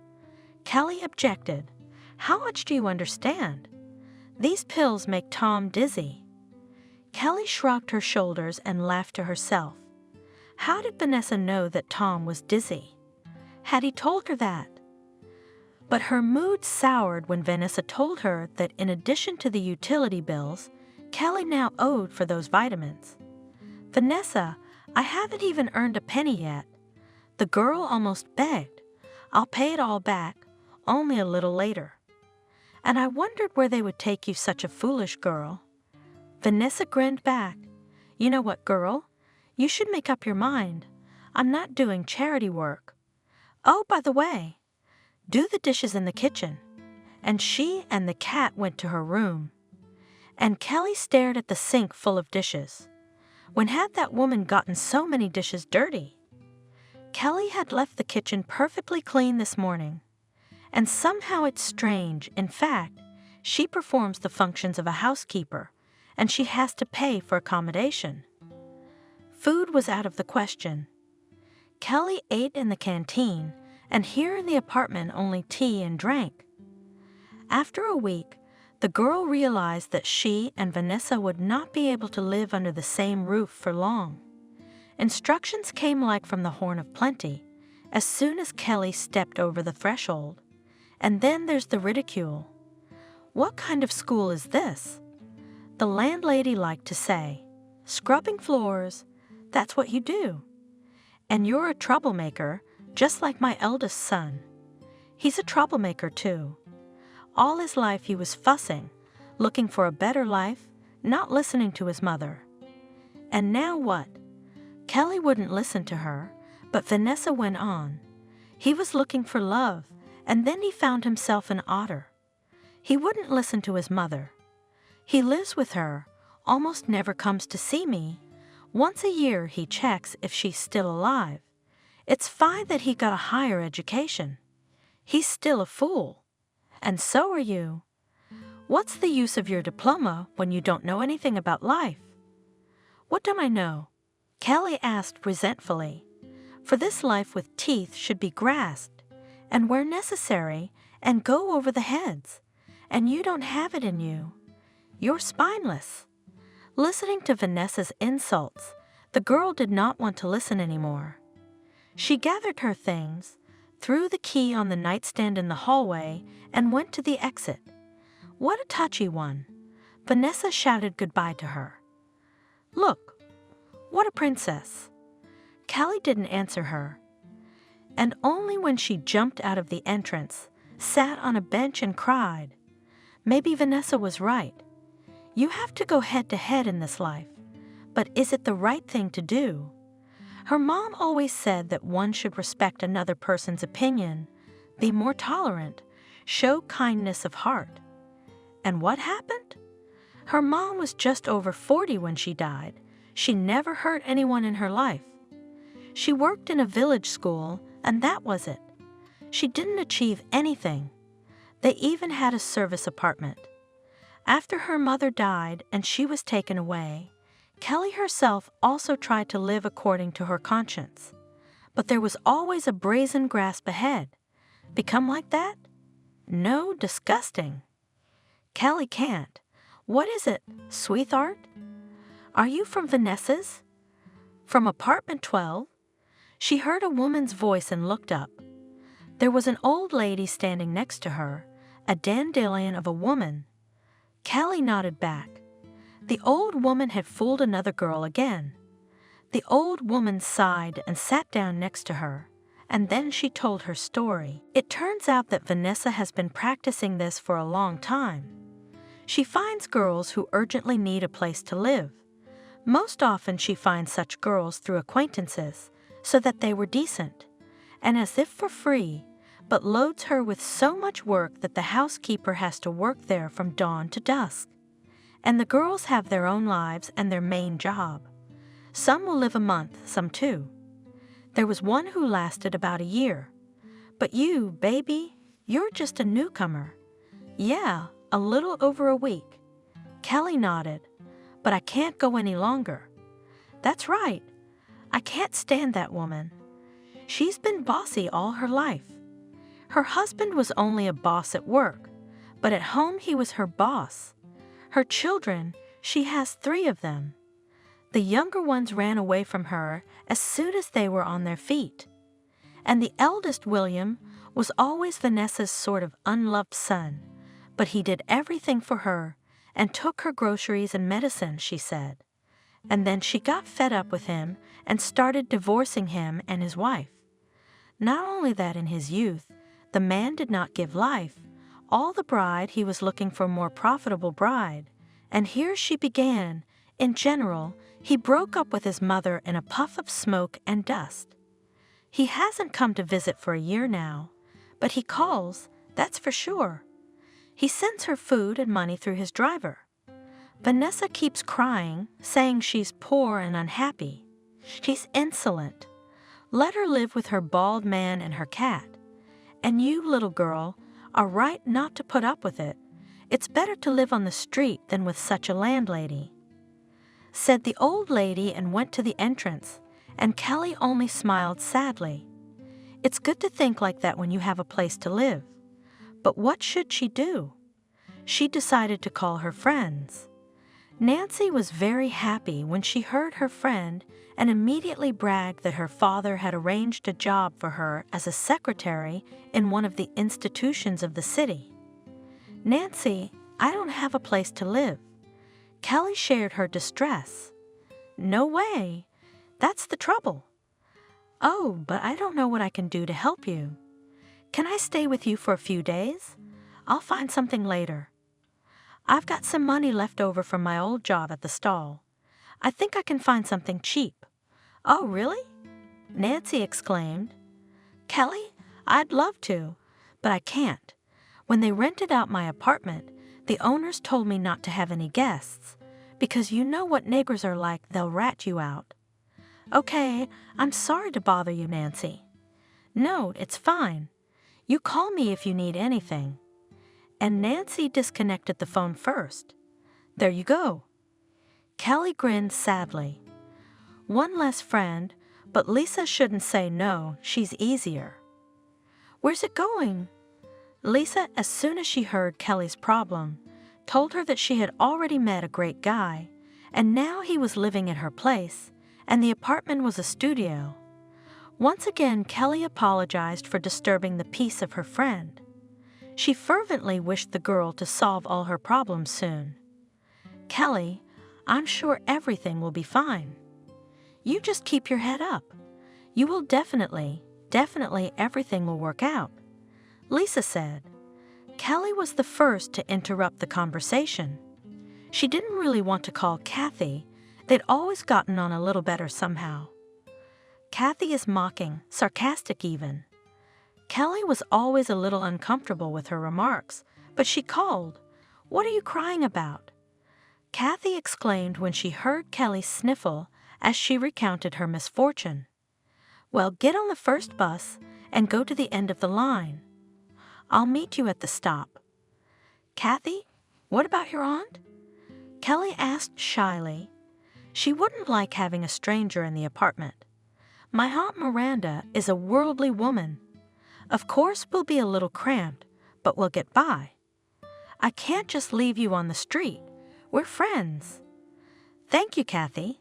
Kelly objected. How much do you understand? These pills make Tom dizzy. Kelly shrugged her shoulders and laughed to herself. How did Vanessa know that Tom was dizzy? Had he told her that? But her mood soured when Vanessa told her that in addition to the utility bills, Kelly now owed for those vitamins. Vanessa, I haven't even earned a penny yet. The girl almost begged. I'll pay it all back, only a little later. And I wondered where they would take you, such a foolish girl. Vanessa grinned back. You know what, girl? You should make up your mind. I'm not doing charity work. Oh, by the way, do the dishes in the kitchen. And she and the cat went to her room. And Kelly stared at the sink full of dishes. When had that woman gotten so many dishes dirty? Kelly had left the kitchen perfectly clean this morning. And somehow it's strange. In fact, she performs the functions of a housekeeper, and she has to pay for accommodation. Food was out of the question. Kelly ate in the canteen, and here in the apartment only tea and drank. After a week, the girl realized that she and Vanessa would not be able to live under the same roof for long. Instructions came like from the horn of plenty, as soon as Kelly stepped over the threshold. And then there's the ridicule. What kind of school is this? The landlady liked to say, scrubbing floors, that's what you do. And you're a troublemaker, just like my eldest son. He's a troublemaker too. All his life he was fussing, looking for a better life, not listening to his mother. And now what? Kelly wouldn't listen to her, but Vanessa went on. He was looking for love, and then he found himself an otter. He wouldn't listen to his mother. He lives with her, almost never comes to see me. Once a year he checks if she's still alive. It's fine that he got a higher education. He's still a fool. And so are you. What's the use of your diploma when you don't know anything about life? What don't I know? Kelly asked resentfully. For this life with teeth should be grasped, and where necessary, and go over the heads. And you don't have it in you. You're spineless. Listening to Vanessa's insults, the girl did not want to listen anymore. She gathered her things, threw the key on the nightstand in the hallway, and went to the exit. What a touchy one. Vanessa shouted goodbye to her. Look, what a princess. Kelly didn't answer her. And only when she jumped out of the entrance, sat on a bench and cried. Maybe Vanessa was right. You have to go head to head in this life. But is it the right thing to do? Her mom always said that one should respect another person's opinion, be more tolerant, show kindness of heart. And what happened? Her mom was just over 40 when she died. She never hurt anyone in her life. She worked in a village school, and that was it. She didn't achieve anything. They even had a service apartment. After her mother died and she was taken away, Kelly herself also tried to live according to her conscience. But there was always a brazen grasp ahead. Become like that? No, disgusting. Kelly can't. What is it, sweetheart? Are you from Vanessa's? From apartment 12? She heard a woman's voice and looked up. There was an old lady standing next to her, a dandelion of a woman. Kelly nodded back. The old woman had fooled another girl again. The old woman sighed and sat down next to her, and then she told her story. It turns out that Vanessa has been practicing this for a long time. She finds girls who urgently need a place to live. Most often she finds such girls through acquaintances, so that they were decent, and as if for free, but loads her with so much work that the housekeeper has to work there from dawn to dusk. And the girls have their own lives and their main job. Some will live a month, some 2. There was one who lasted about a year. But you, baby, you're just a newcomer. Yeah, a little over a week. Kelly nodded. But I can't go any longer. That's right. I can't stand that woman. She's been bossy all her life. Her husband was only a boss at work, but at home he was her boss. Her children, she has 3 of them. The younger ones ran away from her as soon as they were on their feet. And the eldest, William, was always Vanessa's sort of unloved son, but he did everything for her and took her groceries and medicine, she said. And then she got fed up with him and started divorcing him and his wife. Not only that, in his youth, the man did not give life. All the bride, he was looking for a more profitable bride. And here she began. In general, he broke up with his mother in a puff of smoke and dust. He hasn't come to visit for a year now, but he calls, that's for sure. He sends her food and money through his driver. Vanessa keeps crying, saying she's poor and unhappy. She's insolent. Let her live with her bald man and her cat. And you, little girl, are right not to put up with it. It's better to live on the street than with such a landlady, said the old lady, and went to the entrance, and Kelly only smiled sadly. It's good to think like that when you have a place to live. But what should she do? She decided to call her friends. Nancy was very happy when she heard her friend and immediately bragged that her father had arranged a job for her as a secretary in one of the institutions of the city. Nancy, I don't have a place to live. Kelly shared her distress. No way. That's the trouble. Oh, but I don't know what I can do to help you. Can I stay with you for a few days? I'll find something later. I've got some money left over from my old job at the stall. I think I can find something cheap. Oh, really? Nancy exclaimed. Kelly, I'd love to, but I can't. When they rented out my apartment, the owners told me not to have any guests, because you know what niggers are like, they'll rat you out. Okay, I'm sorry to bother you, Nancy. No, it's fine. You call me if you need anything. And Nancy disconnected the phone first. There you go. Kelly grinned sadly. One less friend, but Lisa shouldn't say no, she's easier. Where's it going? Lisa, as soon as she heard Kelly's problem, told her that she had already met a great guy, and now he was living at her place, and the apartment was a studio. Once again, Kelly apologized for disturbing the peace of her friend. She fervently wished the girl to solve all her problems soon. Kelly, I'm sure everything will be fine. You just keep your head up. You will definitely everything will work out, Lisa said. Kelly was the first to interrupt the conversation. She didn't really want to call Kathy. They'd always gotten on a little better somehow. Kathy is mocking, sarcastic even. Kelly was always a little uncomfortable with her remarks, but she called, What are you crying about? Kathy exclaimed when she heard Kelly sniffle as she recounted her misfortune. Well, get on the first bus and go to the end of the line. I'll meet you at the stop. Kathy, what about your aunt? Kelly asked shyly. She wouldn't like having a stranger in the apartment. My Aunt Miranda is a worldly woman. Of course, we'll be a little cramped, but we'll get by. I can't just leave you on the street. We're friends. Thank you, Kathy.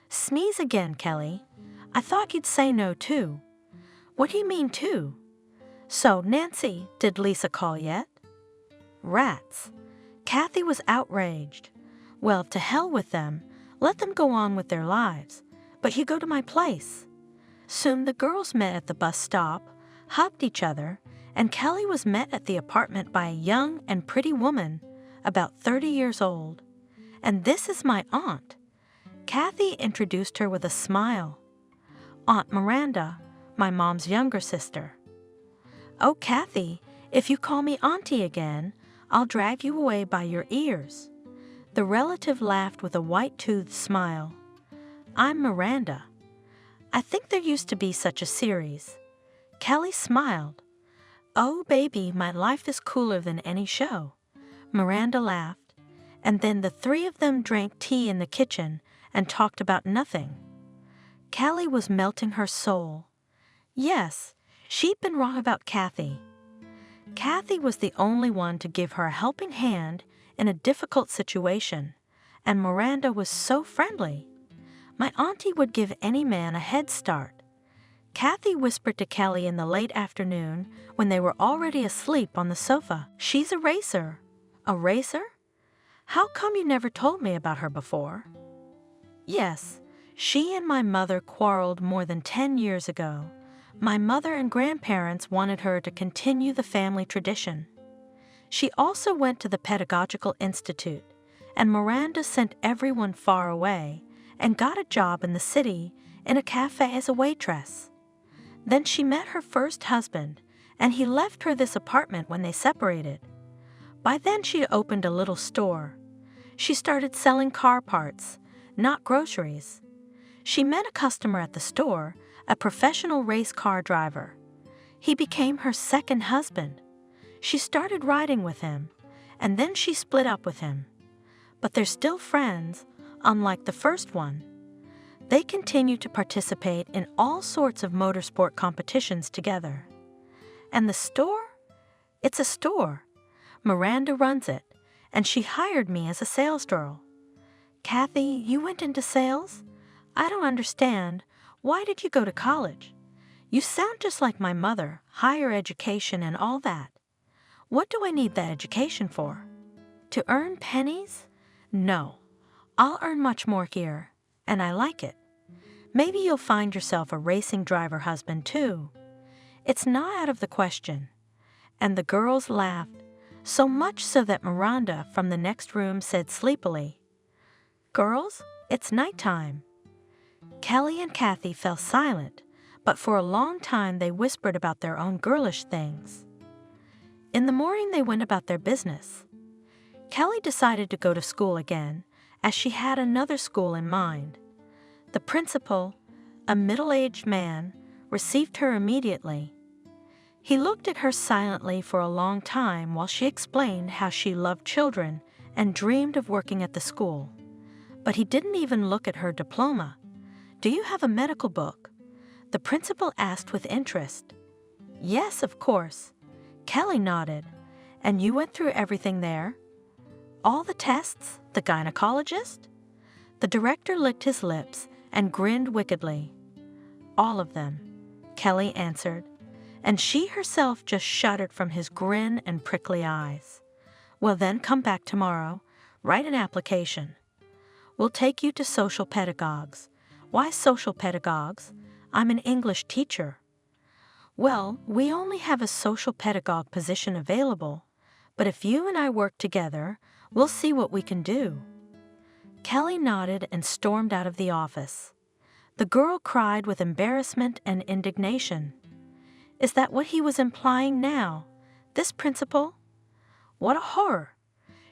Sneeze again, Kelly. I thought you'd say no, too. What do you mean, too? So, Nancy, did Lisa call yet? Rats. Kathy was outraged. Well, to hell with them. Let them go on with their lives. But you go to my place. Soon the girls met at the bus stop, hugged each other, and Kelly was met at the apartment by a young and pretty woman, about 30 years old. "And this is my aunt." Kathy introduced her with a smile. "Aunt Miranda, my mom's younger sister." "Oh, Kathy, if you call me Auntie again, I'll drag you away by your ears." The relative laughed with a white-toothed smile. "I'm Miranda. I think there used to be such a series." Kelly smiled. "Oh, baby, my life is cooler than any show." Miranda laughed, and then the three of them drank tea in the kitchen and talked about nothing. Kelly was melting her soul. Yes, she'd been wrong about Kathy. Kathy was the only one to give her a helping hand in a difficult situation, and Miranda was so friendly. My auntie would give any man a head start. Kathy whispered to Kelly in the late afternoon when they were already asleep on the sofa. "She's a racer." "A racer? How come you never told me about her before?" "Yes, she and my mother quarreled more than 10 years ago. My mother and grandparents wanted her to continue the family tradition. She also went to the Pedagogical Institute, and Miranda sent everyone far away and got a job in the city in a cafe as a waitress. Then she met her first husband, and he left her this apartment when they separated. By then she'd opened a little store. She started selling car parts, not groceries. She met a customer at the store, a professional race car driver. He became her second husband. She started riding with him, and then she split up with him. But they're still friends, unlike the first one. They continue to participate in all sorts of motorsport competitions together. And the store? It's a store. Miranda runs it, and she hired me as a sales girl." "Kathy, you went into sales? I don't understand. Why did you go to college? You sound just like my mother, higher education and all that. What do I need that education for? To earn pennies? No, I'll earn much more here, and I like it. Maybe you'll find yourself a racing driver husband too. It's not out of the question." And the girls laughed, so much so that Miranda from the next room said sleepily, "Girls, it's nighttime." Kelly and Kathy fell silent, but for a long time they whispered about their own girlish things. In the morning they went about their business. Kelly decided to go to school again, as she had another school in mind. The principal, a middle-aged man, received her immediately. He looked at her silently for a long time while she explained how she loved children and dreamed of working at the school. But he didn't even look at her diploma. "Do you have a medical book?" the principal asked with interest. "Yes, of course." Kelly nodded. "And you went through everything there? All the tests? The gynecologist?" The director licked his lips and grinned wickedly. "All of them," Kelly answered, and she herself just shuddered from his grin and prickly eyes. "Well then, come back tomorrow. Write an application. We'll take you to social pedagogues." "Why social pedagogues? I'm an English teacher." "Well, we only have a social pedagogue position available, but if you and I work together, we'll see what we can do." Kelly nodded and stormed out of the office. The girl cried with embarrassment and indignation. Is that what he was implying now? This principal? What a horror!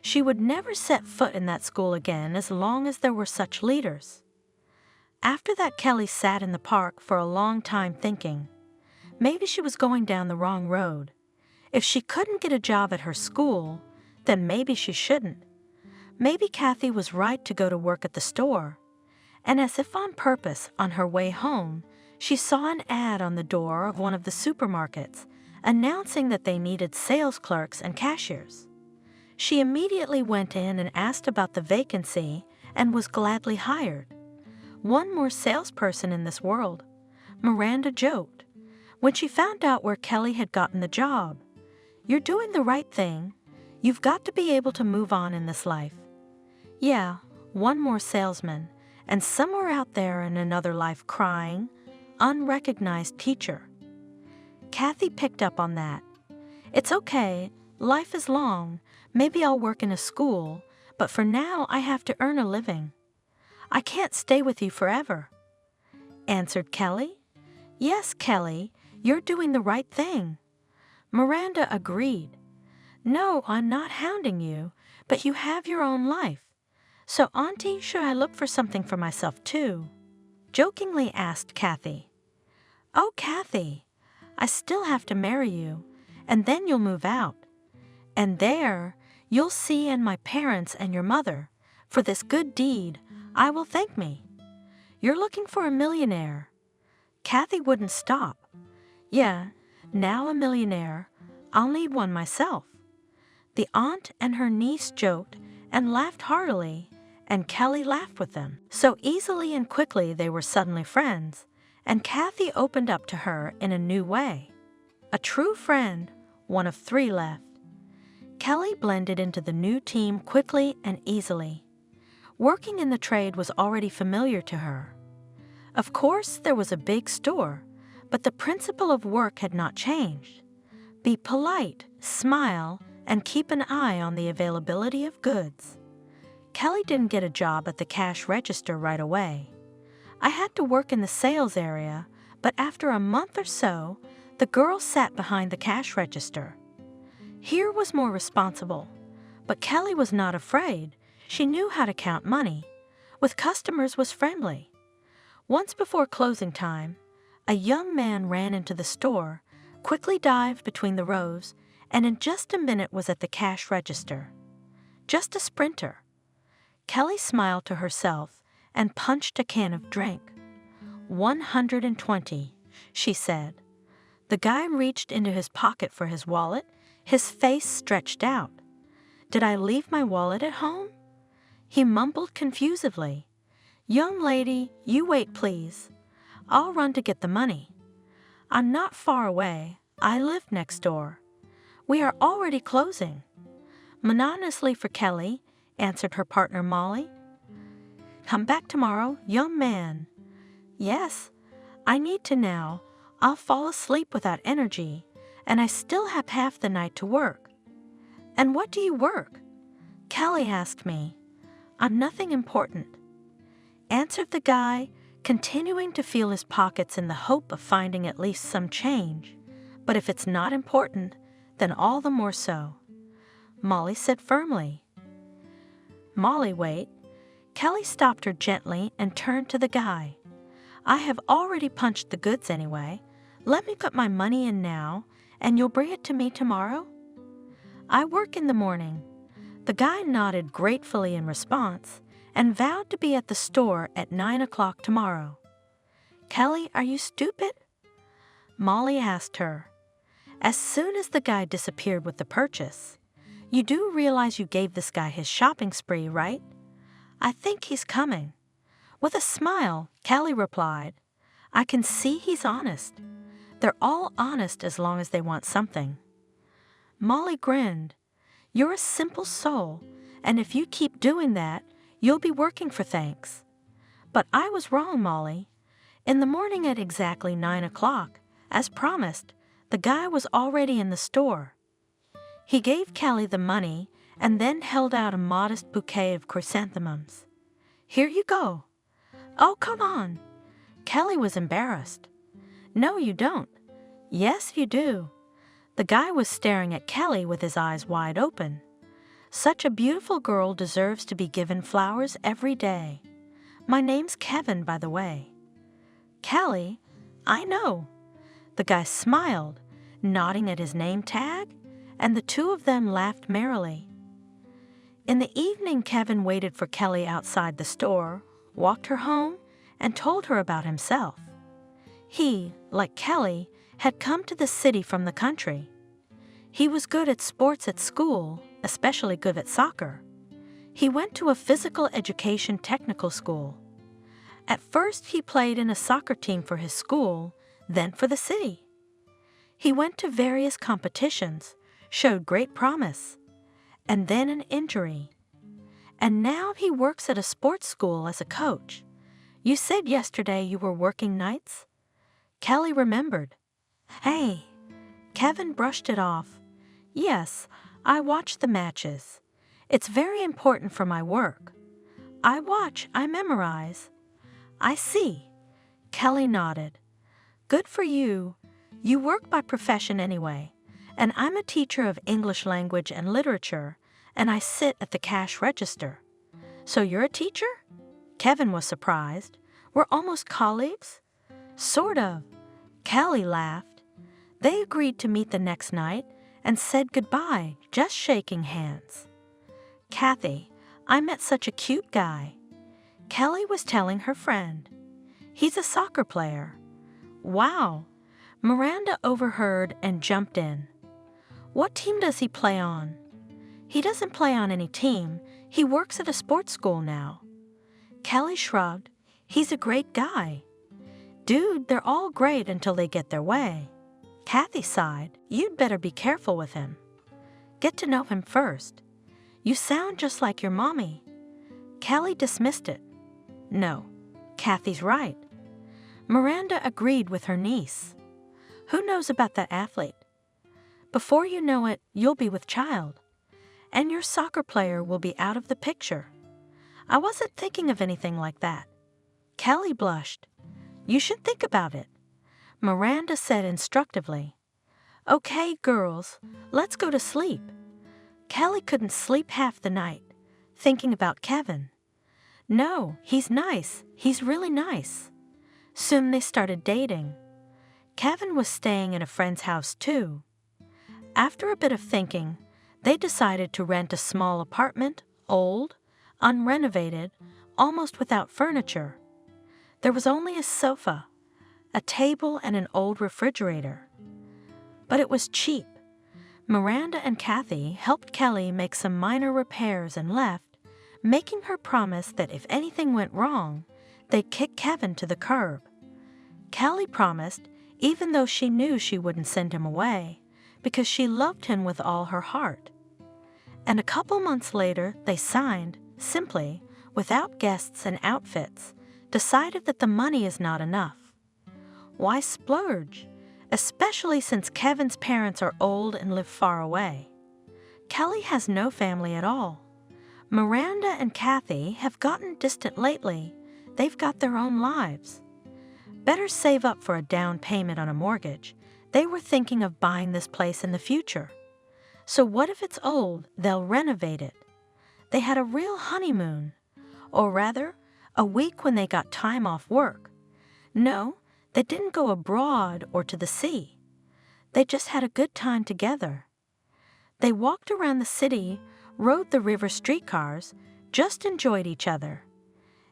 She would never set foot in that school again as long as there were such leaders. After that, Kelly sat in the park for a long time thinking. Maybe she was going down the wrong road. If she couldn't get a job at her school, then maybe she shouldn't. Maybe Kathy was right to go to work at the store. And as if on purpose, on her way home, she saw an ad on the door of one of the supermarkets announcing that they needed sales clerks and cashiers. She immediately went in and asked about the vacancy and was gladly hired. One more salesperson in this world, Miranda joked, when she found out where Kelly had gotten the job. "You're doing the right thing. You've got to be able to move on in this life." Yeah, one more salesman, and somewhere out there in another life crying, unrecognized teacher. Kathy picked up on that. It's okay, life is long, maybe I'll work in a school, but for now I have to earn a living. I can't stay with you forever, answered Kelly. Yes, Kelly, you're doing the right thing. Miranda agreed. No, I'm not hounding you, but you have your own life. So, Auntie, should I look for something for myself too? Jokingly asked Kathy. Oh, Kathy, I still have to marry you, and then you'll move out. And there, you'll see and my parents and your mother. For this good deed, I will thank me. You're looking for a millionaire. Kathy wouldn't stop. Yeah, now a millionaire. I'll need one myself. The aunt and her niece joked and laughed heartily, and Kelly laughed with them. So easily and quickly they were suddenly friends, and Kathy opened up to her in a new way. A true friend, one of 3 left. Kelly blended into the new team quickly and easily. Working in the trade was already familiar to her. Of course, there was a big store, but the principle of work had not changed. Be polite, smile, and keep an eye on the availability of goods. Kelly didn't get a job at the cash register right away. I had to work in the sales area, but after a month or so, the girl sat behind the cash register. Here was more responsible, but Kelly was not afraid. She knew how to count money. With customers was friendly. Once before closing time, a young man ran into the store, quickly dived between the rows, and in just a minute was at the cash register. Just a sprinter. Kelly smiled to herself and punched a can of drink. 120, she said. The guy reached into his pocket for his wallet, his face stretched out. Did I leave my wallet at home? He mumbled confusedly. Young lady, you wait please. I'll run to get the money. I'm not far away. I live next door. We are already closing. Monotonously for Kelly, answered her partner Molly. Come back tomorrow, young man. Yes, I need to now. I'll fall asleep without energy, and I still have half the night to work. And what do you work? Kelly asked me. I'm nothing important, answered the guy, continuing to feel his pockets in the hope of finding at least some change. But if it's not important, then all the more so, Molly said firmly. Molly, wait. Kelly stopped her gently and turned to the guy. I have already punched the goods anyway. Let me put my money in now, and you'll bring it to me tomorrow? I work in the morning. The guy nodded gratefully in response and vowed to be at the store at 9 o'clock tomorrow. Kelly, are you stupid? Molly asked her. As soon as the guy disappeared with the purchase. You do realize you gave this guy his shopping spree, right? I think he's coming. With a smile, Kelly replied, I can see he's honest. They're all honest as long as they want something. Molly grinned. You're a simple soul, and if you keep doing that, you'll be working for thanks. But I was wrong, Molly. In the morning at exactly 9 o'clock, as promised, the guy was already in the store. He gave Kelly the money and then held out a modest bouquet of chrysanthemums. Here you go. Oh, come on. Kelly was embarrassed. No, you don't. Yes, you do. The guy was staring at Kelly with his eyes wide open. Such a beautiful girl deserves to be given flowers every day. My name's Kevin, by the way. Kelly? I know. The guy smiled, nodding at his name tag, and the two of them laughed merrily. In the evening, Kevin waited for Kelly outside the store, walked her home, and told her about himself. He, like Kelly, had come to the city from the country. He was good at sports at school, especially good at soccer. He went to a physical education technical school. At first, he played in a soccer team for his school, then for the city. He went to various competitions, showed great promise, and then an injury. And now he works at a sports school as a coach. You said yesterday you were working nights? Kelly remembered. Hey, Kevin brushed it off. Yes, I watch the matches. It's very important for my work. I watch, I memorize. I see. Kelly nodded. Good for you. You work by profession anyway, and I'm a teacher of English language and literature, and I sit at the cash register. So you're a teacher? Kevin was surprised. We're almost colleagues? Sort of. Kelly laughed. They agreed to meet the next night and said goodbye, just shaking hands. Kathy, I met such a cute guy. Kelly was telling her friend. He's a soccer player. Wow. Miranda overheard and jumped in. What team does he play on? He doesn't play on any team. He works at a sports school now. Kelly shrugged. He's a great guy. Dude, they're all great until they get their way. Kathy sighed. You'd better be careful with him. Get to know him first. You sound just like your mommy. Kelly dismissed it. No, Kathy's right. Miranda agreed with her niece. Who knows about that athlete? Before you know it, you'll be with child. And your soccer player will be out of the picture. I wasn't thinking of anything like that. Kelly blushed. You should think about it. Miranda said instructively. Okay, girls, let's go to sleep. Kelly couldn't sleep half the night, thinking about Kevin. No, he's nice. He's really nice. Soon they started dating. Kevin was staying in a friend's house too. After a bit of thinking, they decided to rent a small apartment, old, unrenovated, almost without furniture. There was only a sofa, a table, and an old refrigerator. But it was cheap. Miranda and Kathy helped Kelly make some minor repairs and left, making her promise that if anything went wrong, they'd kick Kevin to the curb. Kelly promised, even though she knew she wouldn't send him away, because she loved him with all her heart. And a couple months later, they signed, simply, without guests and outfits, decided that the money is not enough. Why splurge? Especially since Kevin's parents are old and live far away. Kelly has no family at all. Miranda and Kathy have gotten distant lately. They've got their own lives. Better save up for a down payment on a mortgage. They were thinking of buying this place in the future. So what if it's old? They'll renovate it. They had a real honeymoon. Or rather, a week when they got time off work. No, they didn't go abroad or to the sea. They just had a good time together. They walked around the city, rode the river streetcars, just enjoyed each other.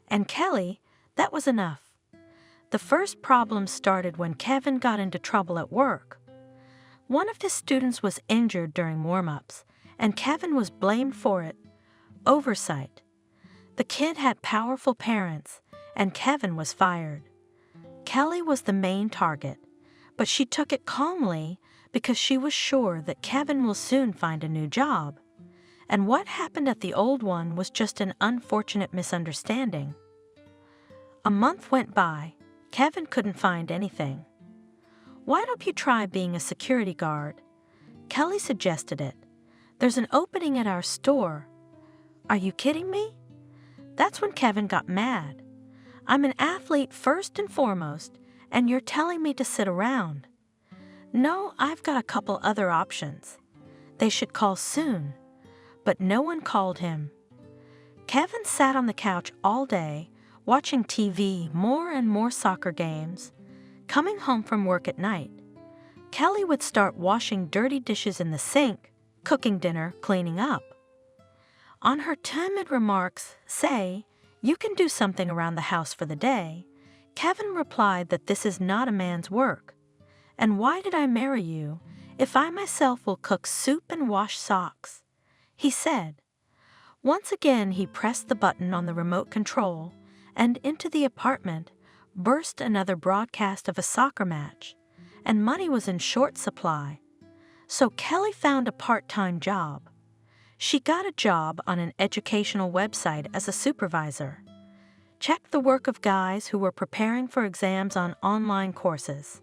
And Kelly, that was enough. The first problem started when Kevin got into trouble at work. One of his students was injured during warm-ups, and Kevin was blamed for it. Oversight. The kid had powerful parents, and Kevin was fired. Kelly was the main target, but she took it calmly because she was sure that Kevin will soon find a new job. And what happened at the old one was just an unfortunate misunderstanding. A month went by. Kevin couldn't find anything. Why don't you try being a security guard? Kelly suggested it. There's an opening at our store. Are you kidding me? That's when Kevin got mad. I'm an athlete first and foremost, and you're telling me to sit around. No, I've got a couple other options. They should call soon. But no one called him. Kevin sat on the couch all day, watching TV, more and more soccer games. Coming home from work at night, Kelly would start washing dirty dishes in the sink, cooking dinner, cleaning up. On her timid remarks, say, "You can do something around the house for the day," Kevin replied that this is not a man's work. And why did I marry you if I myself will cook soup and wash socks? He said. Once again he pressed the button on the remote control, and into the apartment burst another broadcast of a soccer match, and money was in short supply. So Kelly found a part-time job. She got a job on an educational website as a supervisor. checked the work of guys who were preparing for exams on online courses.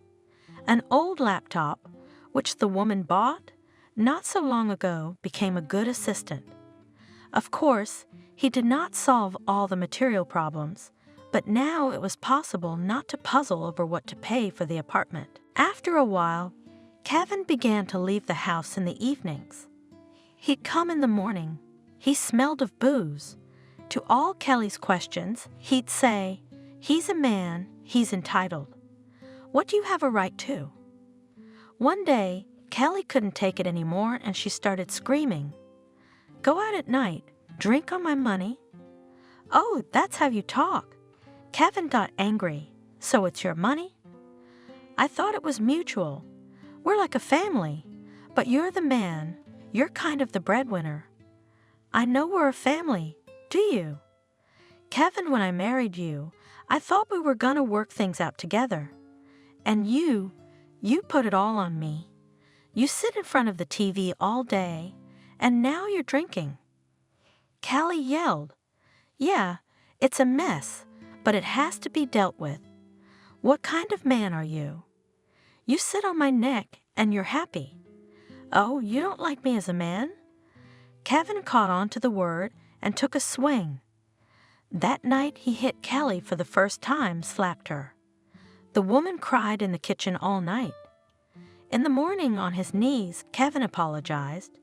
An old laptop, which the woman bought not so long ago, became a good assistant. Of course, he did not solve all the material problems, but now it was possible not to puzzle over what to pay for the apartment. After a while, Kevin began to leave the house in the evenings. He'd come in the morning. He smelled of booze. To all Kelly's questions, he'd say, "He's a man, he's entitled. What do you have a right to?" One day, Kelly couldn't take it anymore and she started screaming. "Go out at night, drink on my money?" "Oh, that's how you talk." Kevin got angry. "So it's your money?" "I thought it was mutual. We're like a family, but you're the man. You're kind of the breadwinner." "I know we're a family. Do you?" "Kevin, when I married you, I thought we were gonna work things out together. And you put it all on me. You sit in front of the TV all day, and now you're drinking." Kelly yelled, "Yeah, it's a mess, but it has to be dealt with. What kind of man are you? You sit on my neck and you're happy. Oh, you don't like me as a man?" Kevin caught on to the word and took a swing. That night he hit Kelly for the first time, slapped her. The woman cried in the kitchen all night. In the morning, on his knees, Kevin apologized.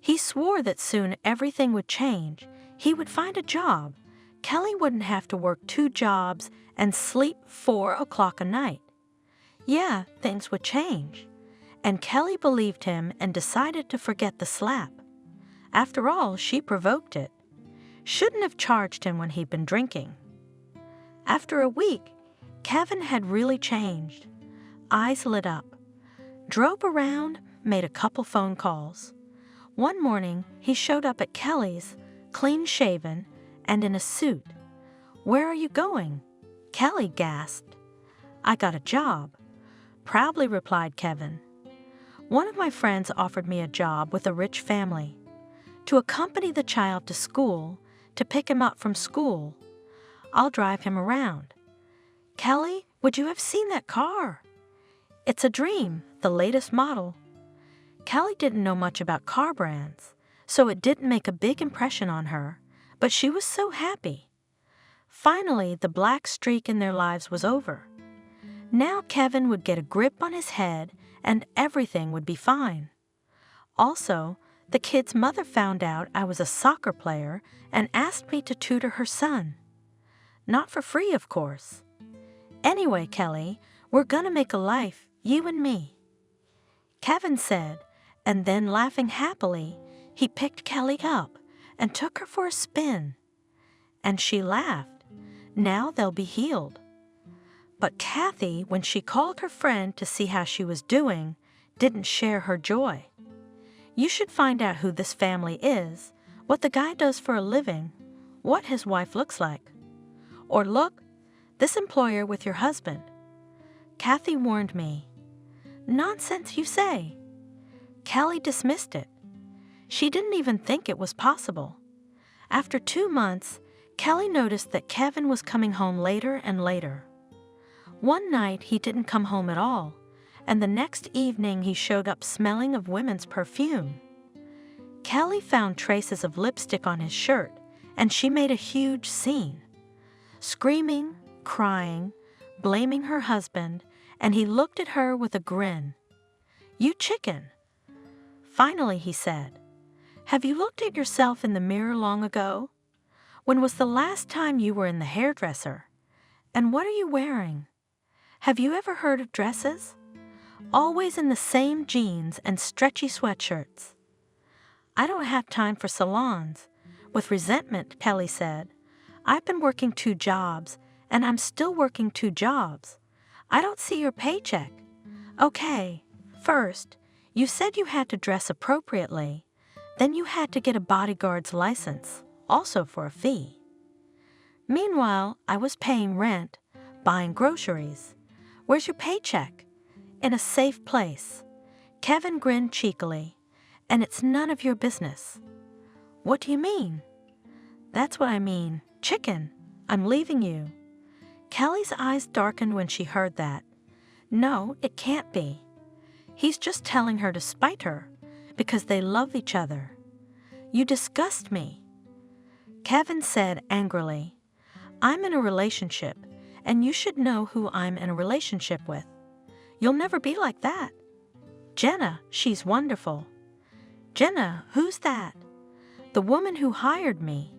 He swore that soon everything would change. He would find a job. Kelly wouldn't have to work 2 jobs and sleep 4 o'clock a night. Yeah, things would change. And Kelly believed him and decided to forget the slap. After all, she provoked it. Shouldn't have charged him when he'd been drinking. After a week, Kevin had really changed. Eyes lit up. Drove around, made a couple phone calls. One morning, he showed up at Kelly's, clean-shaven and in a suit. "Where are you going?" Kelly gasped. "I got a job," proudly replied Kevin. "One of my friends offered me a job with a rich family, to accompany the child to school, to pick him up from school. I'll drive him around." "Kelly, would you have seen that car? It's a dream, the latest model." Kelly didn't know much about car brands, so it didn't make a big impression on her, but she was so happy. Finally, the black streak in their lives was over. Now Kevin would get a grip on his head and everything would be fine. Also, the kid's mother found out I was a soccer player and asked me to tutor her son. Not for free, of course. "Anyway, Kelly, we're gonna make a life, you and me," Kevin said, and then laughing happily, he picked Kelly up and took her for a spin. And she laughed. Now they'll be healed. But Kathy, when she called her friend to see how she was doing, didn't share her joy. You should find out who this family is, what the guy does for a living, what his wife looks like. Or look, this employer with your husband. Kathy warned me. "Nonsense, you say." Kelly dismissed it. She didn't even think it was possible. After 2 months, Kelly noticed that Kevin was coming home later and later. One night he didn't come home at all, and the next evening he showed up smelling of women's perfume. Kelly found traces of lipstick on his shirt, and she made a huge scene. Screaming, crying, blaming her husband, and he looked at her with a grin. "You chicken." Finally he said, "Have you looked at yourself in the mirror long ago? When was the last time you were in the hairdresser? And what are you wearing? Have you ever heard of dresses? Always in the same jeans and stretchy sweatshirts." "I don't have time for salons." With resentment, Kelly said, "I've been working 2 jobs, and I'm still working 2 jobs. I don't see your paycheck." "Okay, first, you said you had to dress appropriately. Then you had to get a bodyguard's license, also for a fee. Meanwhile, I was paying rent, buying groceries. Where's your paycheck?" "In a safe place." Kevin grinned cheekily. "And it's none of your business." "What do you mean?" "That's what I mean. Chicken. I'm leaving you." Kelly's eyes darkened when she heard that. No, it can't be. He's just telling her to spite her, because they love each other. "You disgust me." Kevin said angrily, "I'm in a relationship, and you should know who I'm in a relationship with. You'll never be like that." "Jenna, she's wonderful." "Jenna, who's that?" "The woman who hired me."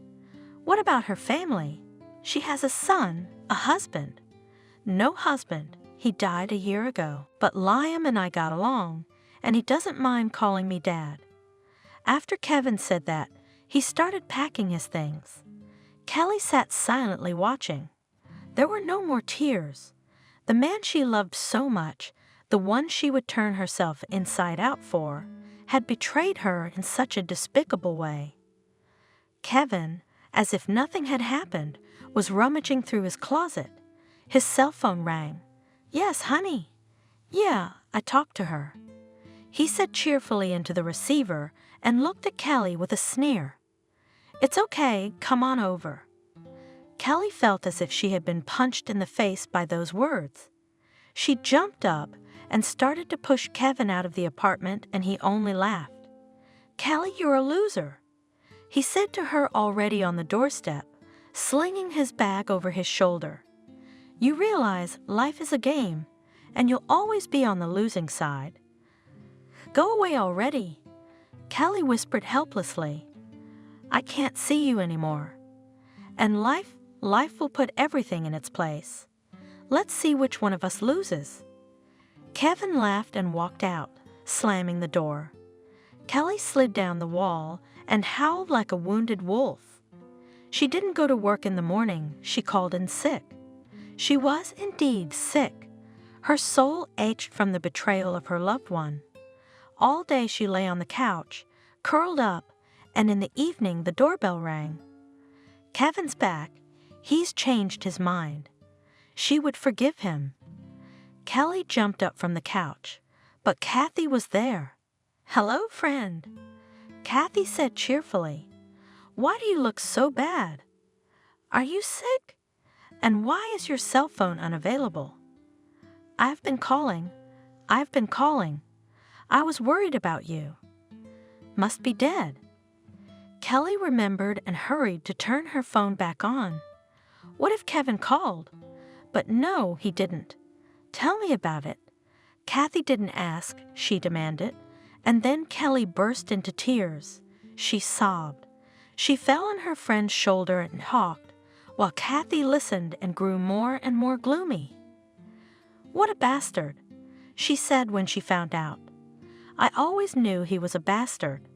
"What about her family?" "She has a son, a husband." "No husband. He died a year ago. But Liam and I got along, and he doesn't mind calling me Dad." After Kevin said that, he started packing his things. Kelly sat silently watching. There were no more tears. The man she loved so much, the one she would turn herself inside out for, had betrayed her in such a despicable way. Kevin, as if nothing had happened, was rummaging through his closet. His cell phone rang. "Yes, honey." "Yeah, I talked to her." He said cheerfully into the receiver and looked at Kelly with a sneer. "It's okay, come on over." Kelly felt as if she had been punched in the face by those words. She jumped up and started to push Kevin out of the apartment, and he only laughed. "Kelly, you're a loser," he said to her already on the doorstep, slinging his bag over his shoulder. "You realize life is a game, and you'll always be on the losing side." "Go away already," Kelly whispered helplessly. "I can't see you anymore. And life will put everything in its place. Let's see which one of us loses." Kevin laughed and walked out, slamming the door. Kelly slid down the wall and howled like a wounded wolf. She didn't go to work in the morning. She called in sick. She was indeed sick. Her soul ached from the betrayal of her loved one. All day she lay on the couch, curled up, and in the evening the doorbell rang. Kevin's back. He's changed his mind. She would forgive him. Kelly jumped up from the couch, but Kathy was there. "Hello, friend," Kathy said cheerfully. "Why do you look so bad? Are you sick? And why is your cell phone unavailable?" I've been calling. I was worried about you." "Must be dead." Kelly remembered and hurried to turn her phone back on. What if Kevin called? But no, he didn't. "Tell me about it." Kathy didn't ask, she demanded. And then Kelly burst into tears. She sobbed. She fell on her friend's shoulder and talked, while Kathy listened and grew more and more gloomy. "What a bastard," she said when she found out. "I always knew he was a bastard.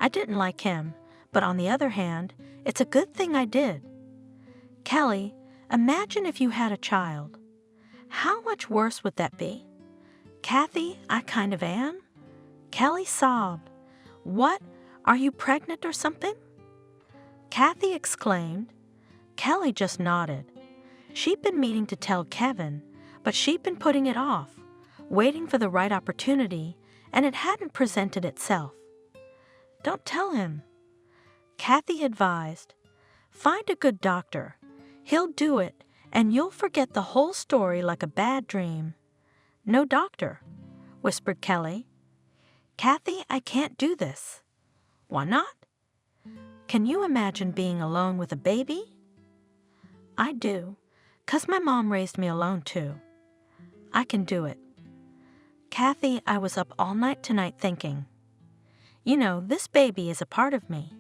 I didn't like him, but on the other hand, it's a good thing I did." Kelly, imagine if you had a child. How much worse would that be? "Kathy, I kind of am." Kelly sobbed. "What? Are you pregnant or something?" Kathy exclaimed. Kelly just nodded. She'd been meaning to tell Kevin, but she'd been putting it off, waiting for the right opportunity, and it hadn't presented itself. "Don't tell him," Kathy advised. "Find a good doctor. He'll do it, and you'll forget the whole story like a bad dream." "No doctor," whispered Kelly. "Kathy, I can't do this." "Why not?" "Can you imagine being alone with a baby?" "I do, 'cause my mom raised me alone too. I can do it." "Kathy, I was up all night tonight thinking. You know, this baby is a part of me.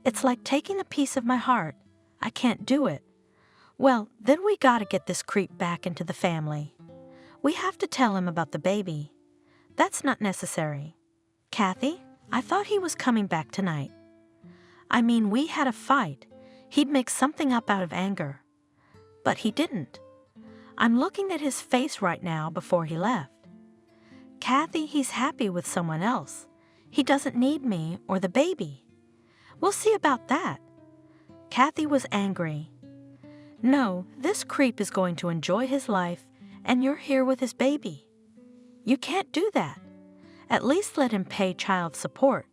It's like taking a piece of my heart. I can't do it. Well, then we gotta get this creep back into the family. We have to tell him about the baby." "That's not necessary." "Kathy, I thought he was coming back tonight. I mean, we had a fight. He'd make something up out of anger. But he didn't. I'm looking at his face right now before he left. Kathy, he's happy with someone else. He doesn't need me or the baby. We'll see about that." Kathy was angry. "No, this creep is going to enjoy his life, and you're here with his baby. You can't do that. At least let him pay child support."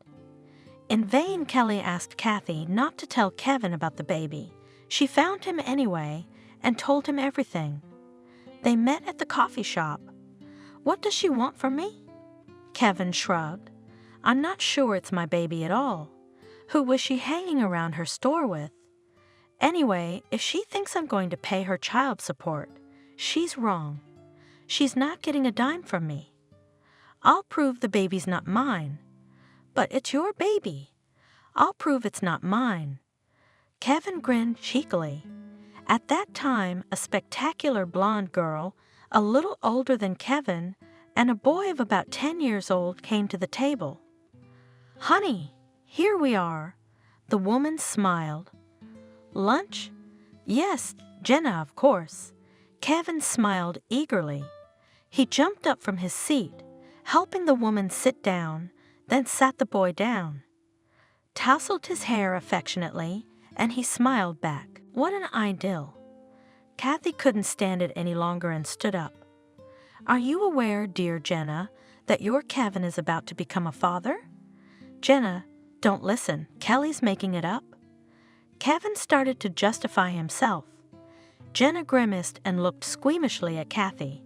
In vain, Kelly asked Kathy not to tell Kevin about the baby. She found him anyway and told him everything. They met at the coffee shop. "What does she want from me?" Kevin shrugged. "I'm not sure it's my baby at all. Who was she hanging around her store with? Anyway, if she thinks I'm going to pay her child support, she's wrong. She's not getting a dime from me. I'll prove the baby's not mine." "But it's your baby." "I'll prove it's not mine." Kevin grinned cheekily. At that time, a spectacular blonde girl, a little older than Kevin, and a boy of about 10 years old came to the table. "Honey, here we are." The woman smiled. "Lunch?" "Yes, Jenna, of course." Kevin smiled eagerly. He jumped up from his seat, helping the woman sit down, then sat the boy down, tousled his hair affectionately, and he smiled back. What an idyll. Kathy couldn't stand it any longer and stood up. "Are you aware, dear Jenna, that your Kevin is about to become a father?" "Jenna, don't listen. Kelly's making it up." Kevin started to justify himself. Jenna grimaced and looked squeamishly at Kathy.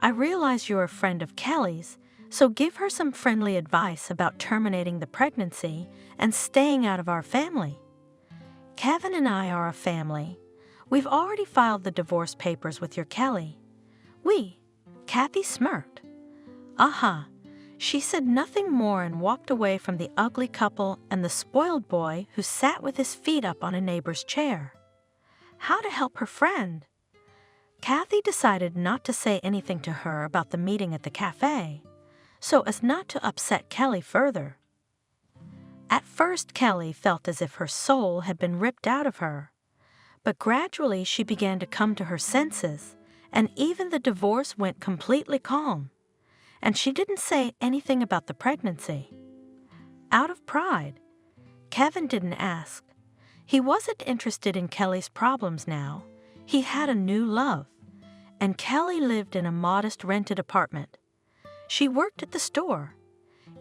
"I realize you're a friend of Kelly's, so give her some friendly advice about terminating the pregnancy and staying out of our family." "Kevin and I are a family. We've already filed the divorce papers with your Kelly." "We?" Kathy smirked. "Aha." She said nothing more and walked away from the ugly couple and the spoiled boy who sat with his feet up on a neighbor's chair. How to help her friend? Kathy decided not to say anything to her about the meeting at the cafe, so as not to upset Kelly further. At first, Kelly felt as if her soul had been ripped out of her, but gradually she began to come to her senses, and even the divorce went completely calm, and she didn't say anything about the pregnancy. Out of pride. Kevin didn't ask. He wasn't interested in Kelly's problems now. He had a new love, and Kelly lived in a modest rented apartment. She worked at the store.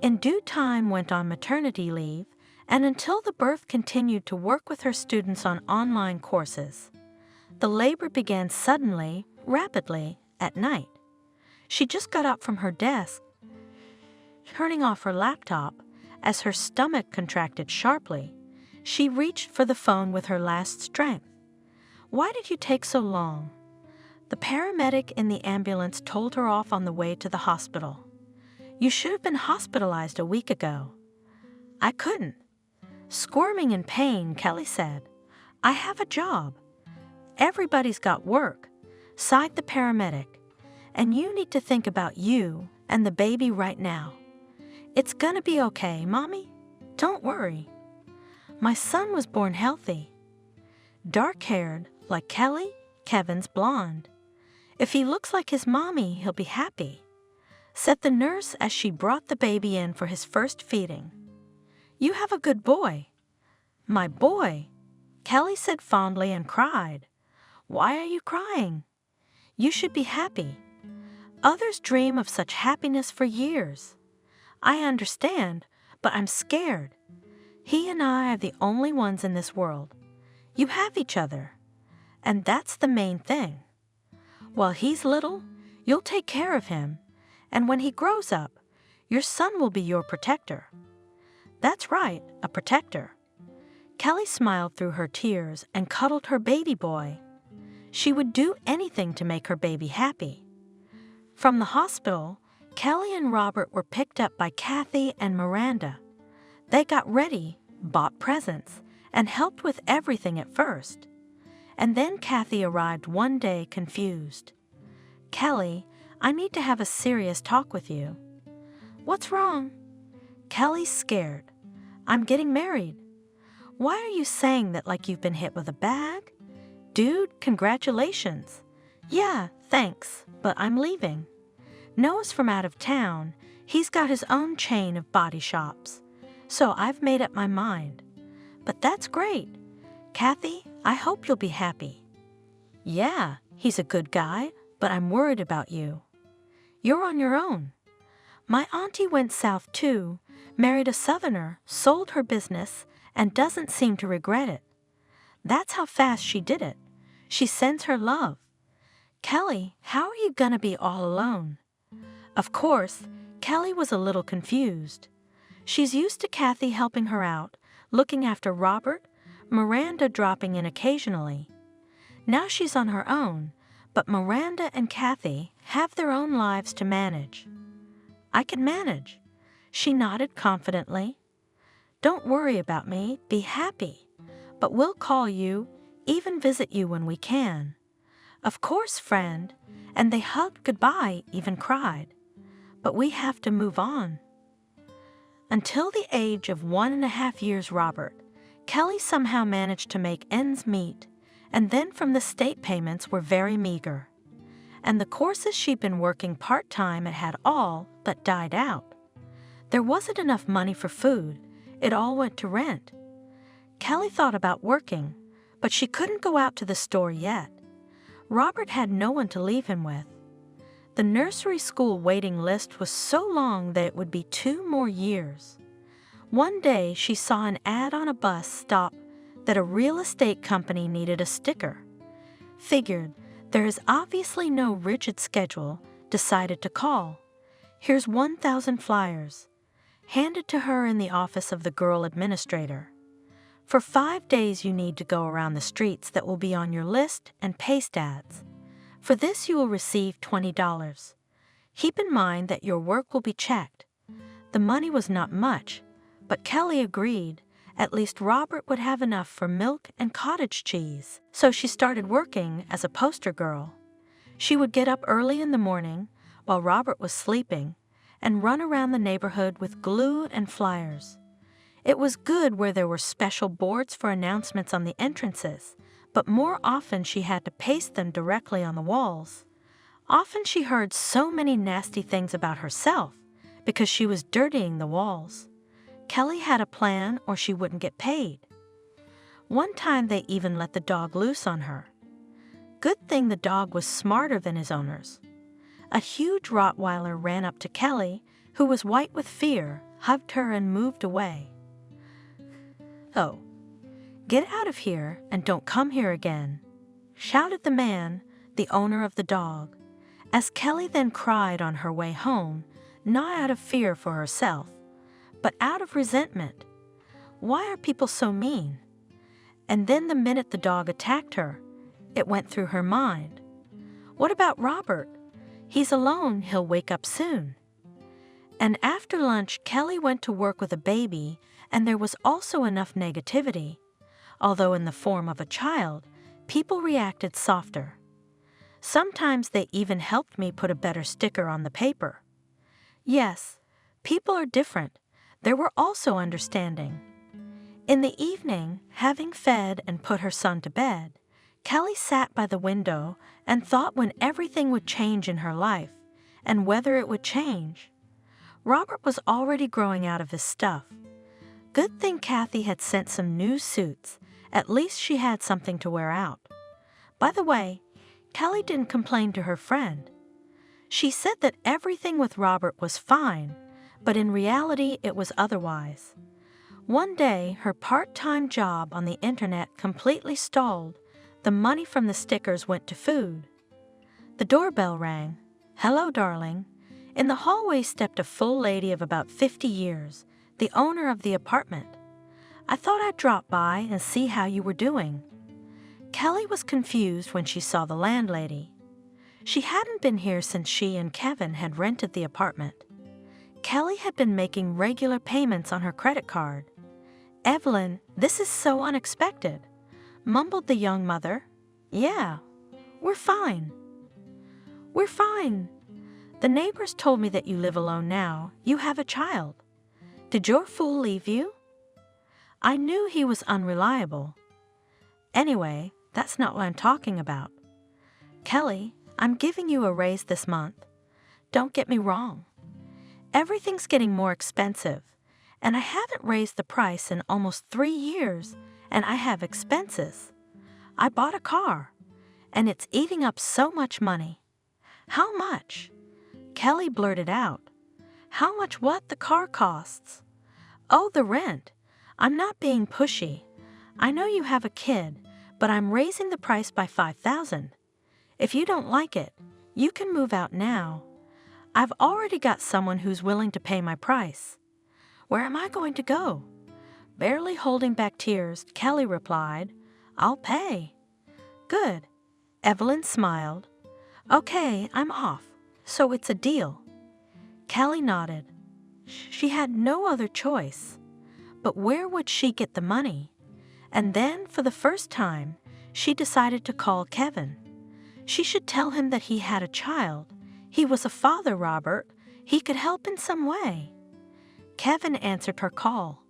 In due time went on maternity leave, and until the birth continued to work with her students on online courses. The labor began suddenly, rapidly, at night. She just got up from her desk, turning off her laptop, as her stomach contracted sharply. She reached for the phone with her last strength. "Why did you take so long?" The paramedic in the ambulance told her off on the way to the hospital. "You should have been hospitalized a week ago." "I couldn't." Squirming in pain, Kelly said, "I have a job." "Everybody's got work," sighed the paramedic, "and you need to think about you and the baby right now. It's gonna be okay, Mommy. Don't worry. My son was born healthy. Dark-haired, like Kelly, Kevin's blonde. If he looks like his mommy, he'll be happy," said the nurse as she brought the baby in for his first feeding. "You have a good boy." "My boy," Kelly said fondly and cried. "Why are you crying? You should be happy. Others dream of such happiness for years. I understand, but I'm scared. He and I are the only ones in this world. You have each other, and that's the main thing. While he's little, you'll take care of him, and when he grows up, your son will be your protector." "That's right, a protector." Kelly smiled through her tears and cuddled her baby boy. She would do anything to make her baby happy. From the hospital, Kelly and Robert were picked up by Kathy and Miranda. They got ready, bought presents, and helped with everything at first. And then Kathy arrived one day confused. "Kelly, I need to have a serious talk with you." "What's wrong?" Kelly's scared. "I'm getting married." "Why are you saying that like you've been hit with a bag?" "Dude, congratulations." "Yeah, thanks, but I'm leaving." Noah's from out of town. He's got his own chain of body shops. So I've made up my mind. "But that's great. Kathy, I hope you'll be happy." "Yeah, he's a good guy, but I'm worried about you." "You're on your own." "My auntie went south too, married a southerner, sold her business, and doesn't seem to regret it." That's how fast she did it. She sends her love. Kelly, how are you gonna be all alone? Of course, Kelly was a little confused. She's used to Kathy helping her out, looking after Robert, Miranda dropping in occasionally. Now she's on her own, but Miranda and Kathy have their own lives to manage. I can manage. She nodded confidently. Don't worry about me, be happy. But we'll call you, even visit you when we can. Of course, friend. And they hugged goodbye, even cried. But we have to move on. Until the age of 1.5 years, Robert, Kelly somehow managed to make ends meet, and then from the state payments were very meager. And the courses she'd been working part-time had all but died out. There wasn't enough money for food. It all went to rent. Kelly thought about working, but she couldn't go out to the store yet. Robert had no one to leave him with. The nursery school waiting list was so long that it would be 2 more years. One day she saw an ad on a bus stop that a real estate company needed a sticker. Figured, there is obviously no rigid schedule, decided to call. Here's 1,000 flyers. Handed to her in the office of the girl administrator. For 5 days you need to go around the streets that will be on your list and paste ads. For this you will receive $20. Keep in mind that your work will be checked. The money was not much, but Kelly agreed. At least Robert would have enough for milk and cottage cheese. So she started working as a poster girl. She would get up early in the morning while Robert was sleeping and run around the neighborhood with glue and flyers. It was good where there were special boards for announcements on the entrances, but more often she had to paste them directly on the walls. Often she heard so many nasty things about herself because she was dirtying the walls. Kelly had a plan or she wouldn't get paid. One time they even let the dog loose on her. Good thing the dog was smarter than his owners. A huge Rottweiler ran up to Kelly, who was white with fear, hugged her and moved away. "Oh, get out of here and don't come here again," shouted the man, the owner of the dog, as Kelly then cried on her way home, not out of fear for herself, but out of resentment. Why are people so mean? And then the minute the dog attacked her, it went through her mind. What about Robert? He's alone, he'll wake up soon. And after lunch, Kelly went to work with a baby, and there was also enough negativity. Although in the form of a child, people reacted softer. Sometimes they even helped me put a better sticker on the paper. Yes, people are different. There were also understanding. In the evening, having fed and put her son to bed, Kelly sat by the window and thought when everything would change in her life, and whether it would change. Robert was already growing out of his stuff. Good thing Kathy had sent some new suits. At least she had something to wear out. By the way, Kelly didn't complain to her friend. She said that everything with Robert was fine, but in reality it was otherwise. One day, her part-time job on the internet completely stalled. The money from the stickers went to food. The doorbell rang. "Hello, darling." In the hallway stepped a full lady of about 50 years, the owner of the apartment. "I thought I'd drop by and see how you were doing." Kelly was confused when she saw the landlady. She hadn't been here since she and Kevin had rented the apartment. Kelly had been making regular payments on her credit card. "Evelyn, this is so unexpected," mumbled the young mother. "Yeah, we're fine." "We're fine. The neighbors told me that you live alone now. You have a child. Did your fool leave you?" I knew he was unreliable. Anyway, that's not what I'm talking about. "Kelly, I'm giving you a raise this month. Don't get me wrong. Everything's getting more expensive, and I haven't raised the price in almost 3 years, and I have expenses. I bought a car, and it's eating up so much money." "How much?" Kelly blurted out. "How much what the car costs?" "Oh, the rent. I'm not being pushy. I know you have a kid, but I'm raising the price by $5,000. If you don't like it, you can move out now. I've already got someone who's willing to pay my price. Where am I going to go?" Barely holding back tears, Kelly replied, "I'll pay." "Good." Evelyn smiled. "Okay, I'm off. So it's a deal." Kelly nodded. She had no other choice. But where would she get the money? And then, for the first time, she decided to call Kevin. She should tell him that he had a child. He was a father, Robert. He could help in some way. Kevin answered her call.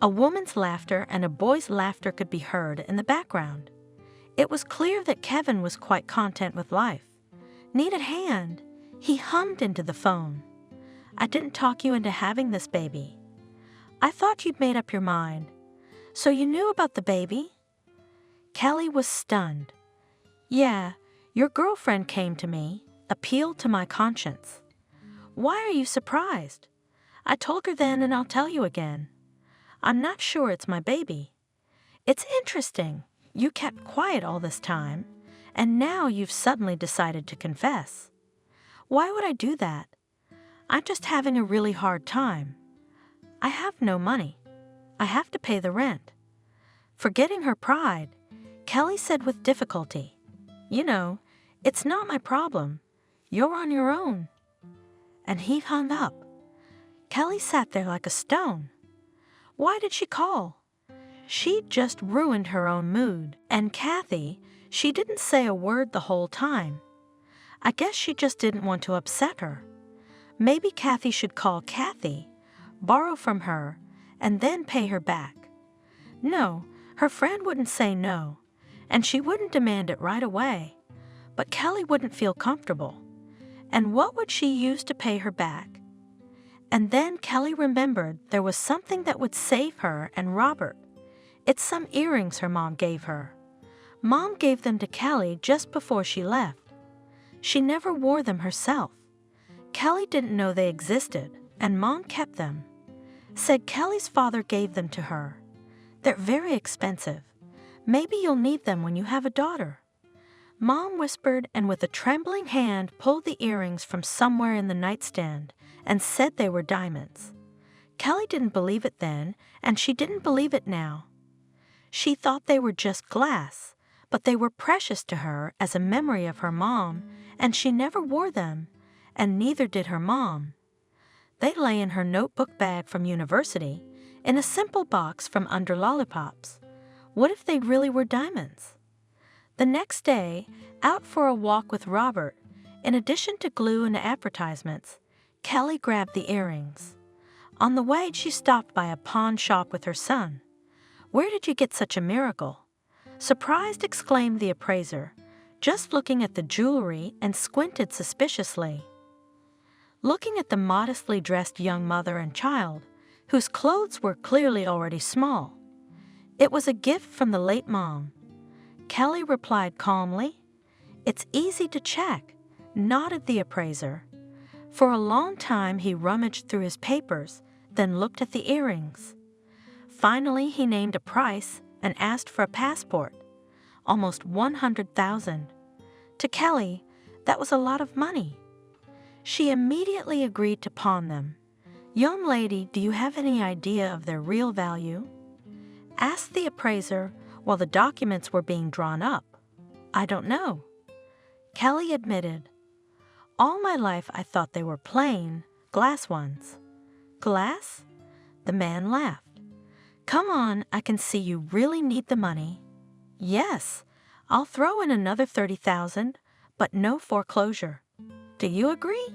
A woman's laughter and a boy's laughter could be heard in the background. It was clear that Kevin was quite content with life. "Need a hand?" He hummed into the phone. "I didn't talk you into having this baby." "I thought you'd made up your mind." "So you knew about the baby?" Kelly was stunned. "Yeah, your girlfriend came to me, appealed to my conscience." "Why are you surprised?" "I told her then and I'll tell you again. I'm not sure it's my baby." "It's interesting. You kept quiet all this time, and now you've suddenly decided to confess." "Why would I do that?" "I'm just having a really hard time. I have no money. I have to pay the rent." Forgetting her pride, Kelly said with difficulty, "You know, it's not my problem. You're on your own." And he hung up. Kelly sat there like a stone. Why did she call? She'd just ruined her own mood. And Kathy, she didn't say a word the whole time. I guess she just didn't want to upset her. Maybe Kathy should call Kathy, borrow from her, and then pay her back. No, her friend wouldn't say no, and she wouldn't demand it right away. But Kelly wouldn't feel comfortable. And what would she use to pay her back? And then Kelly remembered there was something that would save her and Robert. It's some earrings her mom gave her. Mom gave them to Kelly just before she left. She never wore them herself. Kelly didn't know they existed, and Mom kept them. Said Kelly's father gave them to her. They're very expensive. Maybe you'll need them when you have a daughter. Mom whispered and with a trembling hand pulled the earrings from somewhere in the nightstand and said they were diamonds. Kelly didn't believe it then, and she didn't believe it now. She thought they were just glass, but they were precious to her as a memory of her mom, and she never wore them, and neither did her mom. They lay in her notebook bag from university, in a simple box from under lollipops. What if they really were diamonds? The next day, out for a walk with Robert, in addition to glue and advertisements, Kelly grabbed the earrings. On the way, she stopped by a pawn shop with her son. "Where did you get such a miracle?" Surprised, exclaimed the appraiser, just looking at the jewelry and squinted suspiciously. Looking at the modestly dressed young mother and child, whose clothes were clearly already small. "It was a gift from the late mom." Kelly replied calmly. "It's easy to check," nodded the appraiser. For a long time he rummaged through his papers, then looked at the earrings. Finally he named a price and asked for a passport. Almost $100,000. To Kelly, that was a lot of money. She immediately agreed to pawn them. "Young lady, do you have any idea of their real value?" asked the appraiser while the documents were being drawn up. "I don't know." Kelly admitted. "All my life I thought they were plain, glass ones." "Glass?" The man laughed. "Come on, I can see you really need the money." "Yes, I'll throw in another $30,000, but no foreclosure. Do you agree?"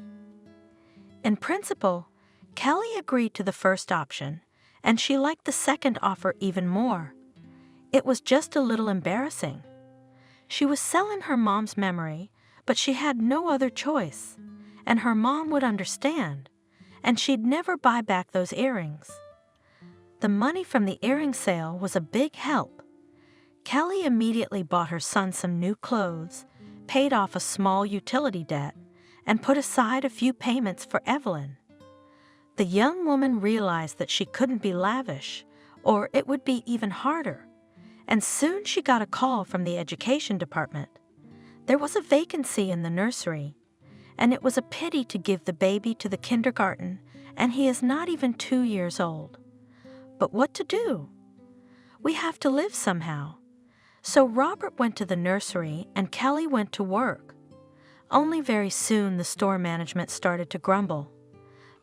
In principle, Kelly agreed to the first option, and she liked the second offer even more. It was just a little embarrassing. She was selling her mom's memory, but she had no other choice, and her mom would understand, and she'd never buy back those earrings. The money from the earring sale was a big help. Kelly immediately bought her son some new clothes, paid off a small utility debt, and put aside a few payments for Evelyn. The young woman realized that she couldn't be lavish, or it would be even harder, and soon she got a call from the education department. There was a vacancy in the nursery, and it was a pity to give the baby to the kindergarten, and he is not even 2 years old. But what to do? We have to live somehow. So Robert went to the nursery and Kelly went to work. Only very soon the store management started to grumble.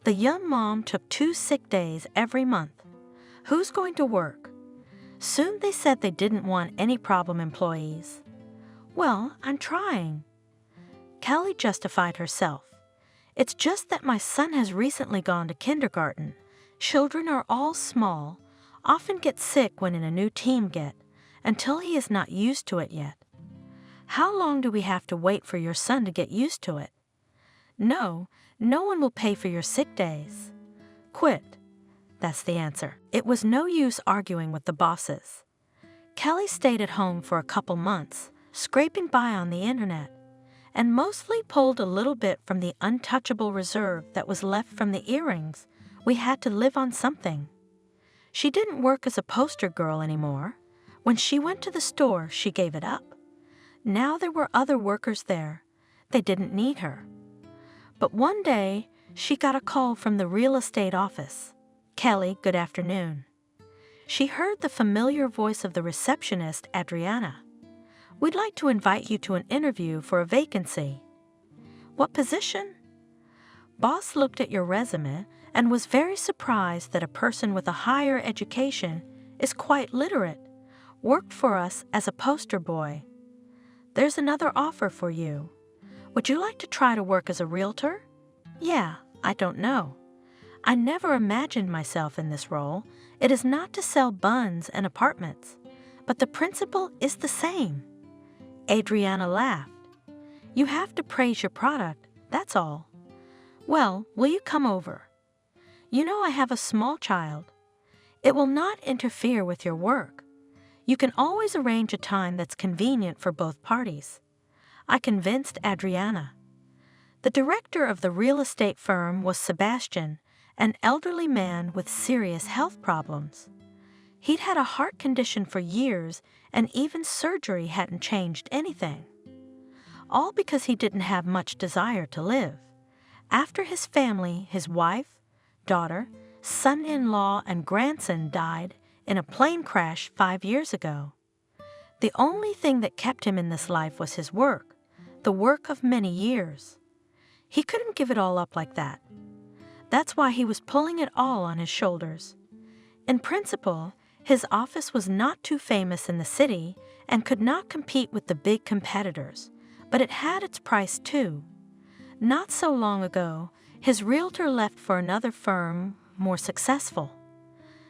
The young mom took 2 sick days every month. Who's going to work? Soon they said they didn't want any problem employees. Well, I'm trying. Kelly justified herself. It's just that my son has recently gone to kindergarten. Children are all small, often get sick when in a new team until he is not used to it yet. How long do we have to wait for your son to get used to it? No one will pay for your sick days. Quit. That's the answer. It was no use arguing with the bosses. Kelly stayed at home for a couple months, scraping by on the internet, and mostly pulled a little bit from the untouchable reserve that was left from the earrings. We had to live on something. She didn't work as a poster girl anymore. When she went to the store, she gave it up. Now there were other workers there. They didn't need her. But one day, she got a call from the real estate office. Kelly, good afternoon. She heard the familiar voice of the receptionist, Adriana. We'd like to invite you to an interview for a vacancy. What position? Boss looked at your resume and was very surprised that a person with a higher education is quite literate, worked for us as a poster boy. There's another offer for you. Would you like to try to work as a realtor? Yeah, I don't know. I never imagined myself in this role. It is not to sell buns and apartments, but the principle is the same. Adriana laughed. You have to praise your product, that's all. Well, will you come over? You know I have a small child. It will not interfere with your work. You can always arrange a time that's convenient for both parties. I convinced Adriana. The director of the real estate firm was Sebastian, an elderly man with serious health problems. He'd had a heart condition for years, and even surgery hadn't changed anything. All because he didn't have much desire to live. After his family, his wife, daughter, son-in-law, and grandson died in a plane crash 5 years ago. The only thing that kept him in this life was his work, the work of many years. He couldn't give it all up like that. That's why he was pulling it all on his shoulders. In principle, his office was not too famous in the city and could not compete with the big competitors, but it had its price too. Not so long ago, his realtor left for another firm, more successful.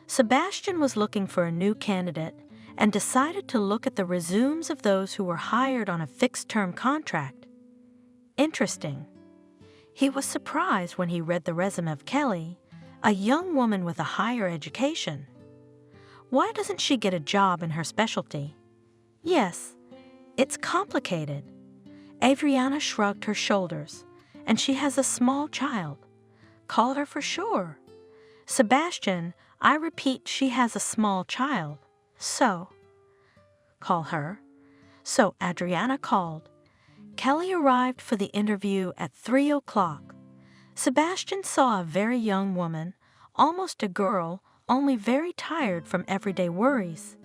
Sebastian was looking for a new candidate and decided to look at the resumes of those who were hired on a fixed-term contract. Interesting. He was surprised when he read the resume of Kelly, a young woman with a higher education. Why doesn't she get a job in her specialty? Yes, it's complicated. Adriana shrugged her shoulders, and she has a small child. Call her for sure. Sebastian, I repeat, she has a small child. So, call her. So Adriana called. Kelly arrived for the interview at 3 o'clock. Sebastian saw a very young woman, almost a girl, only very tired from everyday worries.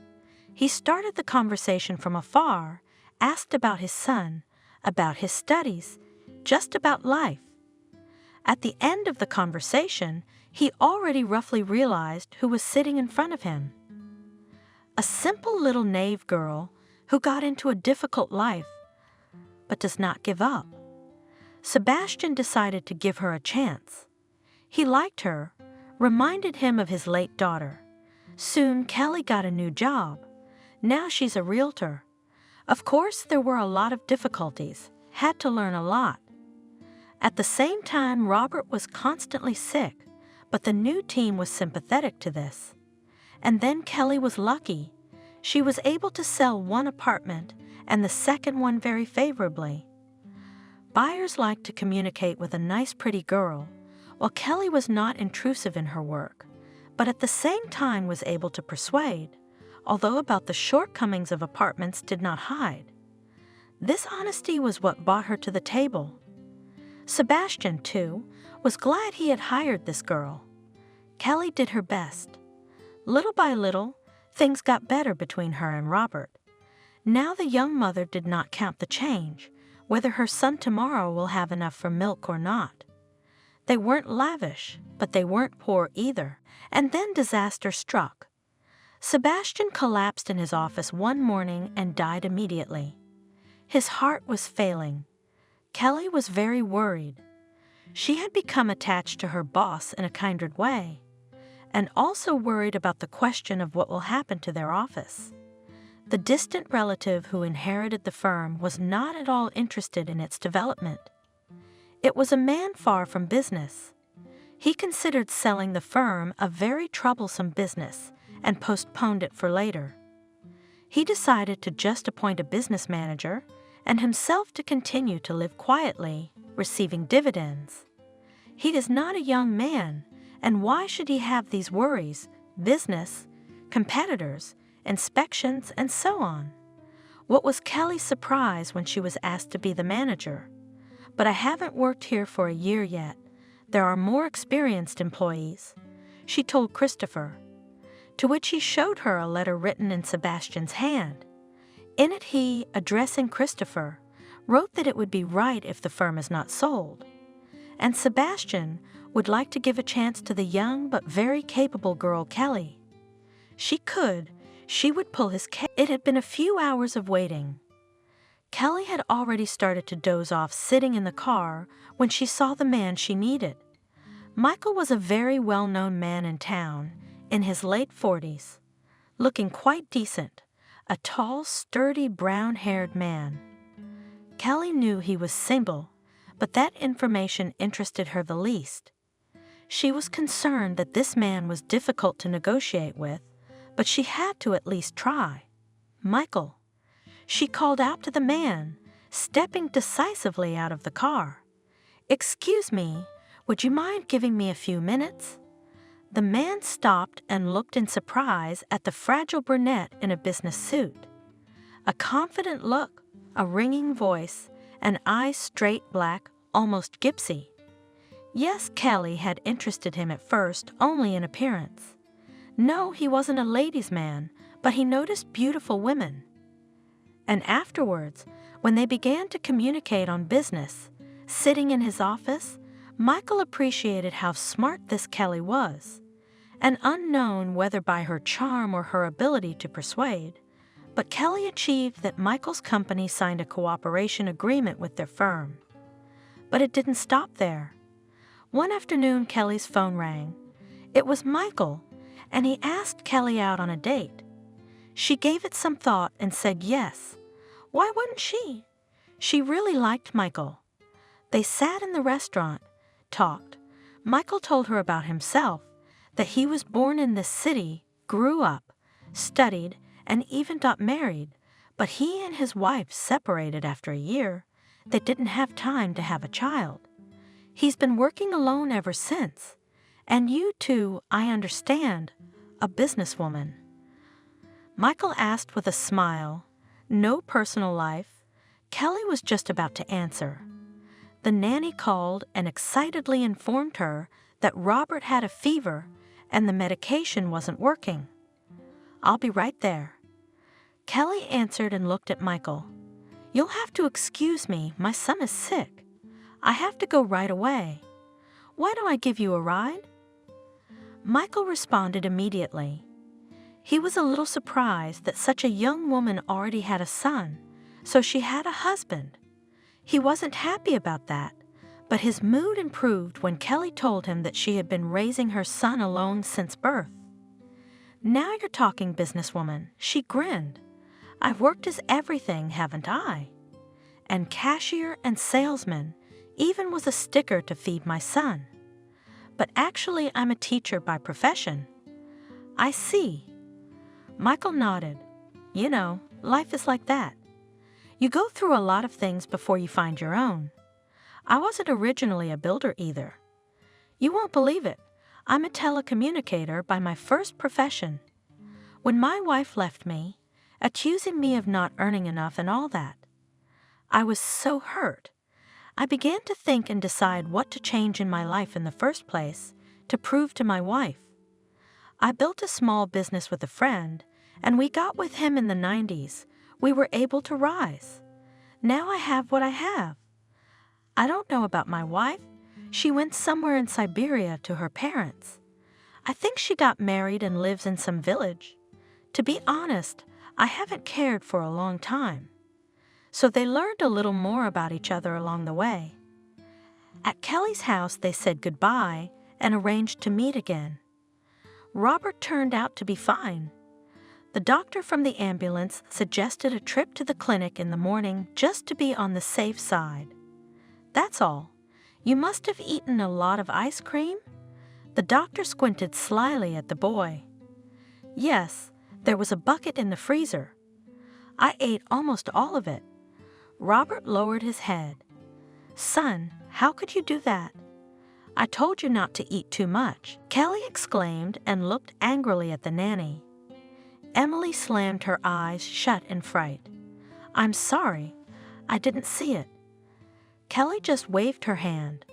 He started the conversation from afar, asked about his son, about his studies, just about life. At the end of the conversation, he already roughly realized who was sitting in front of him. A simple little knave girl who got into a difficult life, but does not give up. Sebastian decided to give her a chance. He liked her, reminded him of his late daughter. Soon Kelly got a new job. Now she's a realtor. Of course, there were a lot of difficulties, had to learn a lot. At the same time, Robert was constantly sick, but the new team was sympathetic to this. And then Kelly was lucky. She was able to sell one apartment and the second one very favorably. Buyers liked to communicate with a nice, pretty girl, while Kelly was not intrusive in her work, but at the same time was able to persuade, although about the shortcomings of apartments did not hide. This honesty was what brought her to the table. Sebastian, too, was glad he had hired this girl. Kelly did her best. Little by little, things got better between her and Robert. Now the young mother did not count the change, whether her son tomorrow will have enough for milk or not. They weren't lavish, but they weren't poor either. And then disaster struck. Sebastian collapsed in his office one morning and died immediately. His heart was failing. Kelly was very worried. She had become attached to her boss in a kindred way, and also worried about the question of what will happen to their office. The distant relative who inherited the firm was not at all interested in its development. It was a man far from business. He considered selling the firm a very troublesome business and postponed it for later. He decided to just appoint a business manager and himself to continue to live quietly, receiving dividends. He is not a young man, and why should he have these worries, business, competitors, inspections, and so on? What was Kelly's surprise when she was asked to be the manager? But I haven't worked here for a year yet. There are more experienced employees, she told Christopher, to which he showed her a letter written in Sebastian's hand. In it he, addressing Christopher, wrote that it would be right if the firm is not sold, and Sebastian would like to give a chance to the young but very capable girl Kelly. She would pull his case. It had been a few hours of waiting. Kelly had already started to doze off sitting in the car when she saw the man she needed. Michael was a very well-known man in town, in his late 40s, looking quite decent, a tall, sturdy, brown-haired man. Kelly knew he was single, but that information interested her the least. She was concerned that this man was difficult to negotiate with, but she had to at least try. Michael. She called out to the man, stepping decisively out of the car. "Excuse me, would you mind giving me a few minutes?" The man stopped and looked in surprise at the fragile brunette in a business suit. A confident look, a ringing voice, and eyes straight black, almost gypsy. Yes, Kelly had interested him at first only in appearance. No, he wasn't a ladies' man, but he noticed beautiful women. And afterwards, when they began to communicate on business, sitting in his office, Michael appreciated how smart this Kelly was. An unknown whether by her charm or her ability to persuade, but Kelly achieved that Michael's company signed a cooperation agreement with their firm. But it didn't stop there. One afternoon, Kelly's phone rang. It was Michael, and he asked Kelly out on a date. She gave it some thought and said yes. Why wouldn't she? She really liked Michael. They sat in the restaurant, talked. Michael told her about himself, that he was born in this city, grew up, studied, and even got married, but he and his wife separated after a year. They didn't have time to have a child. He's been working alone ever since. And you too, I understand, a businesswoman. Michael asked with a smile. No personal life. Kelly was just about to answer. The nanny called and excitedly informed her that Robert had a fever and the medication wasn't working. "I'll be right there." Kelly answered and looked at Michael. "You'll have to excuse me, my son is sick. I have to go right away. Why don't I give you a ride?" Michael responded immediately. He was a little surprised that such a young woman already had a son, so she had a husband. He wasn't happy about that, but his mood improved when Kelly told him that she had been raising her son alone since birth. "Now you're talking, businesswoman," she grinned. "I've worked as everything, haven't I? And cashier and salesman, even was a sticker to feed my son. But actually I'm a teacher by profession." "I see." Michael nodded. "You know, life is like that. You go through a lot of things before you find your own. I wasn't originally a builder either. You won't believe it. I'm a telecommunicator by my first profession. when my wife left me, accusing me of not earning enough and all that. I was so hurt. I began to think and decide what to change in my life in the first place to prove to my wife. I built a small business with a friend, and we got with him in the 90s. We were able to rise. Now I have what I have. I don't know about my wife. She went somewhere in Siberia to her parents. I think she got married and lives in some village. To be honest, I haven't cared for a long time. So they learned a little more about each other along the way. At Kelly's house, they said goodbye and arranged to meet again. Robert turned out to be fine. The doctor from the ambulance suggested a trip to the clinic in the morning just to be on the safe side. That's all. You must have eaten a lot of ice cream? The doctor squinted slyly at the boy. Yes, there was a bucket in the freezer. I ate almost all of it. Robert lowered his head. Son, how could you do that? I told you not to eat too much, Kelly exclaimed and looked angrily at the nanny. Emily slammed her eyes shut in fright. I'm sorry. I didn't see it. Kelly just waved her hand.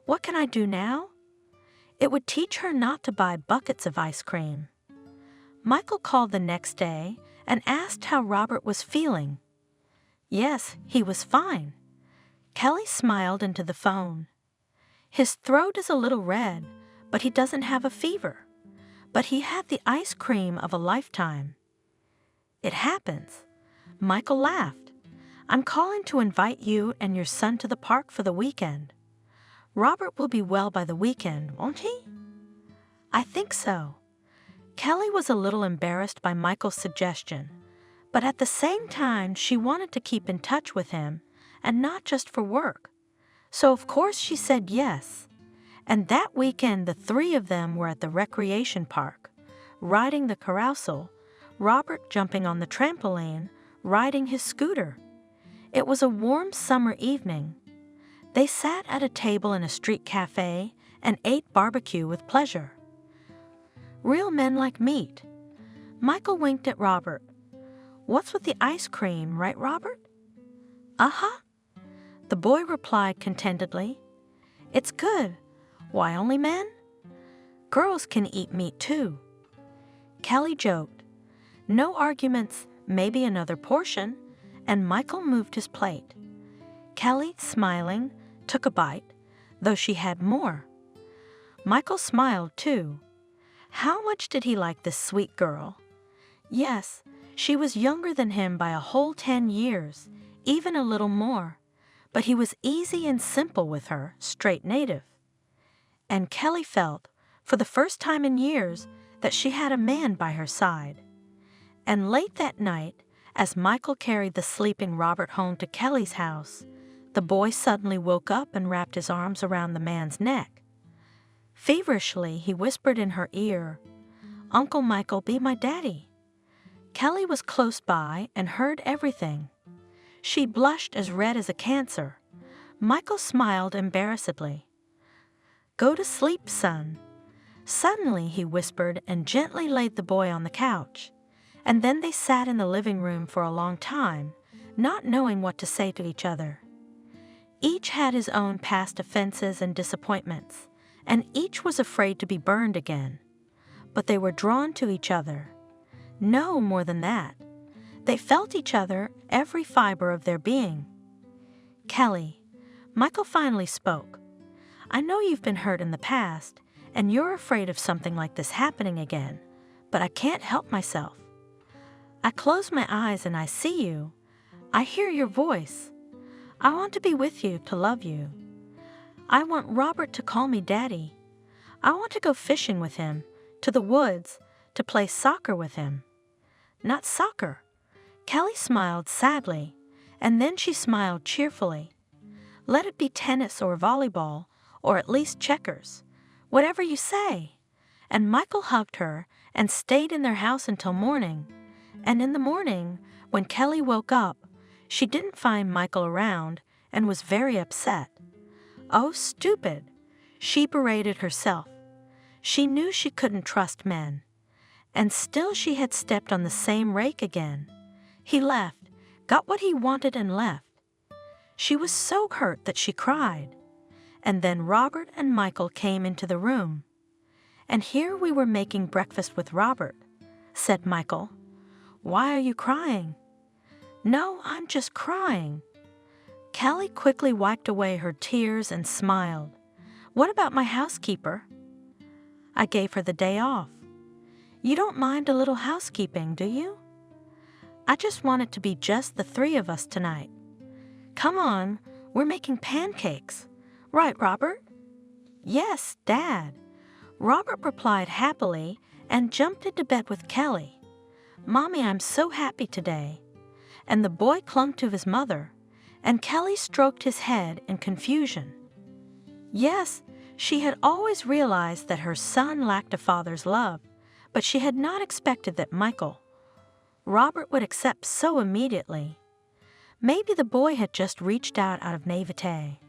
What can I do now? It would teach her not to buy buckets of ice cream. Michael called the next day and asked how Robert was feeling. Yes, he was fine. Kelly smiled into the phone. His throat is a little red, but he doesn't have a fever. But he had the ice cream of a lifetime. It happens. Michael laughed. I'm calling to invite you and your son to the park for the weekend. Robert will be well by the weekend, won't he? I think so. Kelly was a little embarrassed by Michael's suggestion, but at the same time she wanted to keep in touch with him, and not just for work. So of course she said yes. And that weekend the three of them were at the recreation park, riding the carousel, Robert jumping on the trampoline, riding his scooter. It was a warm summer evening. They sat at a table in a street cafe and ate barbecue with pleasure. Real men like meat. Michael winked at Robert. What's with the ice cream, right, Robert? Uh-huh. The boy replied contentedly. It's good. Why only men? Girls can eat meat too. Kelly joked. No arguments, maybe another portion, and Michael moved his plate. Kelly, smiling, took a bite, though she had more. Michael smiled too. How much did he like this sweet girl? Yes, she was younger than him by a whole 10 years, even a little more, but he was easy and simple with her, straight native. And Kelly felt, for the first time in years, that she had a man by her side. And late that night, as Michael carried the sleeping Robert home to Kelly's house, the boy suddenly woke up and wrapped his arms around the man's neck. Feverishly, he whispered in her ear, Uncle Michael, be my daddy. Kelly was close by and heard everything. She blushed as red as a cancer. Michael smiled embarrassedly. Go to sleep, son. Suddenly, he whispered and gently laid the boy on the couch. And then they sat in the living room for a long time, not knowing what to say to each other. Each had his own past offenses and disappointments, and each was afraid to be burned again. But they were drawn to each other. No more than that. They felt each other, every fiber of their being. Kelly, Michael finally spoke. I know you've been hurt in the past, and you're afraid of something like this happening again, but I can't help myself. I close my eyes and I see you. I hear your voice. I want to be with you, to love you. I want Robert to call me Daddy. I want to go fishing with him, to the woods, to play soccer with him. Not soccer. Kelly smiled sadly, and then she smiled cheerfully. Let it be tennis or volleyball, or at least checkers. Whatever you say. And Michael hugged her and stayed in their house until morning. And in the morning, when Kelly woke up, she didn't find Michael around and was very upset. Oh, stupid! She berated herself. She knew she couldn't trust men. And still she had stepped on the same rake again. He left, got what he wanted and left. She was so hurt that she cried. And then Robert and Michael came into the room. "And here we were making breakfast with Robert," said Michael. "Why are you crying?" "No, I'm just crying." Kelly quickly wiped away her tears and smiled. "What about my housekeeper?" "I gave her the day off." "You don't mind a little housekeeping, do you?" "I just want it to be just the three of us tonight." "Come on, we're making pancakes. Right, Robert?" "Yes, Dad." Robert replied happily and jumped into bed with Kelly. "Mommy, I'm so happy today." And the boy clung to his mother, and Kelly stroked his head in confusion. Yes, she had always realized that her son lacked a father's love, but she had not expected that Robert would accept so immediately. Maybe the boy had just reached out of naivete.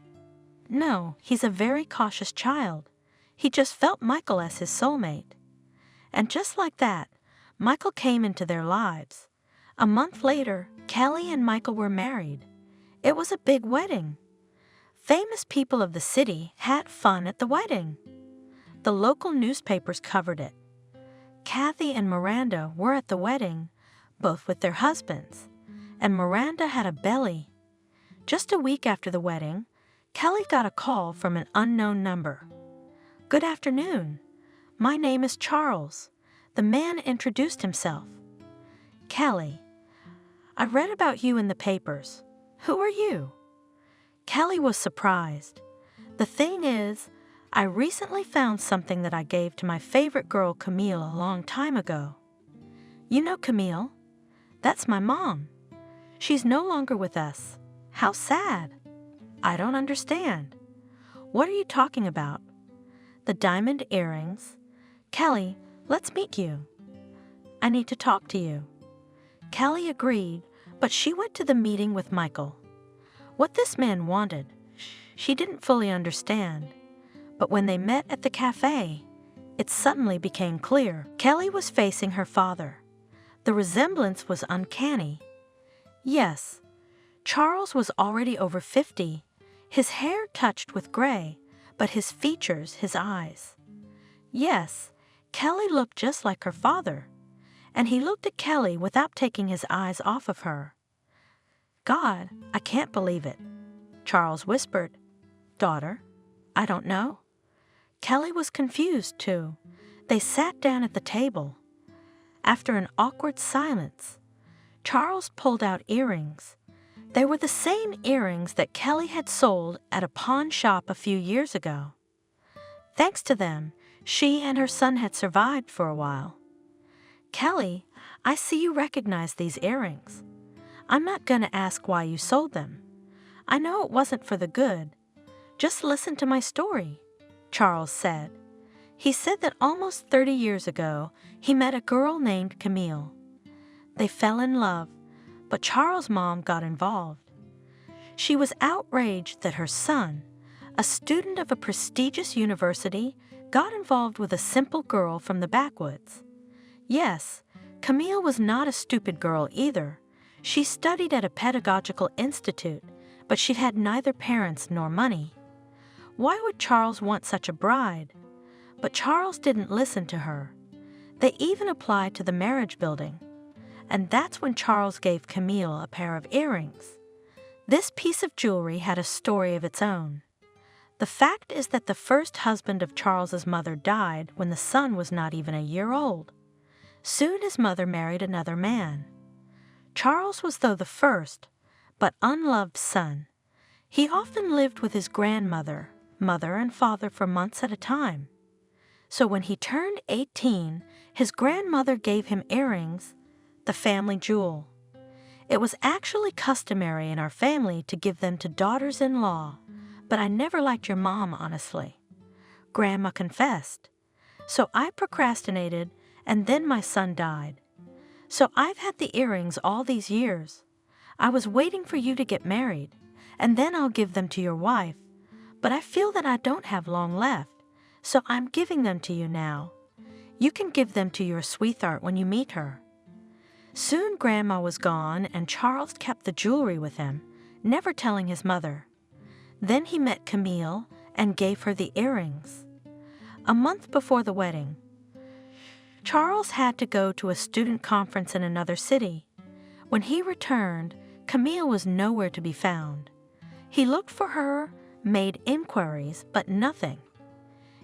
No, he's a very cautious child. He just felt Michael as his soulmate. And just like that, Michael came into their lives. A month later, Kelly and Michael were married. It was a big wedding. Famous people of the city had fun at the wedding. The local newspapers covered it. Kathy and Miranda were at the wedding, both with their husbands, and Miranda had a belly. Just a week after the wedding, Kelly got a call from an unknown number. "Good afternoon. My name is Charles." The man introduced himself. "Kelly, I read about you in the papers. Who are you?" Kelly was surprised. "The thing is, I recently found something that I gave to my favorite girl, Camille, a long time ago." "You know Camille? That's my mom. She's no longer with us. How sad." "I don't understand." "What are you talking about?" "The diamond earrings." "Kelly, let's meet you." "I need to talk to you." Kelly agreed, but she went to the meeting with Michael. What this man wanted, she didn't fully understand. But when they met at the cafe, it suddenly became clear. Kelly was facing her father. The resemblance was uncanny. Yes, Charles was already over 50, his hair touched with gray, but his features, his eyes. Yes, Kelly looked just like her father, and he looked at Kelly without taking his eyes off of her. "God, I can't believe it." Charles whispered, "Daughter, I don't know." Kelly was confused, too. They sat down at the table. After an awkward silence, Charles pulled out earrings. They were the same earrings that Kelly had sold at a pawn shop a few years ago. Thanks to them, she and her son had survived for a while. "Kelly, I see you recognize these earrings. I'm not going to ask why you sold them. I know it wasn't for the good. Just listen to my story," Charles said. He said that almost 30 years ago, he met a girl named Camille. They fell in love, but Charles' mom got involved. She was outraged that her son, a student of a prestigious university, got involved with a simple girl from the backwoods. Yes, Camille was not a stupid girl either. She studied at a pedagogical institute, but she had neither parents nor money. Why would Charles want such a bride? But Charles didn't listen to her. They even applied to the marriage building. And that's when Charles gave Camille a pair of earrings. This piece of jewelry had a story of its own. The fact is that the first husband of Charles's mother died when the son was not even a year old. Soon his mother married another man. Charles was, though, the first, but unloved son. He often lived with his grandmother, mother, and father for months at a time. So when he turned 18, his grandmother gave him earrings, the family jewel. It was actually customary in our family to give them to daughters-in-law, but I never liked your mom, honestly. Grandma confessed. So I procrastinated, and then my son died. So I've had the earrings all these years. I was waiting for you to get married, and then I'll give them to your wife. But I feel that I don't have long left, so I'm giving them to you now. You can give them to your sweetheart when you meet her." Soon Grandma was gone, and Charles kept the jewelry with him, never telling his mother. Then he met Camille and gave her the earrings. A month before the wedding, Charles had to go to a student conference in another city. When he returned, Camille was nowhere to be found. He looked for her, made inquiries, but nothing.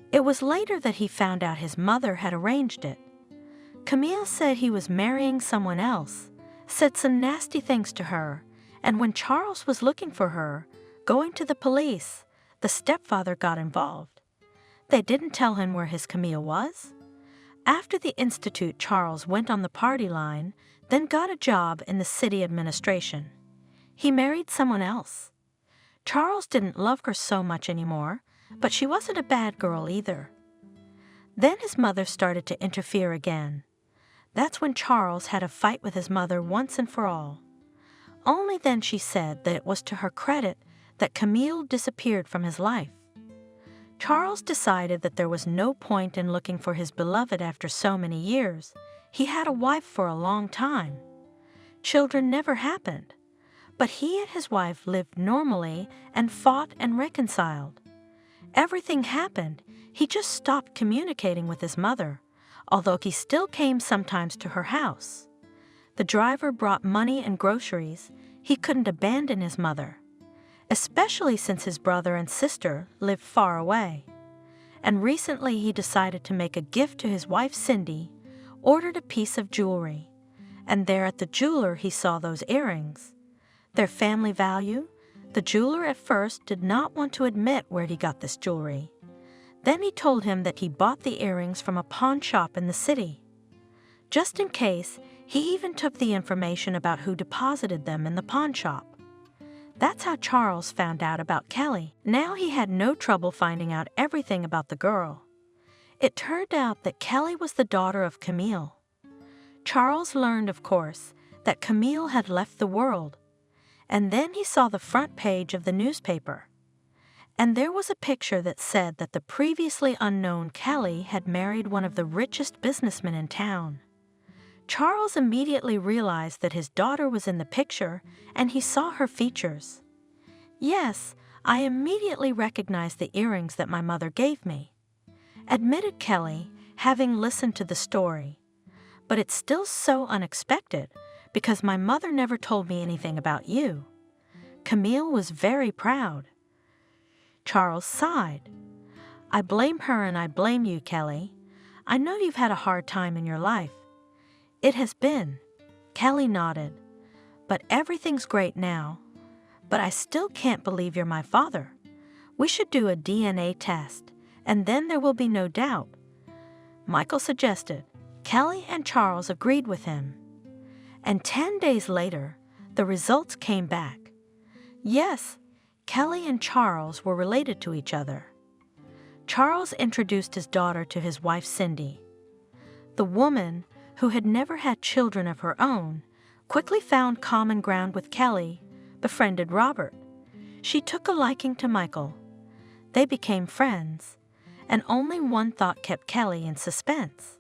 It was later that he found out his mother had arranged it. Camille said he was marrying someone else, said some nasty things to her, and when Charles was looking for her, going to the police, the stepfather got involved. They didn't tell him where his Camille was. After the institute, Charles went on the party line, then got a job in the city administration. He married someone else. Charles didn't love her so much anymore, but she wasn't a bad girl either. Then his mother started to interfere again. That's when Charles had a fight with his mother once and for all. Only then she said that it was to her credit that Camille disappeared from his life. Charles decided that there was no point in looking for his beloved after so many years. He had a wife for a long time. Children never happened, but he and his wife lived normally and fought and reconciled. Everything happened. He just stopped communicating with his mother, although he still came sometimes to her house. The driver brought money and groceries. He couldn't abandon his mother, especially since his brother and sister lived far away. And recently he decided to make a gift to his wife Cindy, ordered a piece of jewelry, and there at the jeweler he saw those earrings. Their family value, the jeweler at first did not want to admit where he got this jewelry. Then he told him that he bought the earrings from a pawn shop in the city. Just in case, he even took the information about who deposited them in the pawn shop. That's how Charles found out about Kelly. Now he had no trouble finding out everything about the girl. It turned out that Kelly was the daughter of Camille. Charles learned, of course, that Camille had left the world. And then he saw the front page of the newspaper. And there was a picture that said that the previously unknown Kelly had married one of the richest businessmen in town. Charles immediately realized that his daughter was in the picture, and he saw her features. "Yes, I immediately recognized the earrings that my mother gave me," admitted Kelly, having listened to the story. "But it's still so unexpected, because my mother never told me anything about you." Camille was very proud. Charles sighed. "I blame her and I blame you, Kelly. I know you've had a hard time in your life." "It has been." Kelly nodded. "But everything's great now. But I still can't believe you're my father. We should do a DNA test, and then there will be no doubt," Michael suggested. Kelly and Charles agreed with him. And 10 days later, the results came back. Yes, Kelly and Charles were related to each other. Charles introduced his daughter to his wife Cindy. The woman, who had never had children of her own, quickly found common ground with Kelly, befriended Robert. She took a liking to Michael. They became friends, and only one thought kept Kelly in suspense.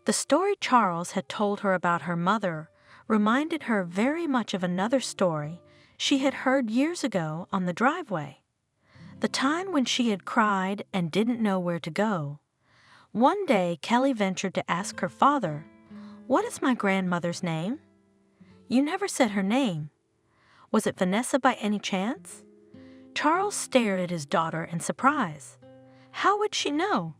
The story Charles had told her about her mother reminded her very much of another story she had heard years ago on the driveway. The time when she had cried and didn't know where to go. One day, Kelly ventured to ask her father, "What is my grandmother's name?" "You never said her name. Was it Vanessa by any chance?" Charles stared at his daughter in surprise. How would she know?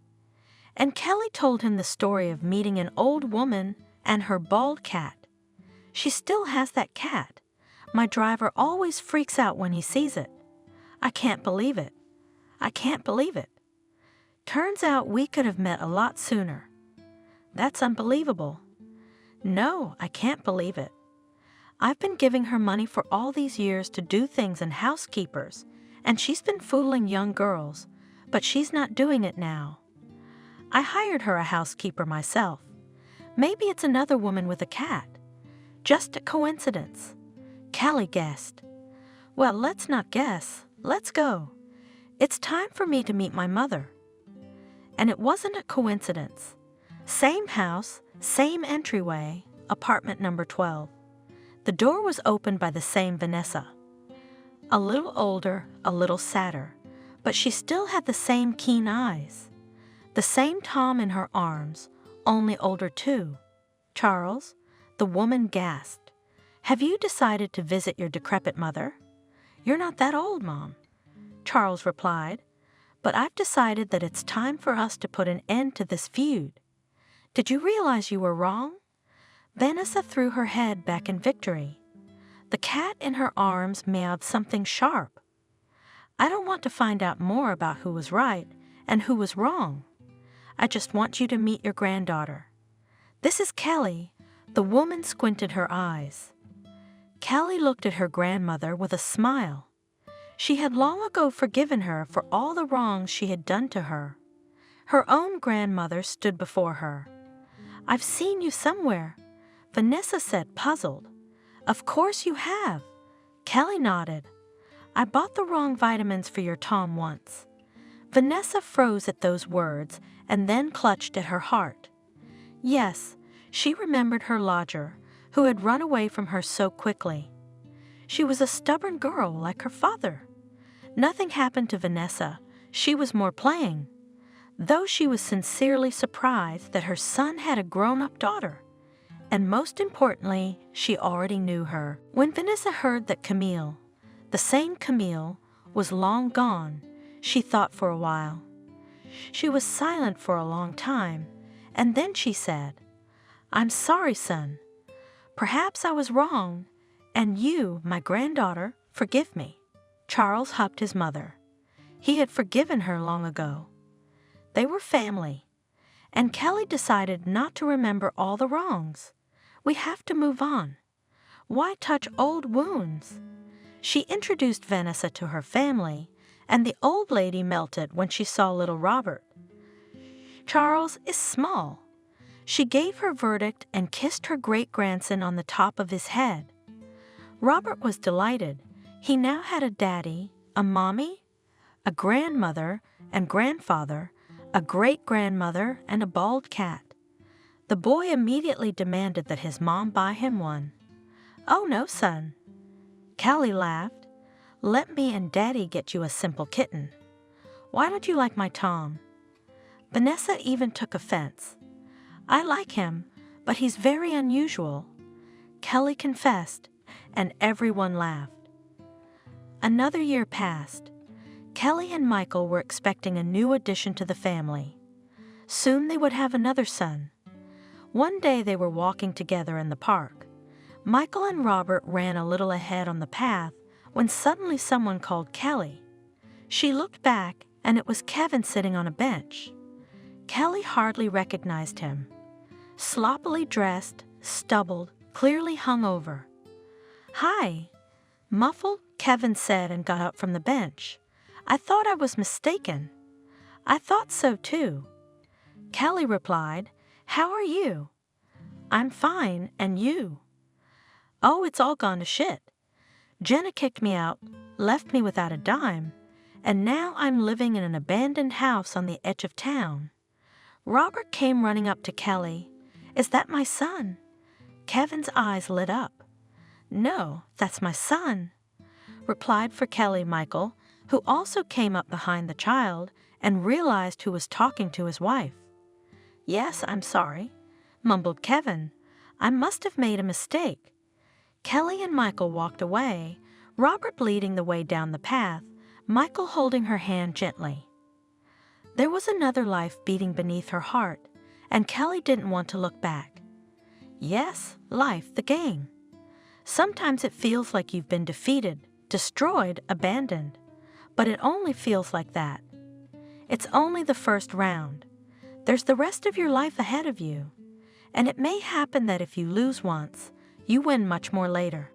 And Kelly told him the story of meeting an old woman and her bald cat. "She still has that cat. My driver always freaks out when he sees it. I can't believe it. I can't believe it. Turns out we could have met a lot sooner." "That's unbelievable." "No, I can't believe it. I've been giving her money for all these years to do things in housekeepers, and she's been fooling young girls, but she's not doing it now. I hired her a housekeeper myself. Maybe it's another woman with a cat. Just a coincidence." Kelly guessed. "Well, let's not guess. Let's go. It's time for me to meet my mother." And it wasn't a coincidence. Same house, same entryway, apartment number 12. The door was opened by the same Vanessa. A little older, a little sadder, but she still had the same keen eyes. The same Tom in her arms, only older too. "Charles," the woman gasped, "have you decided to visit your decrepit mother?" "You're not that old, Mom," Charles replied, "but I've decided that it's time for us to put an end to this feud. Did you realize you were wrong?" Vanessa threw her head back in victory. The cat in her arms meowed something sharp. "I don't want to find out more about who was right and who was wrong. I just want you to meet your granddaughter. This is Kelly." The woman squinted her eyes. Kelly looked at her grandmother with a smile. She had long ago forgiven her for all the wrongs she had done to her. Her own grandmother stood before her. "I've seen you somewhere," Vanessa said, puzzled. "Of course you have." Kelly nodded. "I bought the wrong vitamins for your Tom once." Vanessa froze at those words and then clutched at her heart. Yes, she remembered her lodger, who had run away from her so quickly. She was a stubborn girl like her father. Nothing happened to Vanessa. She was more playing. Though she was sincerely surprised that her son had a grown-up daughter. And most importantly, she already knew her. When Vanessa heard that Camille, the same Camille, was long gone, she thought for a while. She was silent for a long time, and then she said, "I'm sorry, son. Perhaps I was wrong, and you, my granddaughter, forgive me." Charles hugged his mother. He had forgiven her long ago. They were family, and Kelly decided not to remember all the wrongs. We have to move on. Why touch old wounds? She introduced Vanessa to her family, and the old lady melted when she saw little Robert. "Charles is small." She gave her verdict and kissed her great-grandson on the top of his head. Robert was delighted. He now had a daddy, a mommy, a grandmother and grandfather, a great-grandmother, and a bald cat. The boy immediately demanded that his mom buy him one. "Oh no, son." Kelly laughed. "Let me and Daddy get you a simple kitten. Why don't you like my Tom?" Vanessa even took offense. "I like him, but he's very unusual," Kelly confessed, and everyone laughed. Another year passed. Kelly and Michael were expecting a new addition to the family. Soon they would have another son. One day they were walking together in the park. Michael and Robert ran a little ahead on the path when suddenly someone called Kelly. She looked back, and it was Kevin sitting on a bench. Kelly hardly recognized him. Sloppily dressed, stubbled, clearly hungover. "Hi." Muffled, Kevin said and got up from the bench. "I thought I was mistaken." "I thought so too." Kelly replied, "How are you?" "I'm fine, and you?" "Oh, it's all gone to shit. Jenna kicked me out, left me without a dime, and now I'm living in an abandoned house on the edge of town." Robert came running up to Kelly. "Is that my son?" Kevin's eyes lit up. "No, that's my son," replied for Kelly Michael, who also came up behind the child and realized who was talking to his wife. "Yes, I'm sorry," mumbled Kevin. "I must have made a mistake." Kelly and Michael walked away, Robert leading the way down the path, Michael holding her hand gently. There was another life beating beneath her heart, and Kelly didn't want to look back. Yes, life, the game. Sometimes it feels like you've been defeated, destroyed, abandoned, but it only feels like that. It's only the first round. There's the rest of your life ahead of you, and it may happen that if you lose once, you win much more later.